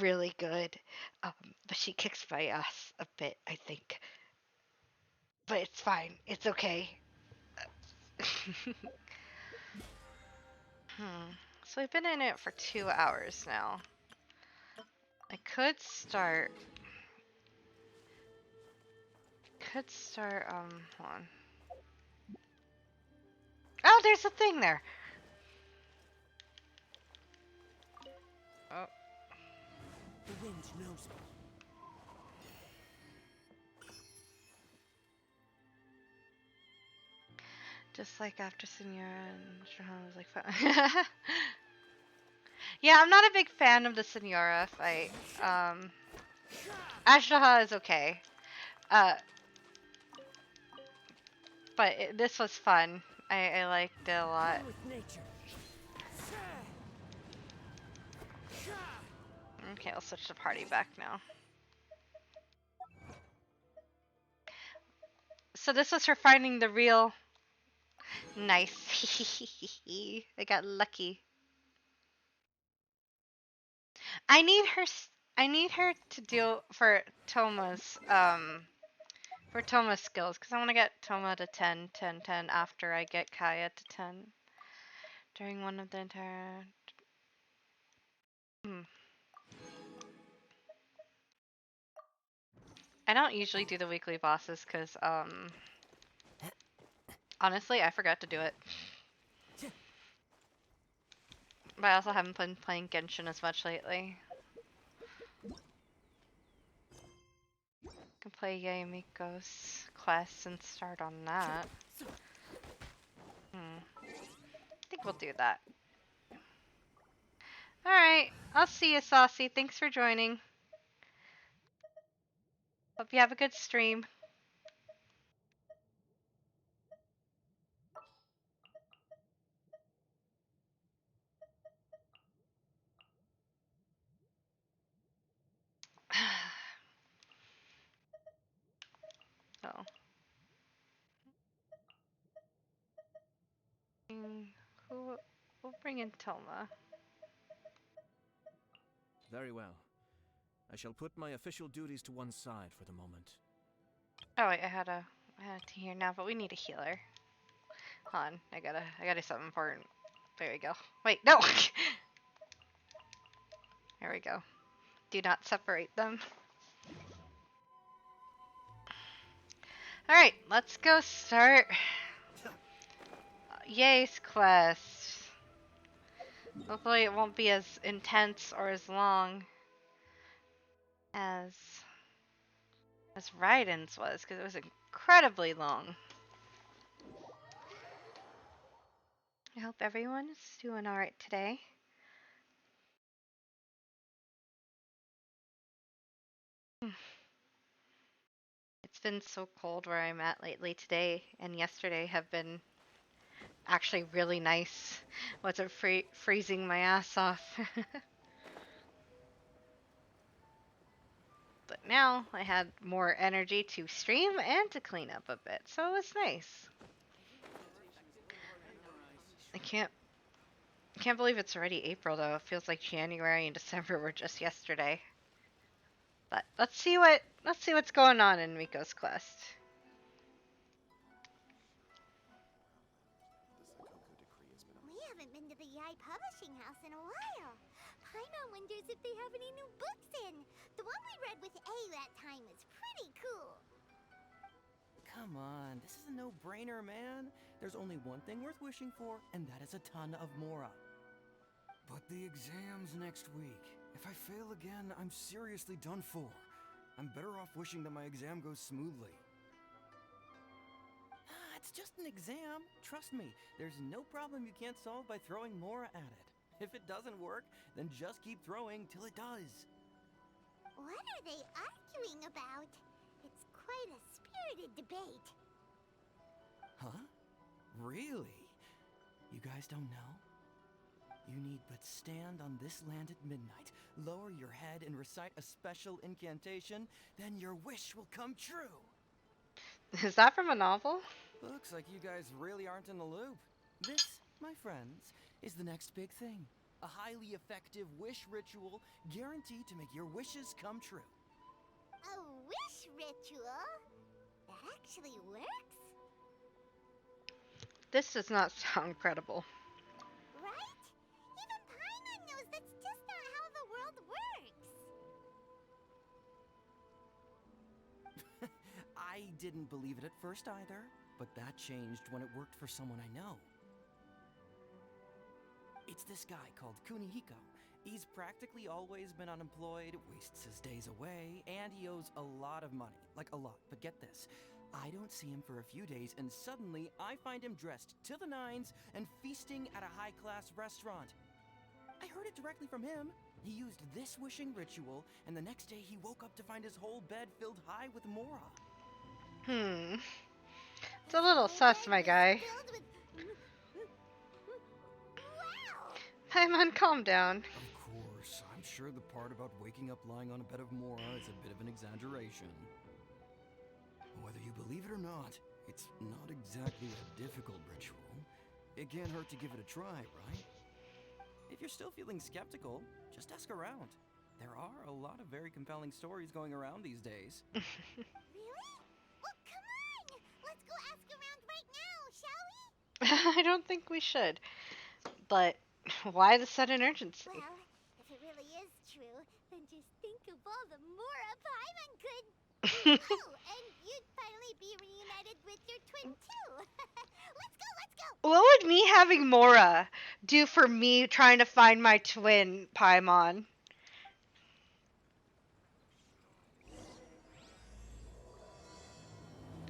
really good. But she kicks my ass a bit, I think. But it's fine. It's okay. So we've been in it for 2 hours now. I could start. Hold on. Oh, there's a thing there. Oh. The wind knows me. Just like after Senora and Shahan was like fun. Yeah, I'm not a big fan of the Senora fight. Ashtaha is okay. But this was fun. I liked it a lot. With nature. Okay, I'll switch the party back now. So this was her finding the real. Nice. I got lucky. I need her. I need her to do for Toma's skills because I want to get Toma to 10, 10, 10 after I get Kaya to 10 during one of the entire. I don't usually do the weekly bosses because honestly I forgot to do it. But I also haven't been playing Genshin as much lately. Can play Yae Miko's quest and start on that. I think we'll do that. Alright, I'll see you, Saucy. Thanks for joining. Hope you have a good stream. Oh. We'll bring in Toma. Very well. I shall put my official duties to one side for the moment. Oh wait, I had to hear now, but we need a healer. Hold on, I gotta do something important. There we go. Wait, no! There we go. Do not separate them. Alright, let's go start Yae's quest. Hopefully it won't be as intense or as long as Raiden's was, because it was incredibly long. I hope everyone is doing alright today. It's been so cold where I'm at lately. Today and yesterday have been actually really nice. Wasn't freezing my ass off. But now I had more energy to stream and to clean up a bit, so it's nice. I can't believe it's already April though. It feels like January and December were just yesterday. But let's see what's going on in Miko's quest. We haven't been to the Yae Publishing House in a while. Paimon wonders if they have any new books in. The one we read with A that time was pretty cool. Come on, this is a no-brainer, man. There's only one thing worth wishing for, and that is a ton of Mora. But the exam's next week. If I fail again, I'm seriously done for. I'm better off wishing that my exam goes smoothly. It's just an exam. Trust me, there's no problem you can't solve by throwing Mora at it. If it doesn't work, then just keep throwing till it does. What are they arguing about? It's quite a spirited debate. Huh? Really? You guys don't know? You need but stand on this land at midnight, lower your head and recite a special incantation, then your wish will come true. Is that from a novel? Looks like you guys really aren't in the loop. This, my friends, is the next big thing. A highly effective wish ritual guaranteed to make your wishes come true. A wish ritual? That actually works? This does not sound credible. Right? Even Paimon knows that's just not how the world works. I didn't believe it at first either, but that changed when it worked for someone I know. It's this guy called Kunihiko. He's practically always been unemployed, wastes his days away, and he owes a lot of money. Like a lot. But get this. I don't see him for a few days, and suddenly I find him dressed to the nines and feasting at a high-class restaurant. I heard it directly from him. He used this wishing ritual, and the next day he woke up to find his whole bed filled high with Mora. It's a little sus, my guy. Paimon, calm down. Of course, I'm sure the part about waking up lying on a bed of Mora is a bit of an exaggeration. Whether you believe it or not, it's not exactly a difficult ritual. It can't hurt to give it a try, right? If you're still feeling skeptical, just ask around. There are a lot of very compelling stories going around these days. Really? Well, come on! Let's go ask around right now, shall we? I don't think we should. But why the sudden urgency? Well, if it really is true, then just think of all the Mora Paimon could... Oh, and you'd finally be reunited with your twin too. Let's go, let's go! What would me having Mora do for me trying to find my twin, Paimon?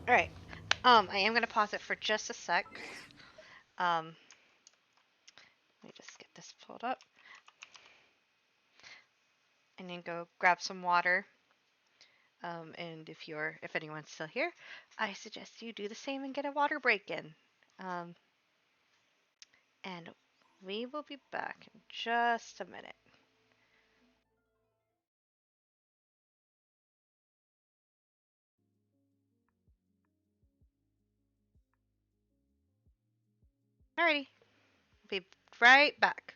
Alright. I am gonna pause it for just a sec. Let me just get this pulled up. And then go grab some water. And if anyone's still here, I suggest you do the same and get a water break in. And we will be back in just a minute. Alrighty. Be right back.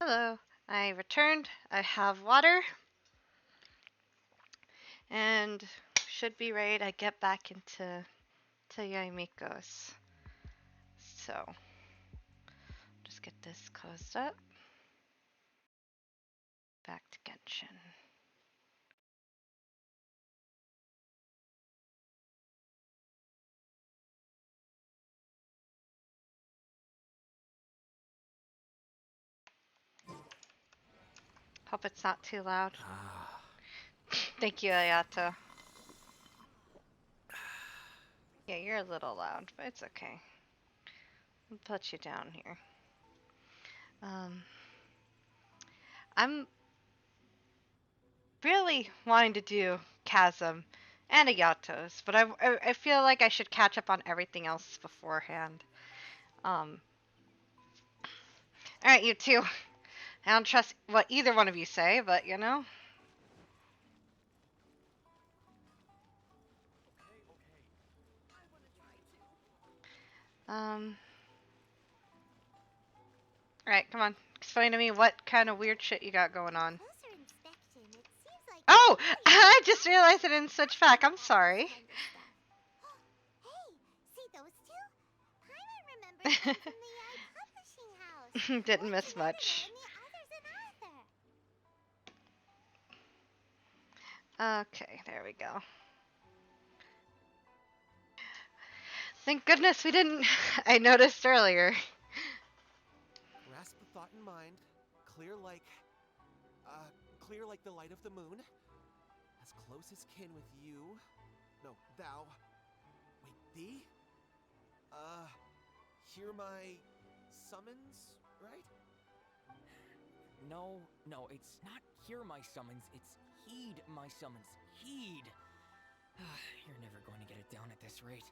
Hello. I returned. I have water. And should be ready to get back into Yae Miko's. So, just get this closed up. Back to Genshin. Hope it's not too loud. Thank you, Ayato. Yeah, you're a little loud, but it's okay. I'll put you down here. I'm really wanting to do Chasm and Ayato's, but I feel like I should catch up on everything else beforehand. Alright, you two. I don't trust what either one of you say, but you know. Alright, come on. Explain to me what kind of weird shit you got going on. Closer inspection, it seems like Oh! I just realized I didn't switch back. I'm sorry. Hey, see those two? Paimon remembers them from the Yae Publishing House. Didn't miss much. And the other's an author. Okay, there we go. Thank goodness we didn't. I noticed earlier. Grasp the thought in mind. Clear like the light of the moon. As close as kin with you. No, thou. Wait, thee? Hear my summons, right? No, it's not hear my summons, it's heed my summons. Heed! You're never going to get it down at this rate.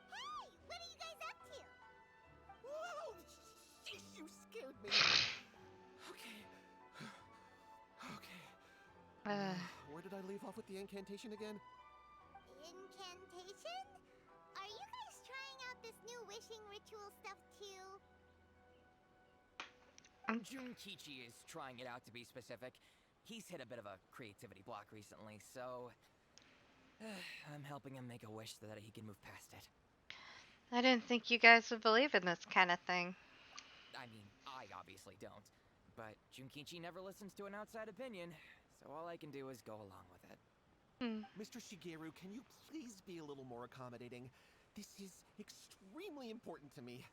Hey, what are you guys up to? Whoa! Jeez, you scared me. Okay. Where did I leave off with the incantation again? Incantation? Are you guys trying out this new wishing ritual stuff too? Junkichi is trying it out, to be specific. He's hit a bit of a creativity block recently, so I'm helping him make a wish so that he can move past it. I didn't think you guys would believe in this kind of thing. I mean, I obviously don't. But Junkichi never listens to an outside opinion, so all I can do is go along with it. Mr. Shigeru, can you please be a little more accommodating? This is extremely important to me.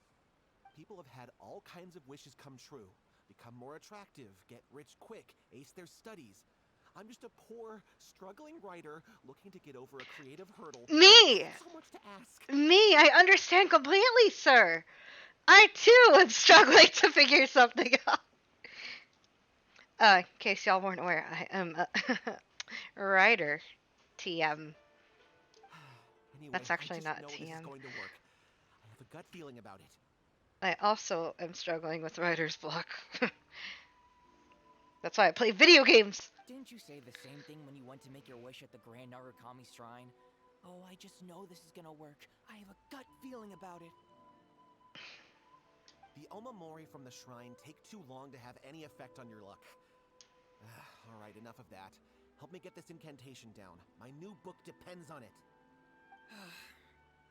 People have had all kinds of wishes come true. Become more attractive, get rich quick, ace their studies. I'm just a poor, struggling writer looking to get over a creative hurdle. Me! So much to ask. Me! I understand completely, sir! I too am struggling to figure something out. In case y'all weren't aware, I am a writer. TM. Anyway, That's actually I just not know TM. This is going to work. I have a gut feeling about it. I also am struggling with writer's block. That's why I play video games! Didn't you say the same thing when you went to make your wish at the Grand Narukami Shrine? Oh, I just know this is gonna work. I have a gut feeling about it. The Omamori from the shrine take too long to have any effect on your luck. Alright, enough of that. Help me get this incantation down. My new book depends on it.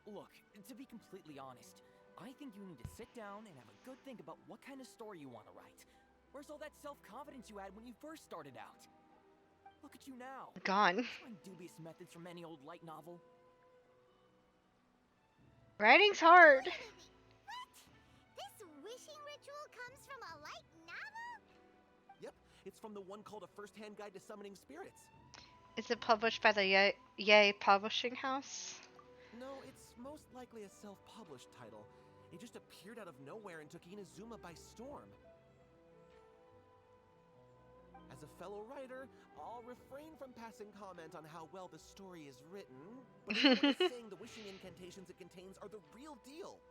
Look, to be completely honest, I think you need to sit down and have a good think about what kind of story you want to write. Where's all that self-confidence you had when you first started out? Look at you now. Gone. Trying dubious methods from any old light novel. Writing's hard. What? This wishing ritual comes from a light novel? Yep, it's from the one called A First-Hand Guide to Summoning Spirits. Is it published by the Yae Publishing House? No, it's most likely a self-published title. It just appeared out of nowhere and took Inazuma by storm. As a fellow writer, I'll refrain from passing comment on how well the story is written, but everyone is saying the wishing incantations it contains are the real deal.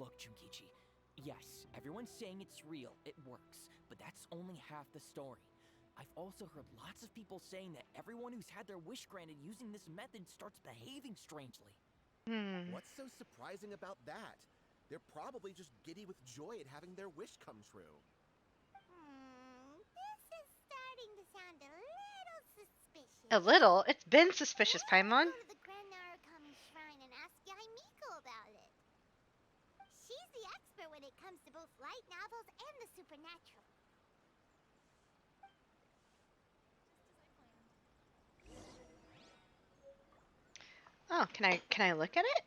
Look, Junkichi, yes, everyone's saying it's real, it works, but that's only half the story. I've also heard lots of people saying that everyone who's had their wish granted using this method starts behaving strangely. What's so surprising about that? They're probably just giddy with joy at having their wish come true. This is starting to sound a little suspicious. A little? It's been suspicious, Let's Paimon. go to the Grand Narukami Shrine and ask Yae Miko about it. She's the expert when it comes to both light novels and the supernatural. Oh, can I look at it?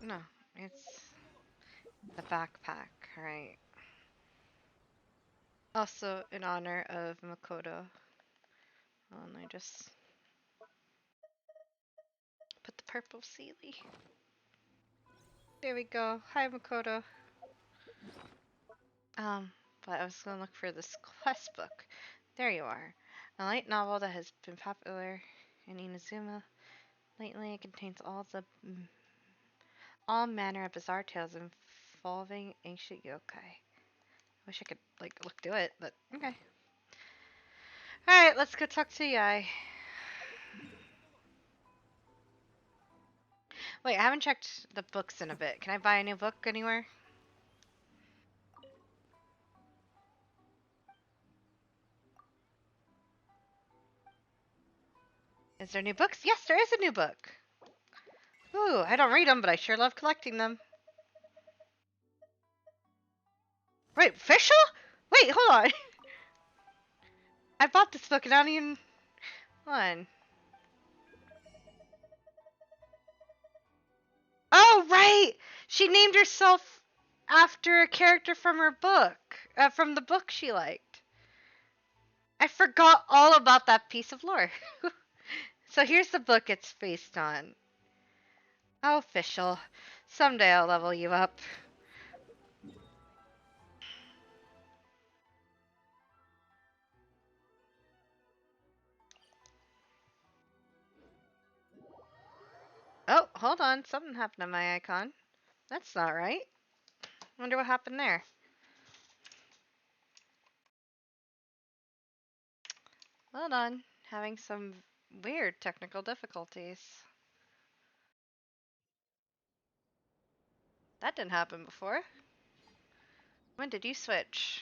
No, it's the backpack, right? Also in honor of Makoto. And I just put the purple Sealy. There we go. Hi, Makoto. But I was gonna look for this quest book. There you are. A light novel that has been popular in Inazuma. Lately, it contains all manner of bizarre tales involving ancient yokai. Wish I could like look through it, but okay. All right, let's go talk to Yae. Wait, I haven't checked the books in a bit. Can I buy a new book anywhere? Is there new books? Yes, there is a new book. Ooh, I don't read them, but I sure love collecting them. Wait, official? Wait, hold on. I bought this book and I don't even... Hold. Oh, right! She named herself after a character from her book. From the book she liked. I forgot all about that piece of lore. So here's the book it's based on. Oh, official. Someday I'll level you up. Oh, hold on. Something happened to my icon. That's not right. Wonder what happened there. Hold on. Having some weird technical difficulties. That didn't happen before. When did you switch?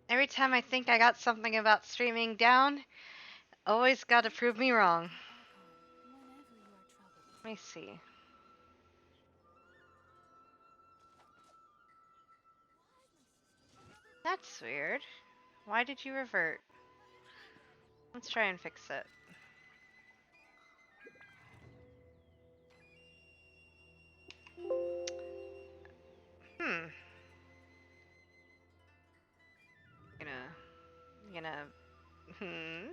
Every time I think I got something about streaming down, always gotta prove me wrong. Let me see. That's weird. Why did you revert? Let's try and fix it. Hmm. Gonna. Hmm.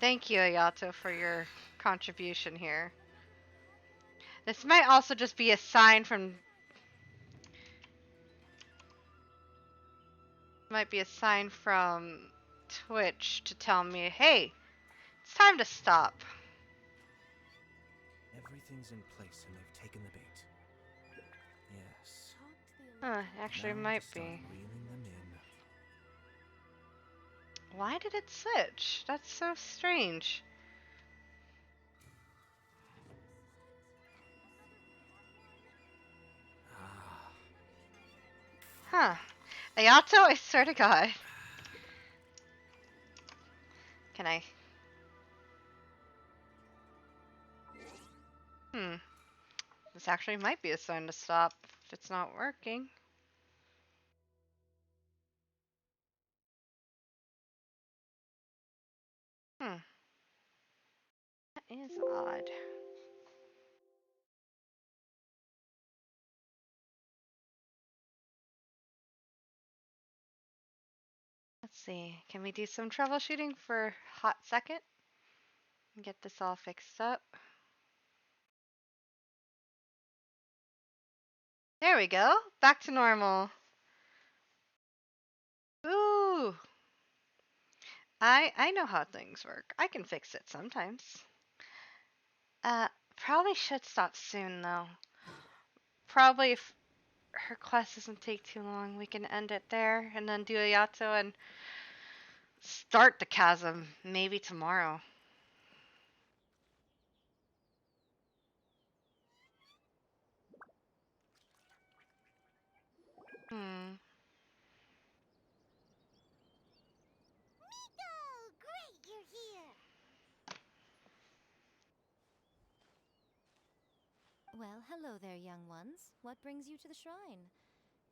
Thank you, Ayato, for your contribution here. This might also just be a sign from... Might be a sign from Twitch to tell me, hey, it's time to stop. Everything's in place and they've taken the bait. Yes. Actually Now might to start be. reeling them in. Why did it switch? That's so strange. Huh. Ayato, I swear to God. Can I? This actually might be a sign to stop if it's not working. That is odd. Let's see. Can we do some troubleshooting for a hot second? And get this all fixed up. There we go. Back to normal. Ooh. I know how things work. I can fix it sometimes. Probably should stop soon, though. Probably if her class doesn't take too long, we can end it there and then do a Yato and start the chasm maybe tomorrow. Hmm. Miko! Great, you're here! Well, hello there, young ones. What brings you to the shrine?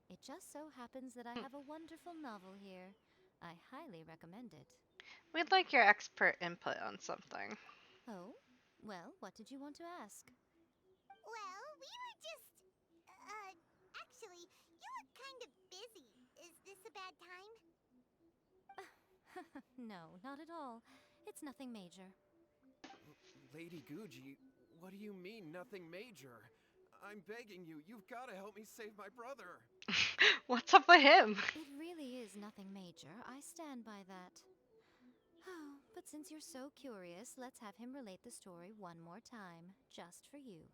It just so happens that I have a wonderful novel here. I highly recommend it. We'd like your expert input on something. Oh? Well, what did you want to ask? Well, we were just. Actually, you look kind of busy. Is this a bad time? No, not at all. It's nothing major. Lady Guji, what do you mean, nothing major? I'm begging you, you've got to help me save my brother. What's up with him? It really is nothing major. I stand by that. Oh, but since you're so curious, let's have him relate the story one more time, just for you.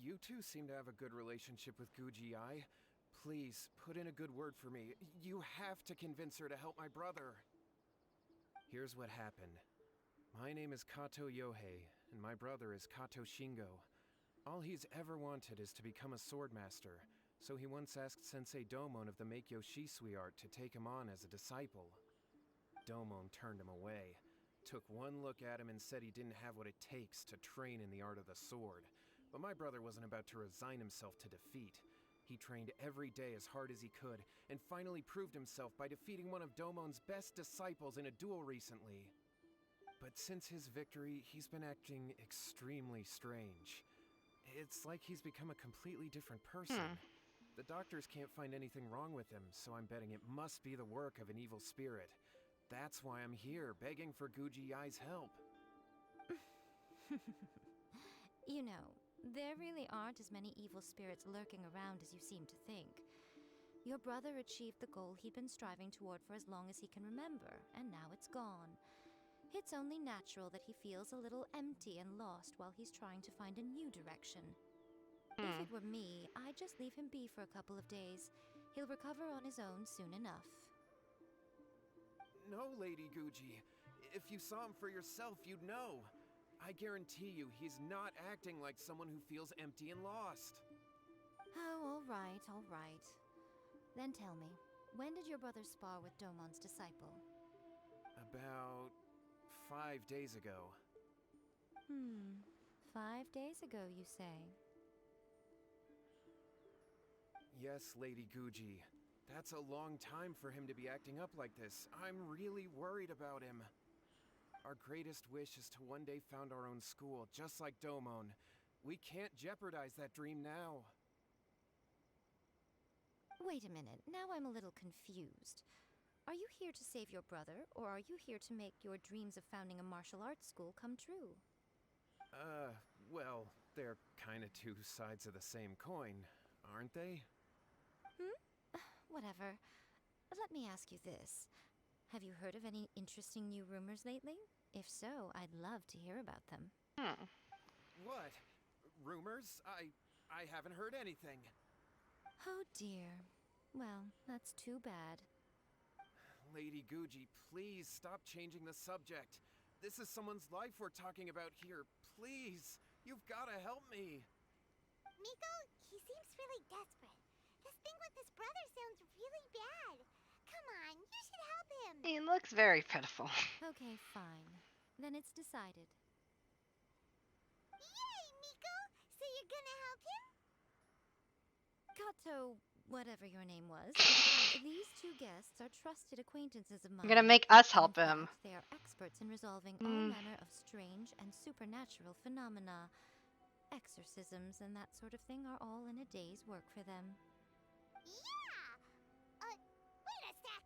You two seem to have a good relationship with Guji Yae. Please, put in a good word for me. You have to convince her to help my brother. Here's what happened. My name is Kato Yohei, and my brother is Kato Shingo. All he's ever wanted is to become a swordmaster, so he once asked Sensei Domon of the Meikyo Shisui art to take him on as a disciple. Domon turned him away, took one look at him and said he didn't have what it takes to train in the art of the sword. But my brother wasn't about to resign himself to defeat. He trained every day as hard as he could, and finally proved himself by defeating one of Domon's best disciples in a duel recently. But since his victory, he's been acting extremely strange. It's like he's become a completely different person. The doctors can't find anything wrong with him, so I'm betting it must be the work of an evil spirit. That's why I'm here, begging for Guji Yae's help. You know, there really aren't as many evil spirits lurking around as you seem to think. Your brother achieved the goal he'd been striving toward for as long as he can remember, and now it's gone. It's only natural that he feels a little empty and lost while he's trying to find a new direction. If it were me, I'd just leave him be for a couple of days. He'll recover on his own soon enough. No, Lady Guji. If you saw him for yourself, you'd know. I guarantee you, he's not acting like someone who feels empty and lost. Oh, all right, all right. Then tell me, when did your brother spar with Domon's disciple? About 5 days ago. 5 days ago, you say? Yes, Lady Guji. That's a long time for him to be acting up like this. I'm really worried about him. Our greatest wish is to one day found our own school, just like Domon. We can't jeopardize that dream now. Wait a minute, now I'm a little confused. Are you here to save your brother, or are you here to make your dreams of founding a martial arts school come true? Well, they're kinda two sides of the same coin, aren't they? Whatever. Let me ask you this. Have you heard of any interesting new rumors lately? If so, I'd love to hear about them. What? Rumors? I haven't heard anything. Oh dear. Well, that's too bad. Lady Guji, please stop changing the subject. This is someone's life we're talking about here. Please, you've gotta help me. Miko, he seems really desperate. This thing with his brother sounds really bad. Come on, you should help him. He looks very pitiful. Okay, fine. Then it's decided. Yay, Miko! So you're gonna help him? Kato, whatever your name was. These two guests are trusted acquaintances of mine. You're gonna make us help In him. fact, they are experts in resolving all manner of strange and supernatural phenomena. Exorcisms and that sort of thing are all in a day's work for them. Yeah! Wait a sec!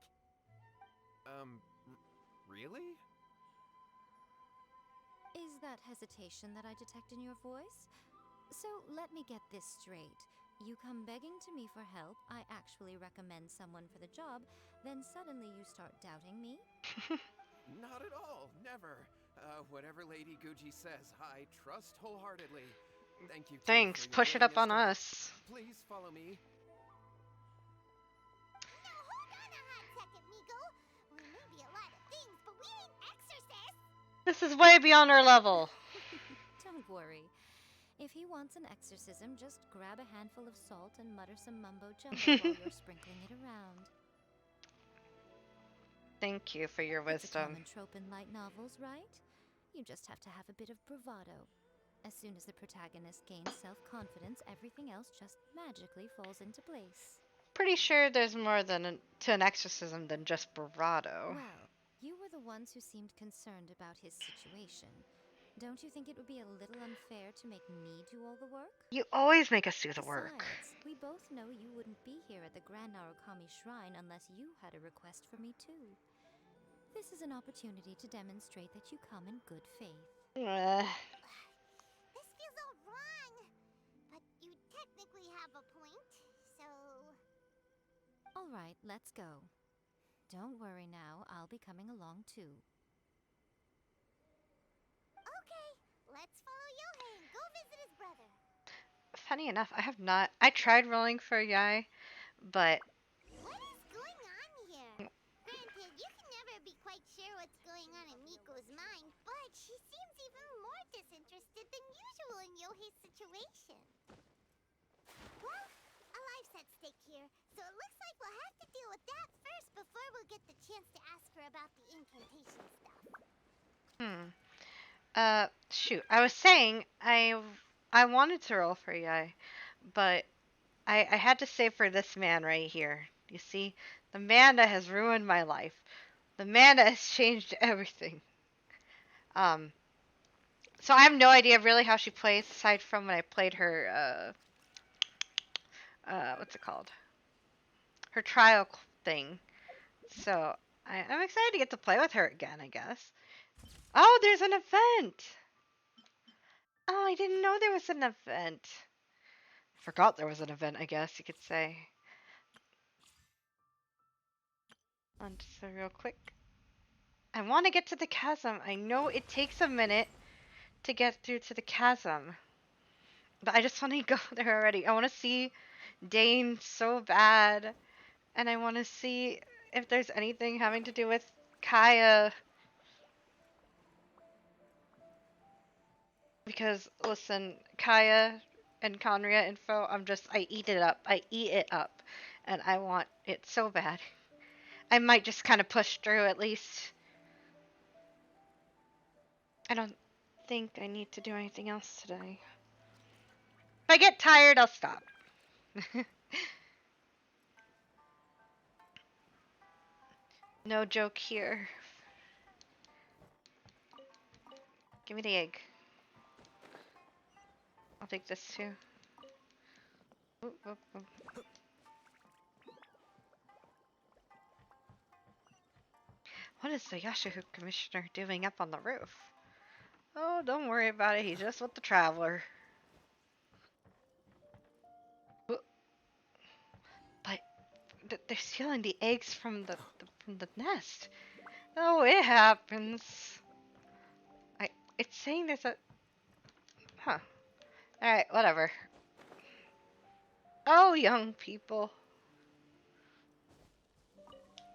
Really? Is that hesitation that I detect in your voice? So let me get this straight. You come begging to me for help, I actually recommend someone for the job, then suddenly you start doubting me? Not at all, never. Whatever Lady Guji says, I trust wholeheartedly. Thank you, too, Thanks. for your Push it up willingness on to us. Please follow me. Now hold on a hot second, Miko. We may be a lot of things, but we ain't exorcists. This is way beyond our level. Don't worry. If he wants an exorcism, just grab a handful of salt and mutter some mumbo-jumbo while you're sprinkling it around. Thank you for your It's a wisdom. common trope in light novels, right? You just have to have a bit of bravado. As soon as the protagonist gains self-confidence, everything else just magically falls into place. Pretty sure there's more to an exorcism than just bravado. Well, you were the ones who seemed concerned about his situation. Don't you think it would be a little unfair to make me do all the work? You always make us do the work. Besides, we both know you wouldn't be here at the Grand Narukami Shrine unless you had a request for me too. This is an opportunity to demonstrate that you come in good faith. This feels all wrong. But you technically have a point, so... Alright, let's go. Don't worry now, I'll be coming along too. Okay, let's follow Yohei and go visit his brother. Funny enough, I have not. I tried rolling for Yae, but What is going on here? Granted, you can never be quite sure what's going on in Miko's mind, but she seems even more disinterested than usual in Yohei's situation. Well, a life's at stake here, so it looks like we'll have to deal with that first before we'll get the chance to ask her about the incantation stuff. shoot. I was saying I wanted to roll for Yae, but I had to save for this man right here. You see, the man that has ruined my life, the man that has changed everything. So I have no idea really how she plays aside from when I played her what's it called? Her trial thing. So I'm excited to get to play with her again, I guess. Oh, there's an event! Oh, I didn't know there was an event. Forgot there was an event, I guess you could say. Just real quick. I want to get to the chasm. I know it takes a minute to get through to the chasm. But I just want to go there already. I want to see Dane so bad. And I want to see if there's anything having to do with Kaya. Because, listen, Kaya and Conria info, I eat it up. I eat it up. And I want it so bad. I might just kind of push through at least. I don't think I need to do anything else today. If I get tired, I'll stop. No joke here. Give me the egg. I'll take this too. Oop, oop, oop. What is the Yashahu commissioner doing up on the roof? Oh, don't worry about it. He's just with the traveler. But they're stealing the eggs from the nest. Oh, it happens. It's saying there's a... Huh. Alright, whatever. Oh, young people.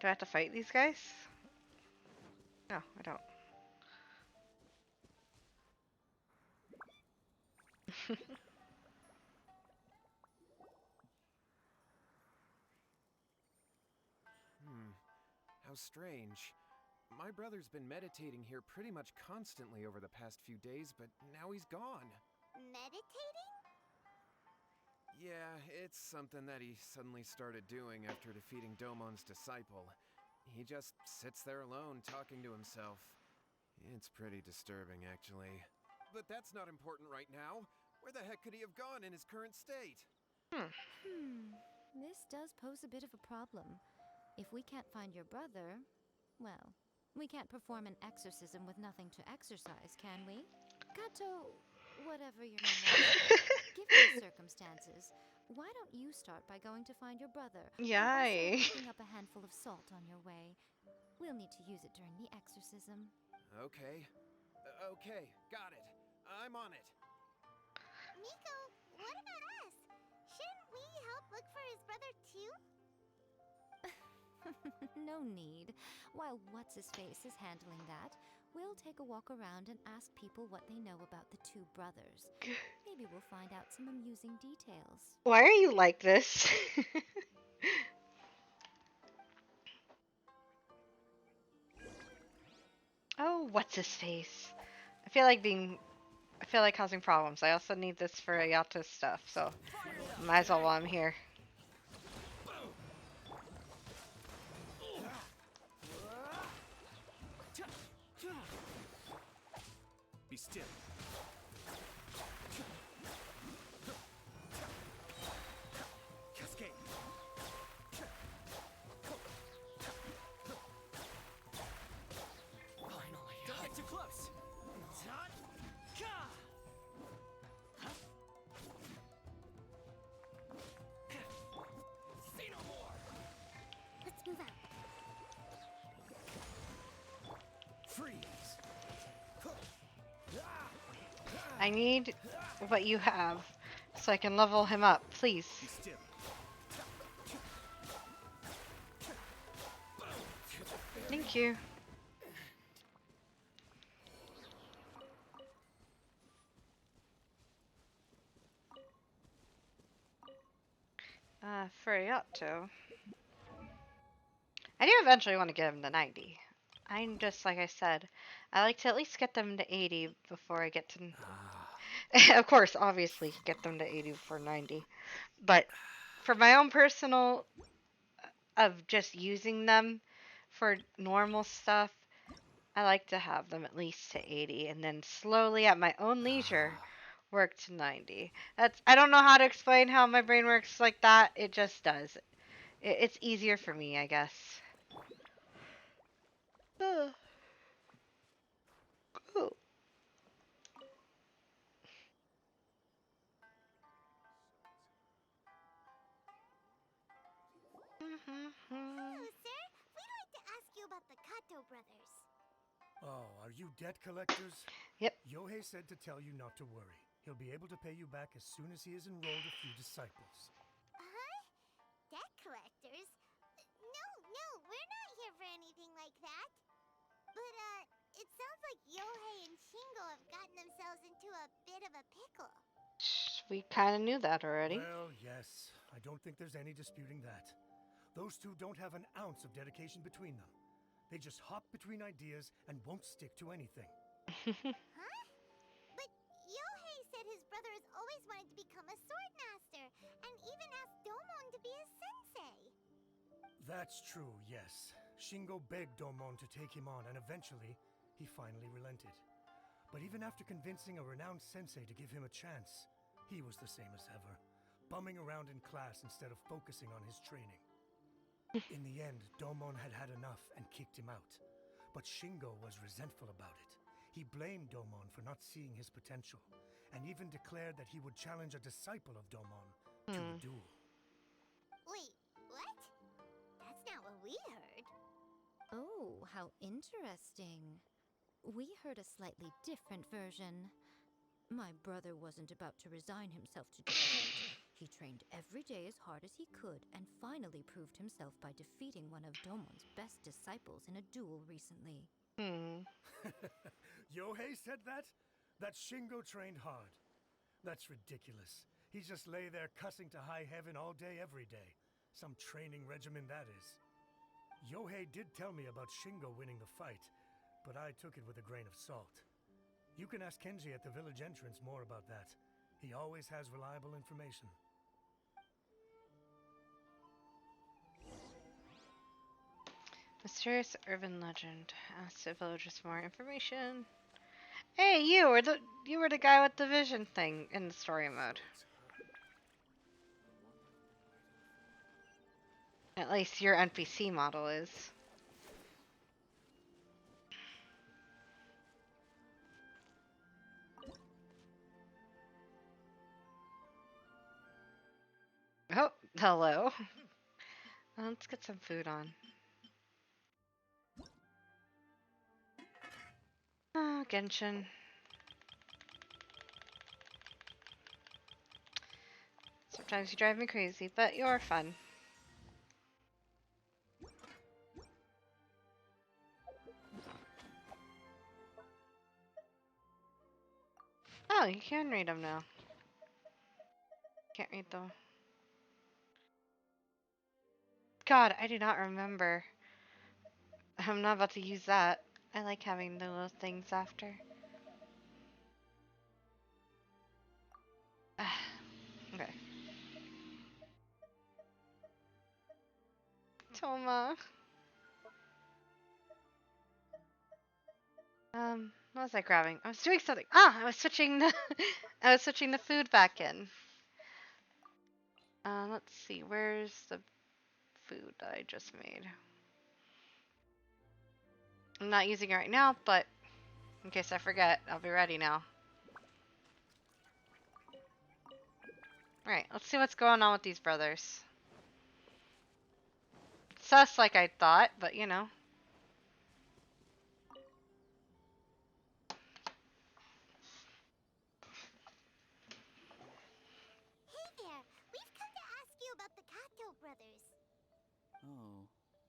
Do I have to fight these guys? No, I don't. How strange. My brother's been meditating here pretty much constantly over the past few days, but now he's gone. Meditating? Yeah, it's something that he suddenly started doing after defeating Domon's disciple. He just sits there alone, talking to himself. It's pretty disturbing, actually. But that's not important right now. Where the heck could he have gone in his current state? This does pose a bit of a problem. If we can't find your brother, well, we can't perform an exorcism with nothing to exorcise, can we? Kato, whatever your name was. Given the circumstances, why don't you start by going to find your brother? Yay. Picking up a handful of salt on your way. We'll need to use it during the exorcism. Okay. Okay, got it. I'm on it. Miko, what about us? Shouldn't we help look for his brother too? No need. While What's-His-Face is handling that, we'll take a walk around and ask people what they know about the two brothers. Maybe we'll find out some amusing details. Why are you like this? Oh, what's his face? I feel like being I feel like causing problems. I also need this for Ayato's stuff, so might as well while I'm here. Be still. Cascade. Finally. Don't get too close. Say no more. Let's move out. Freeze. I need what you have so I can level him up, please. Be still. Thank you. For Ayato, I do eventually want to get him to 90. I'm just, like I said, I like to at least get them to 80 before I get to... Of course, obviously, get them to 80 before 90. But for my own personal, of just using them for normal stuff, I like to have them at least to 80 and then slowly at my own leisure work to 90. I don't know how to explain how my brain works like that. It just does. It's easier for me, I guess. Ugh. Ooh. Hello, sir. We'd like to ask you about the Kato brothers. Oh, are you debt collectors? Yep. Yohei said to tell you not to worry. He'll be able to pay you back as soon as he has enrolled a few disciples. Huh? Debt collectors? No, we're not here for anything like that. But, it sounds like Yohei and Shingo have gotten themselves into a bit of a pickle. We kind of knew that already. Well, yes. I don't think there's any disputing that. Those two don't have an ounce of dedication between them. They just hop between ideas and won't stick to anything. Huh? But Yohei said his brother has always wanted to become a sword master, and even asked Domon to be his sensei. That's true, yes. Shingo begged Domon to take him on, and eventually, he finally relented. But even after convincing a renowned sensei to give him a chance, he was the same as ever, bumming around in class instead of focusing on his training. In the end, Domon had had enough and kicked him out. But Shingo was resentful about it. He blamed Domon for not seeing his potential, and even declared that he would challenge a disciple of Domon to a duel. Wait, what? That's not what we heard. Oh, how interesting. We heard a slightly different version. My brother wasn't about to resign himself to defeat. He trained every day as hard as he could and finally proved himself by defeating one of Domon's best disciples in a duel recently. Yohei said that? That Shingo trained hard. That's ridiculous. He just lay there cussing to high heaven all day, every day. Some training regimen, that is. Yohei did tell me about Shingo winning the fight, but I took it with a grain of salt. You can ask Kenji at the village entrance more about that. He always has reliable information. Mysterious urban legend. Ask the villagers for more information. Hey, you were the guy with the vision thing in the story mode. At least your NPC model is. Oh, hello. Let's get some food on. Genshin. Sometimes you drive me crazy, but you're fun. Oh, you can read them now. Can't read them. God, I do not remember. I'm not about to use that. I like having the little things after. Okay. Toma. What was I grabbing? I was doing something. Ah, I was switching the I was switching the food back in. Let's see. Where's the food that I just made? I'm not using it right now, but in case I forget, I'll be ready now. Alright, let's see what's going on with these brothers. Sus like I thought, but you know. Hey there! We've come to ask you about the Kato brothers. Oh.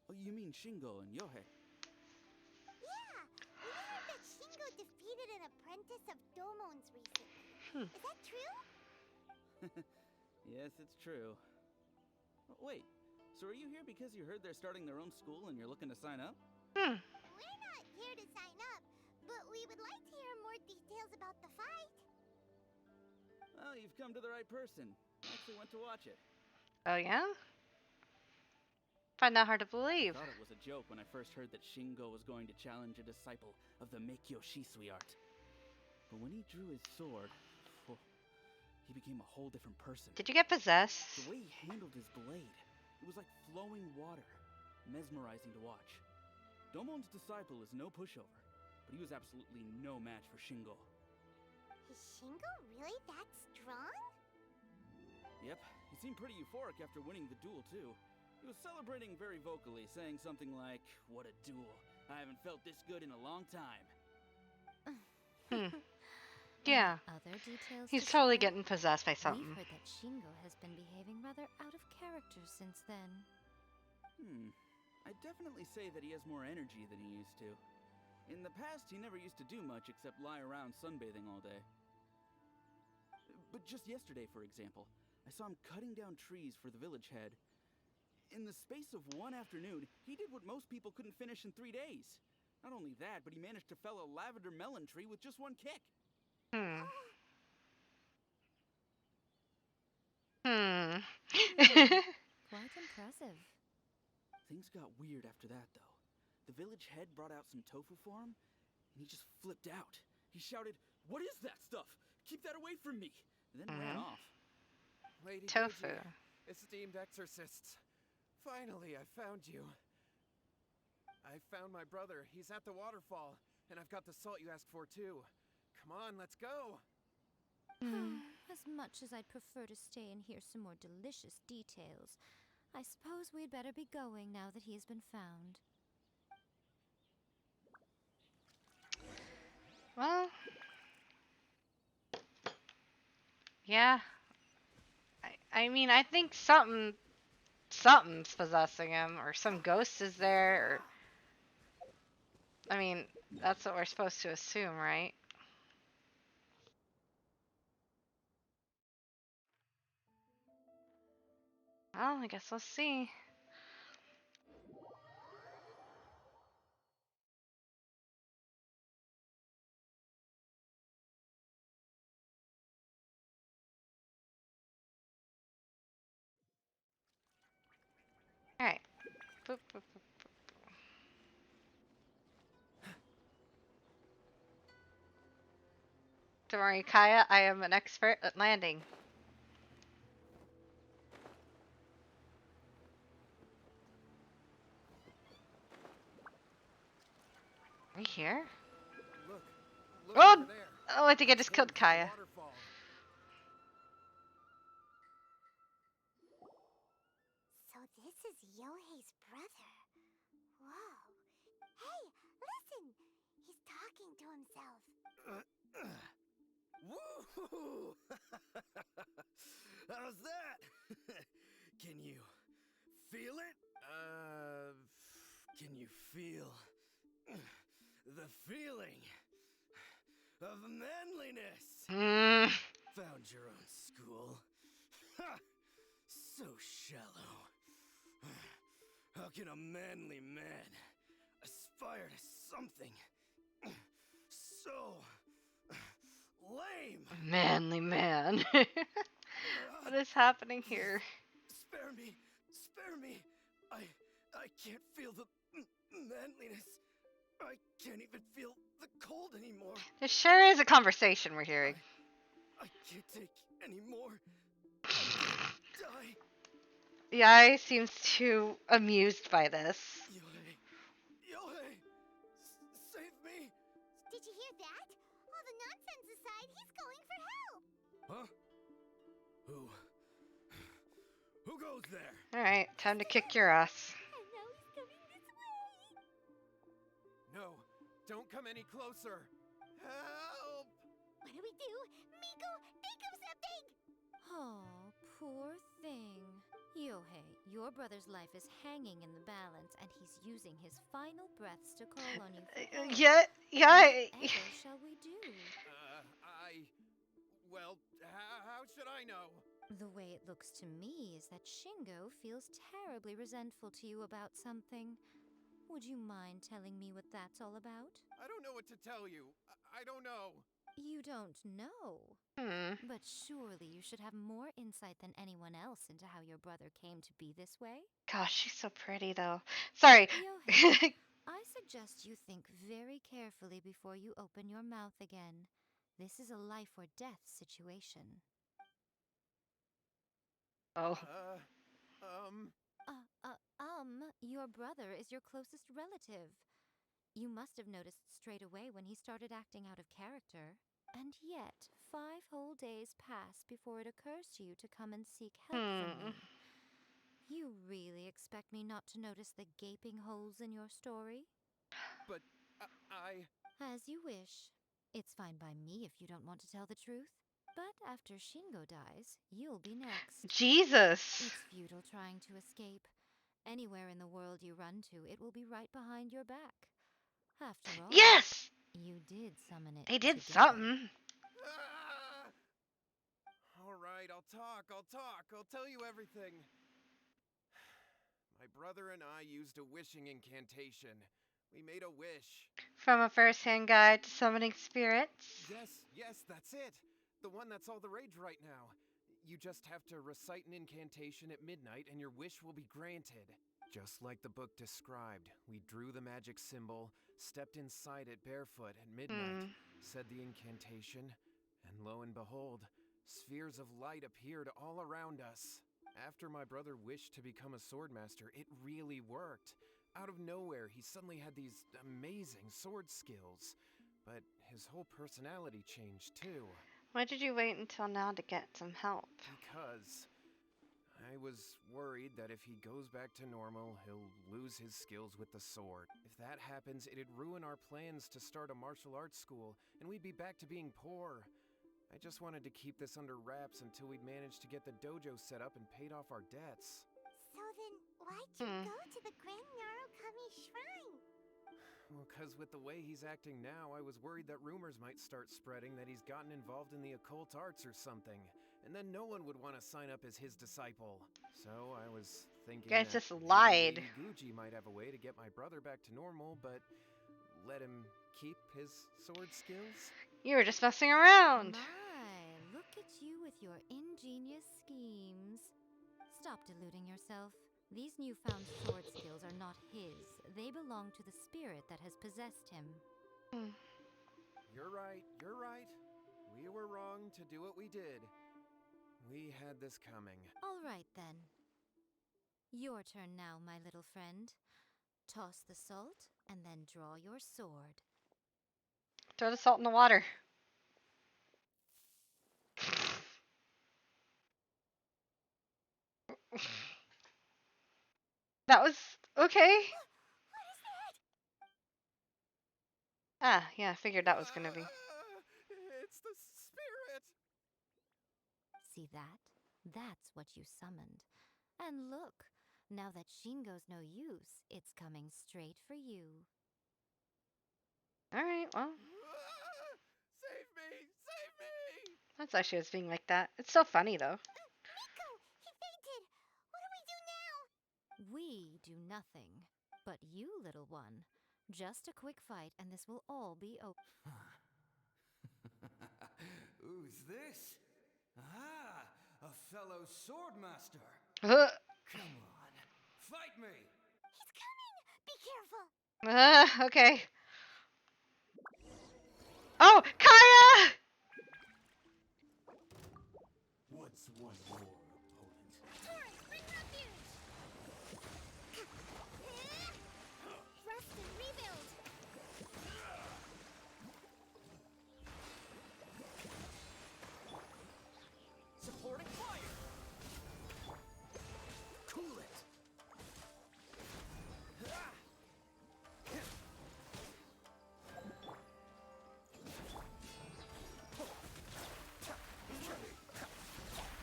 Oh, you mean Shingo and Yohei? Yeah! We heard that Shingo defeated an apprentice of Domon's recently. Is that true? Yes, it's true. Oh, wait, so are you here because you heard they're starting their own school and you're looking to sign up? We're not here to sign up, but we would like to hear more details about the fight. Well, you've come to the right person. I actually went to watch it. Oh yeah? Find that hard to believe. I thought it was a joke when I first heard that Shingo was going to challenge a disciple of the Meikyo Shisui art. But when he drew his sword, he became a whole different person. Did you get possessed? The way he handled his blade, it was like flowing water, mesmerizing to watch. Domon's disciple is no pushover, but he was absolutely no match for Shingo. Is Shingo really that strong? Yep, he seemed pretty euphoric after winning the duel too. He was celebrating very vocally, saying something like, "What a duel. I haven't felt this good in a long time." Yeah. Other details He's to totally share? getting possessed by something. We've heard that Shingo has been behaving rather out of character since then. I'd definitely say that he has more energy than he used to. In the past, he never used to do much except lie around sunbathing all day. But just yesterday, for example, I saw him cutting down trees for the village head. In the space of one afternoon, he did what most people couldn't finish in 3 days. Not only that, but he managed to fell a lavender melon tree with just one kick. Quite impressive. Things got weird after that, though. The village head brought out some tofu for him, and he just flipped out. He shouted, "What is that stuff? Keep that away from me!" And then ran off. Lady Tofu. Guji, esteemed exorcists. Finally, I found you. I found my brother. He's at the waterfall, and I've got the salt you asked for, too. Come on, let's go. As much as I'd prefer to stay and hear some more delicious details, I suppose we'd better be going now that he has been found. Well, yeah. I mean, I think something's possessing him, or some ghost is there, or I mean, that's what we're supposed to assume, right? Well, I guess we'll see. Alright. Boop, boop, boop. Don't worry, Kaya, I am an expert at landing. Are you here? Look Oh! over there. Oh, I think I just It's killed the Kaya. waterfall. So this is Yohei's brother. Whoa. Hey, listen! He's talking to himself. feel it? Can you feel the feeling of manliness? Found your own school. Ha! So shallow. How can a manly man aspire to something so lame? Manly man. What is happening here? Spare me! Spare me! I can't feel the manliness. I can't even feel the cold anymore. This sure is a conversation we're hearing. I can't take any more. I'm gonna die. Yae seems too amused by this. Yohei! Yohei! Save me! Did you hear that? All the nonsense aside, he's going for help! Huh? Who goes there? Alright, time to kick your ass. And now he's coming this way! No, don't come any closer. Help! What do we do? Miko, think of something! Oh, poor thing. Yohei, your brother's life is hanging in the balance, and he's using his final breaths to call on you for help. Yeah. Whatever shall we do? Well, how should I know? The way it looks to me is that Shingo feels terribly resentful to you about something. Would you mind telling me what that's all about? I don't know what to tell you. I don't know. You don't know? But surely you should have more insight than anyone else into how your brother came to be this way? Gosh, she's so pretty though. Sorry. Yohei, I suggest you think very carefully before you open your mouth again. This is a life or death situation. Oh. Your brother is your closest relative. You must have noticed straight away when he started acting out of character. And yet, 5 whole days pass before it occurs to you to come and seek help from me. You really expect me not to notice the gaping holes in your story? But As you wish. It's fine by me if you don't want to tell the truth. But after Shingo dies, you'll be next. Jesus! It's futile trying to escape. Anywhere in the world you run to, it will be right behind your back. After all, yes! You did summon it. They did together. something. Alright, I'll talk. I'll tell you everything. My brother and I used a wishing incantation. We made a wish. From a first-hand guide to summoning spirits? Yes, that's it. The one that's all the rage right now. You just have to recite an incantation at midnight and your wish will be granted. Just like the book described, we drew the magic symbol, stepped inside it barefoot at midnight, said the incantation, and lo and behold, spheres of light appeared all around us. After my brother wished to become a swordmaster, it really worked. Out of nowhere, he suddenly had these amazing sword skills. But his whole personality changed too. Why did you wait until now to get some help? Because I was worried that if he goes back to normal, he'll lose his skills with the sword. If that happens, it'd ruin our plans to start a martial arts school, and we'd be back to being poor. I just wanted to keep this under wraps until we'd managed to get the dojo set up and paid off our debts. So then, why'd you go to the Grand Narukami Shrine? Well, because with the way he's acting now, I was worried that rumors might start spreading that he's gotten involved in the occult arts or something. And then no one would want to sign up as his disciple. So I was thinking You guys that just lied. Gucci might have a way to get my brother back to normal, but let him keep his sword skills? You were just messing around. My, look at you with your ingenious schemes. Stop deluding yourself. These newfound sword skills are not his. They belong to the spirit that has possessed him. You're right. We were wrong to do what we did. We had this coming. All right, then. Your turn now, my little friend. Toss the salt, and then draw your sword. Throw the salt in the water. That was okay. What is that? Ah, yeah, I figured that was gonna be. It's the spirit! See that? That's what you summoned. And look, Now that Shingo's no use, it's coming straight for you. Alright, well. Save me! Save me! That's why she was being like that. It's so funny, though. Miko! He fainted! What do we do now? We do nothing. But you, little one, just a quick fight and this will all be over. Who's this? Ah, a fellow swordmaster. Uh, Come on, fight me! He's coming! Be careful! okay. Oh, Kaya! What's one more opponent? Taurus, bring refuge! Rest and rebuild! Supporting fire! Cool it!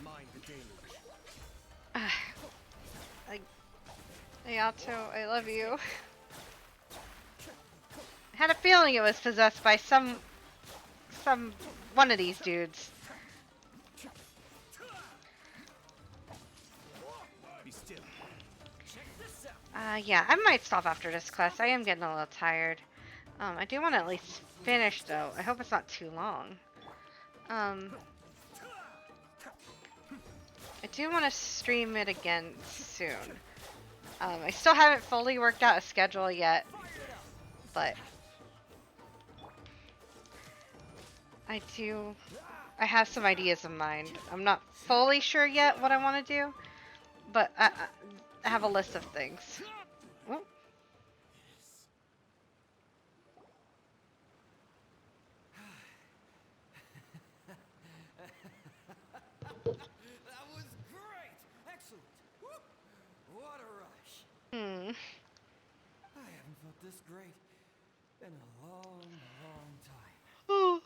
Mind the damage. Ayato, I love you. I had a feeling it was possessed by one of these dudes. Be still. Check this out! Yeah, I might stop after this quest. I am getting a little tired. I do want to at least finish, though. I hope it's not too long. I do want to stream it again soon. I still haven't fully worked out a schedule yet, but I have some ideas in mind. I'm not fully sure yet what I want to do, but I have a list of things. Oh. That was great! Excellent! Woo! What a rush! I haven't felt this great in a long, long time. Oh.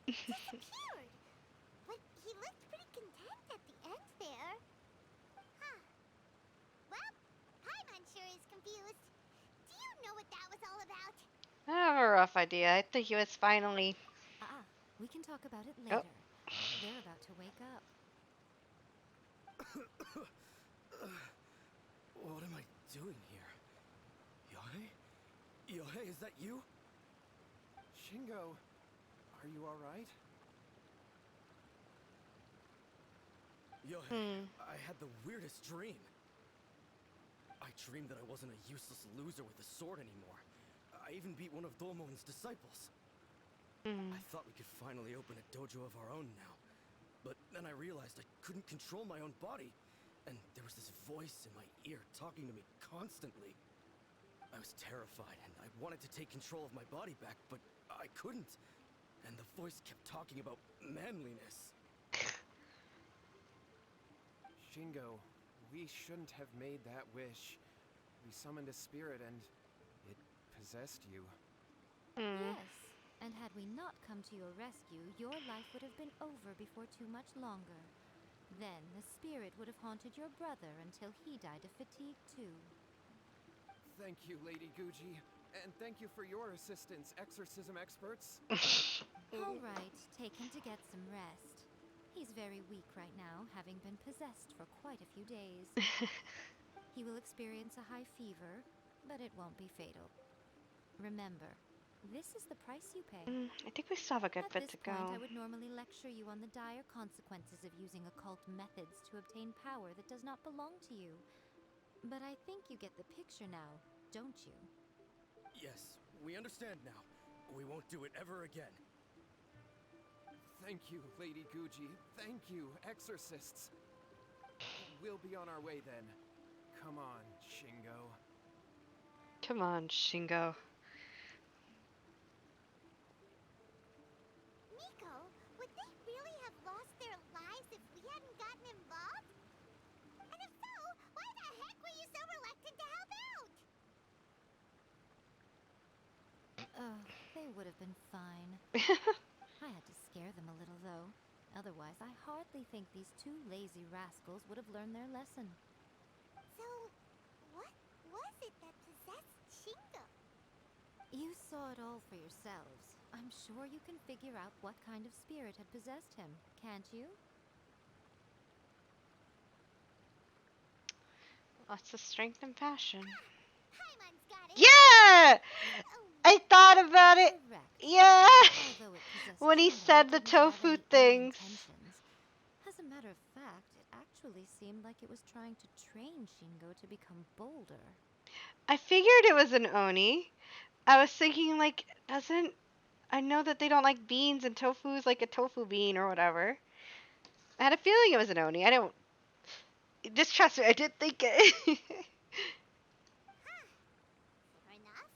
He disappeared! But he looked pretty content at the end there. Huh. Well, Paimon sure is confused. Do you know what that was all about? I have a rough idea. I think he was finally. We can talk about it later. They're about to wake up. What am I doing here? Yae? Yae, is that you? Shingo, are you alright? Yae, I had the weirdest dream. I dreamed that I wasn't a useless loser with a sword anymore. I even beat one of Domon's disciples. I thought we could finally open a dojo of our own now. But then I realized I couldn't control my own body. And there was this voice in my ear talking to me constantly. I was terrified and I wanted to take control of my body back, but I couldn't. And the voice kept talking about manliness. Shingo, we shouldn't have made that wish. We summoned a spirit and it possessed you. Yes, and had we not come to your rescue, your life would have been over before too much longer. Then the spirit would have haunted your brother until he died of fatigue too. Thank you, Lady Guji. And thank you for your assistance, exorcism experts. All right, take him to get some rest. He's very weak right now, having been possessed for quite a few days. He will experience a high fever, but it won't be fatal. Remember, this is the price you pay. I think we still have a good bit to go. At this point, I would normally lecture you on the dire consequences of using occult methods to obtain power that does not belong to you. But I think you get the picture now, don't you? Yes, we understand now. We won't do it ever again. Thank you, Lady Guji. Thank you, exorcists. We'll be on our way then. Come on, Shingo. Come on, Shingo. Miko, would they really have lost their lives if we hadn't gotten involved? And if so, why the heck were you so reluctant to help out? They would have been fine. I had to scare them a little, though. Otherwise, I hardly think these two lazy rascals would have learned their lesson. So, what was it that possessed Shingo? You saw it all for yourselves. I'm sure you can figure out what kind of spirit had possessed him, can't you? Lots of strength and passion. Paimon's got it. Yeah! I thought about it. Correct. Yeah! Although it possessed When he Shingo, said it the didn't have tofu any ill things. intentions. As a matter of fact, it actually seemed like it was trying to train Shingo to become bolder. I figured it was an oni. I was thinking, like, I know that they don't like beans and tofu is like a tofu bean or whatever. I had a feeling it was an oni. I don't. Just trust me, I did think it. Fair enough.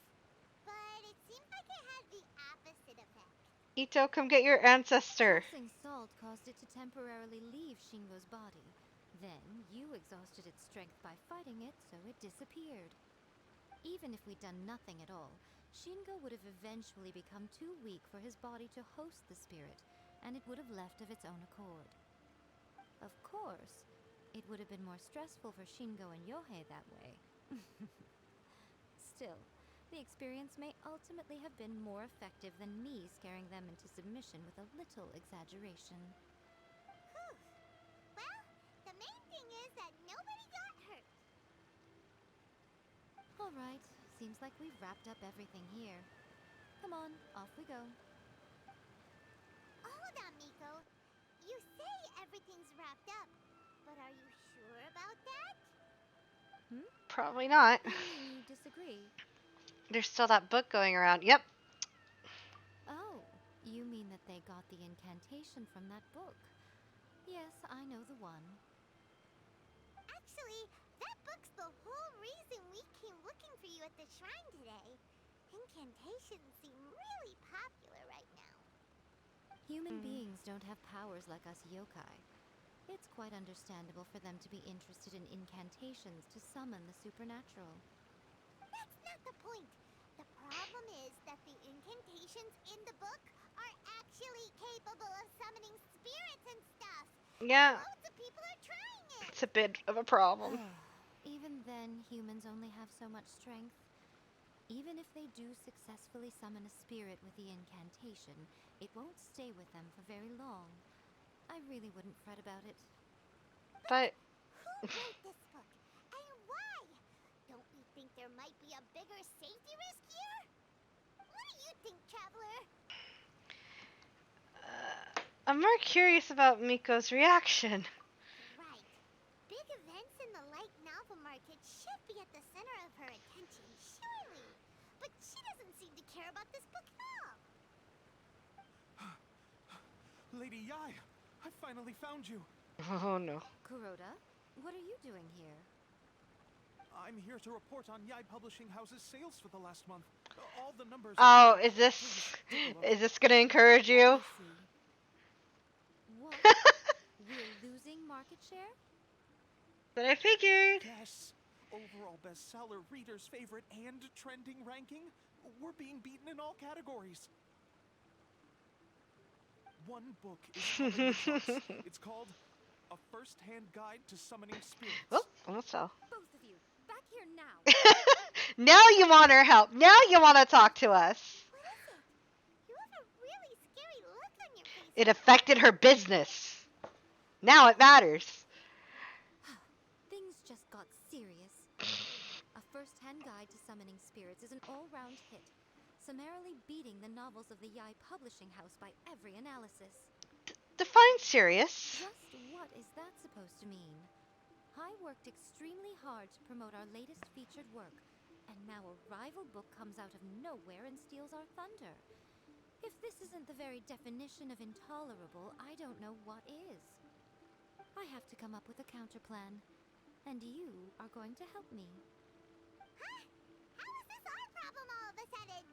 But it seemed like it had the opposite effect. Ito, come get your ancestor. Tossing salt caused it to temporarily leave Shingo's body. Then, you exhausted its strength by fighting it, so it disappeared. Even if we'd done nothing at all, Shingo would have eventually become too weak for his body to host the spirit, and it would have left of its own accord. Of course, it would have been more stressful for Shingo and Yohei that way. Still, the experience may ultimately have been more effective than me scaring them into submission with a little exaggeration. Whew. Well, the main thing is that nobody got hurt. Alright, seems like we've wrapped up everything here. Come on, off we go. Hold on, Miko. You say everything's wrapped up, but are you sure about that? Probably not. You mean you disagree? There's still that book going around. Yep. Oh, you mean that they got the incantation from that book? Yes, I know the one. Actually, that book's the whole reason we came looking for you at the shrine today. Incantations seem really popular right now. Human beings don't have powers like us yokai. It's quite understandable for them to be interested in incantations to summon the supernatural. That's not the point. The problem is that the incantations in the book are actually capable of summoning spirits and stuff. Yeah. Loads of people are trying it. It's a bit of a problem. Even then, humans only have so much strength. Even if they do successfully summon a spirit with the incantation, it won't stay with them for very long. I really wouldn't fret about it. But Who wrote this book? And why? Don't you think there might be a bigger safety risk here? What do you think, Traveler? I'm more curious about Miko's reaction. Right. Big events in the light novel market should be at the center of her attention, surely. But she doesn't seem to care about this book at all. Lady Yae, I finally found you. Oh no. Kuroda, what are you doing here? I'm here to report on Yae Publishing House's sales for the last month. All the numbers. Oh, is this gonna encourage you? What? We're losing market share? But I figured. Yes. Overall bestseller, readers' favorite, and trending ranking. We're being beaten in all categories. One book is topping the charts. It's called A First-Hand Guide to Summoning Spirits. Oh, almost fell. Both of you, back here now. Now you want our help. Now you want to talk to us. What is it? You have a really scary look on your face. It affected her business. Now it matters. Things just got serious. A First-Hand Guide to Summoning Spirits is an all-round hit, summarily beating the novels of the Yae Publishing House by every analysis. Define serious. Just what is that supposed to mean? I worked extremely hard to promote our latest featured work, and now a rival book comes out of nowhere and steals our thunder. If this isn't the very definition of intolerable, I don't know what is. I have to come up with a counterplan, and you are going to help me. Huh? How is this our problem all of a sudden?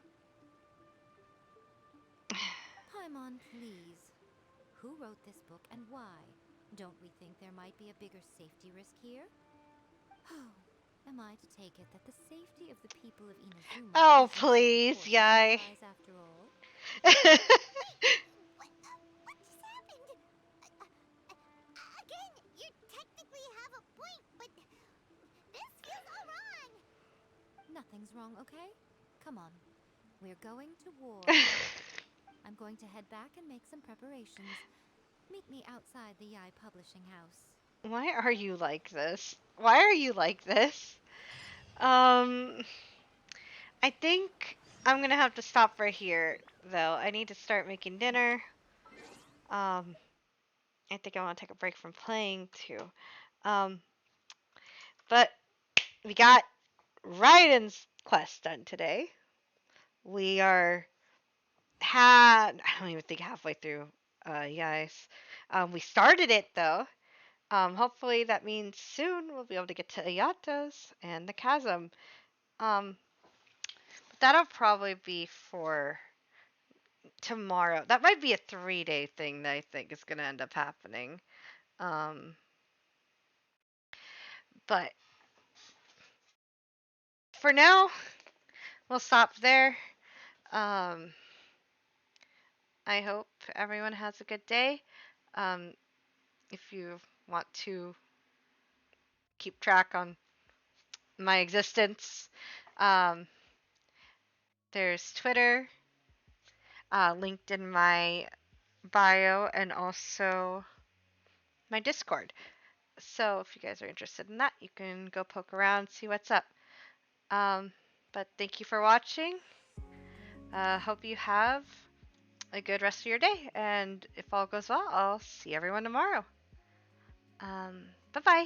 Paimon, please. Who wrote this book and why? Don't we think there might be a bigger safety risk here? Oh, am I to take it that the safety of the people of Inazuma Oh, is as please, important Yae. as after all? What just happened? Nothing's wrong, okay? Come on. We're going to war. I'm going to head back and make some preparations. Meet me outside the Yae Publishing House. Why are you like this? Why are you like this? Um, I think I'm gonna have to stop right here, though. I need to start making dinner. I think I want to take a break from playing too. Um, but we got Raiden's quest done today. We are I don't even think halfway through, yes. We started it though. Hopefully that means soon we'll be able to get to Ayatos and the chasm. Um, but that'll probably be for tomorrow. That might be a 3-day thing that I think is gonna end up happening. Um, but for now, we'll stop there. Um, I hope everyone has a good day. Um, if you want to keep track on my existence, um, there's Twitter, linked in my bio, and also my Discord. So if you guys are interested in that, you can go poke around, see what's up. Um, but thank you for watching. Hope you have a good rest of your day, and if all goes well, I'll see everyone tomorrow. Bye bye.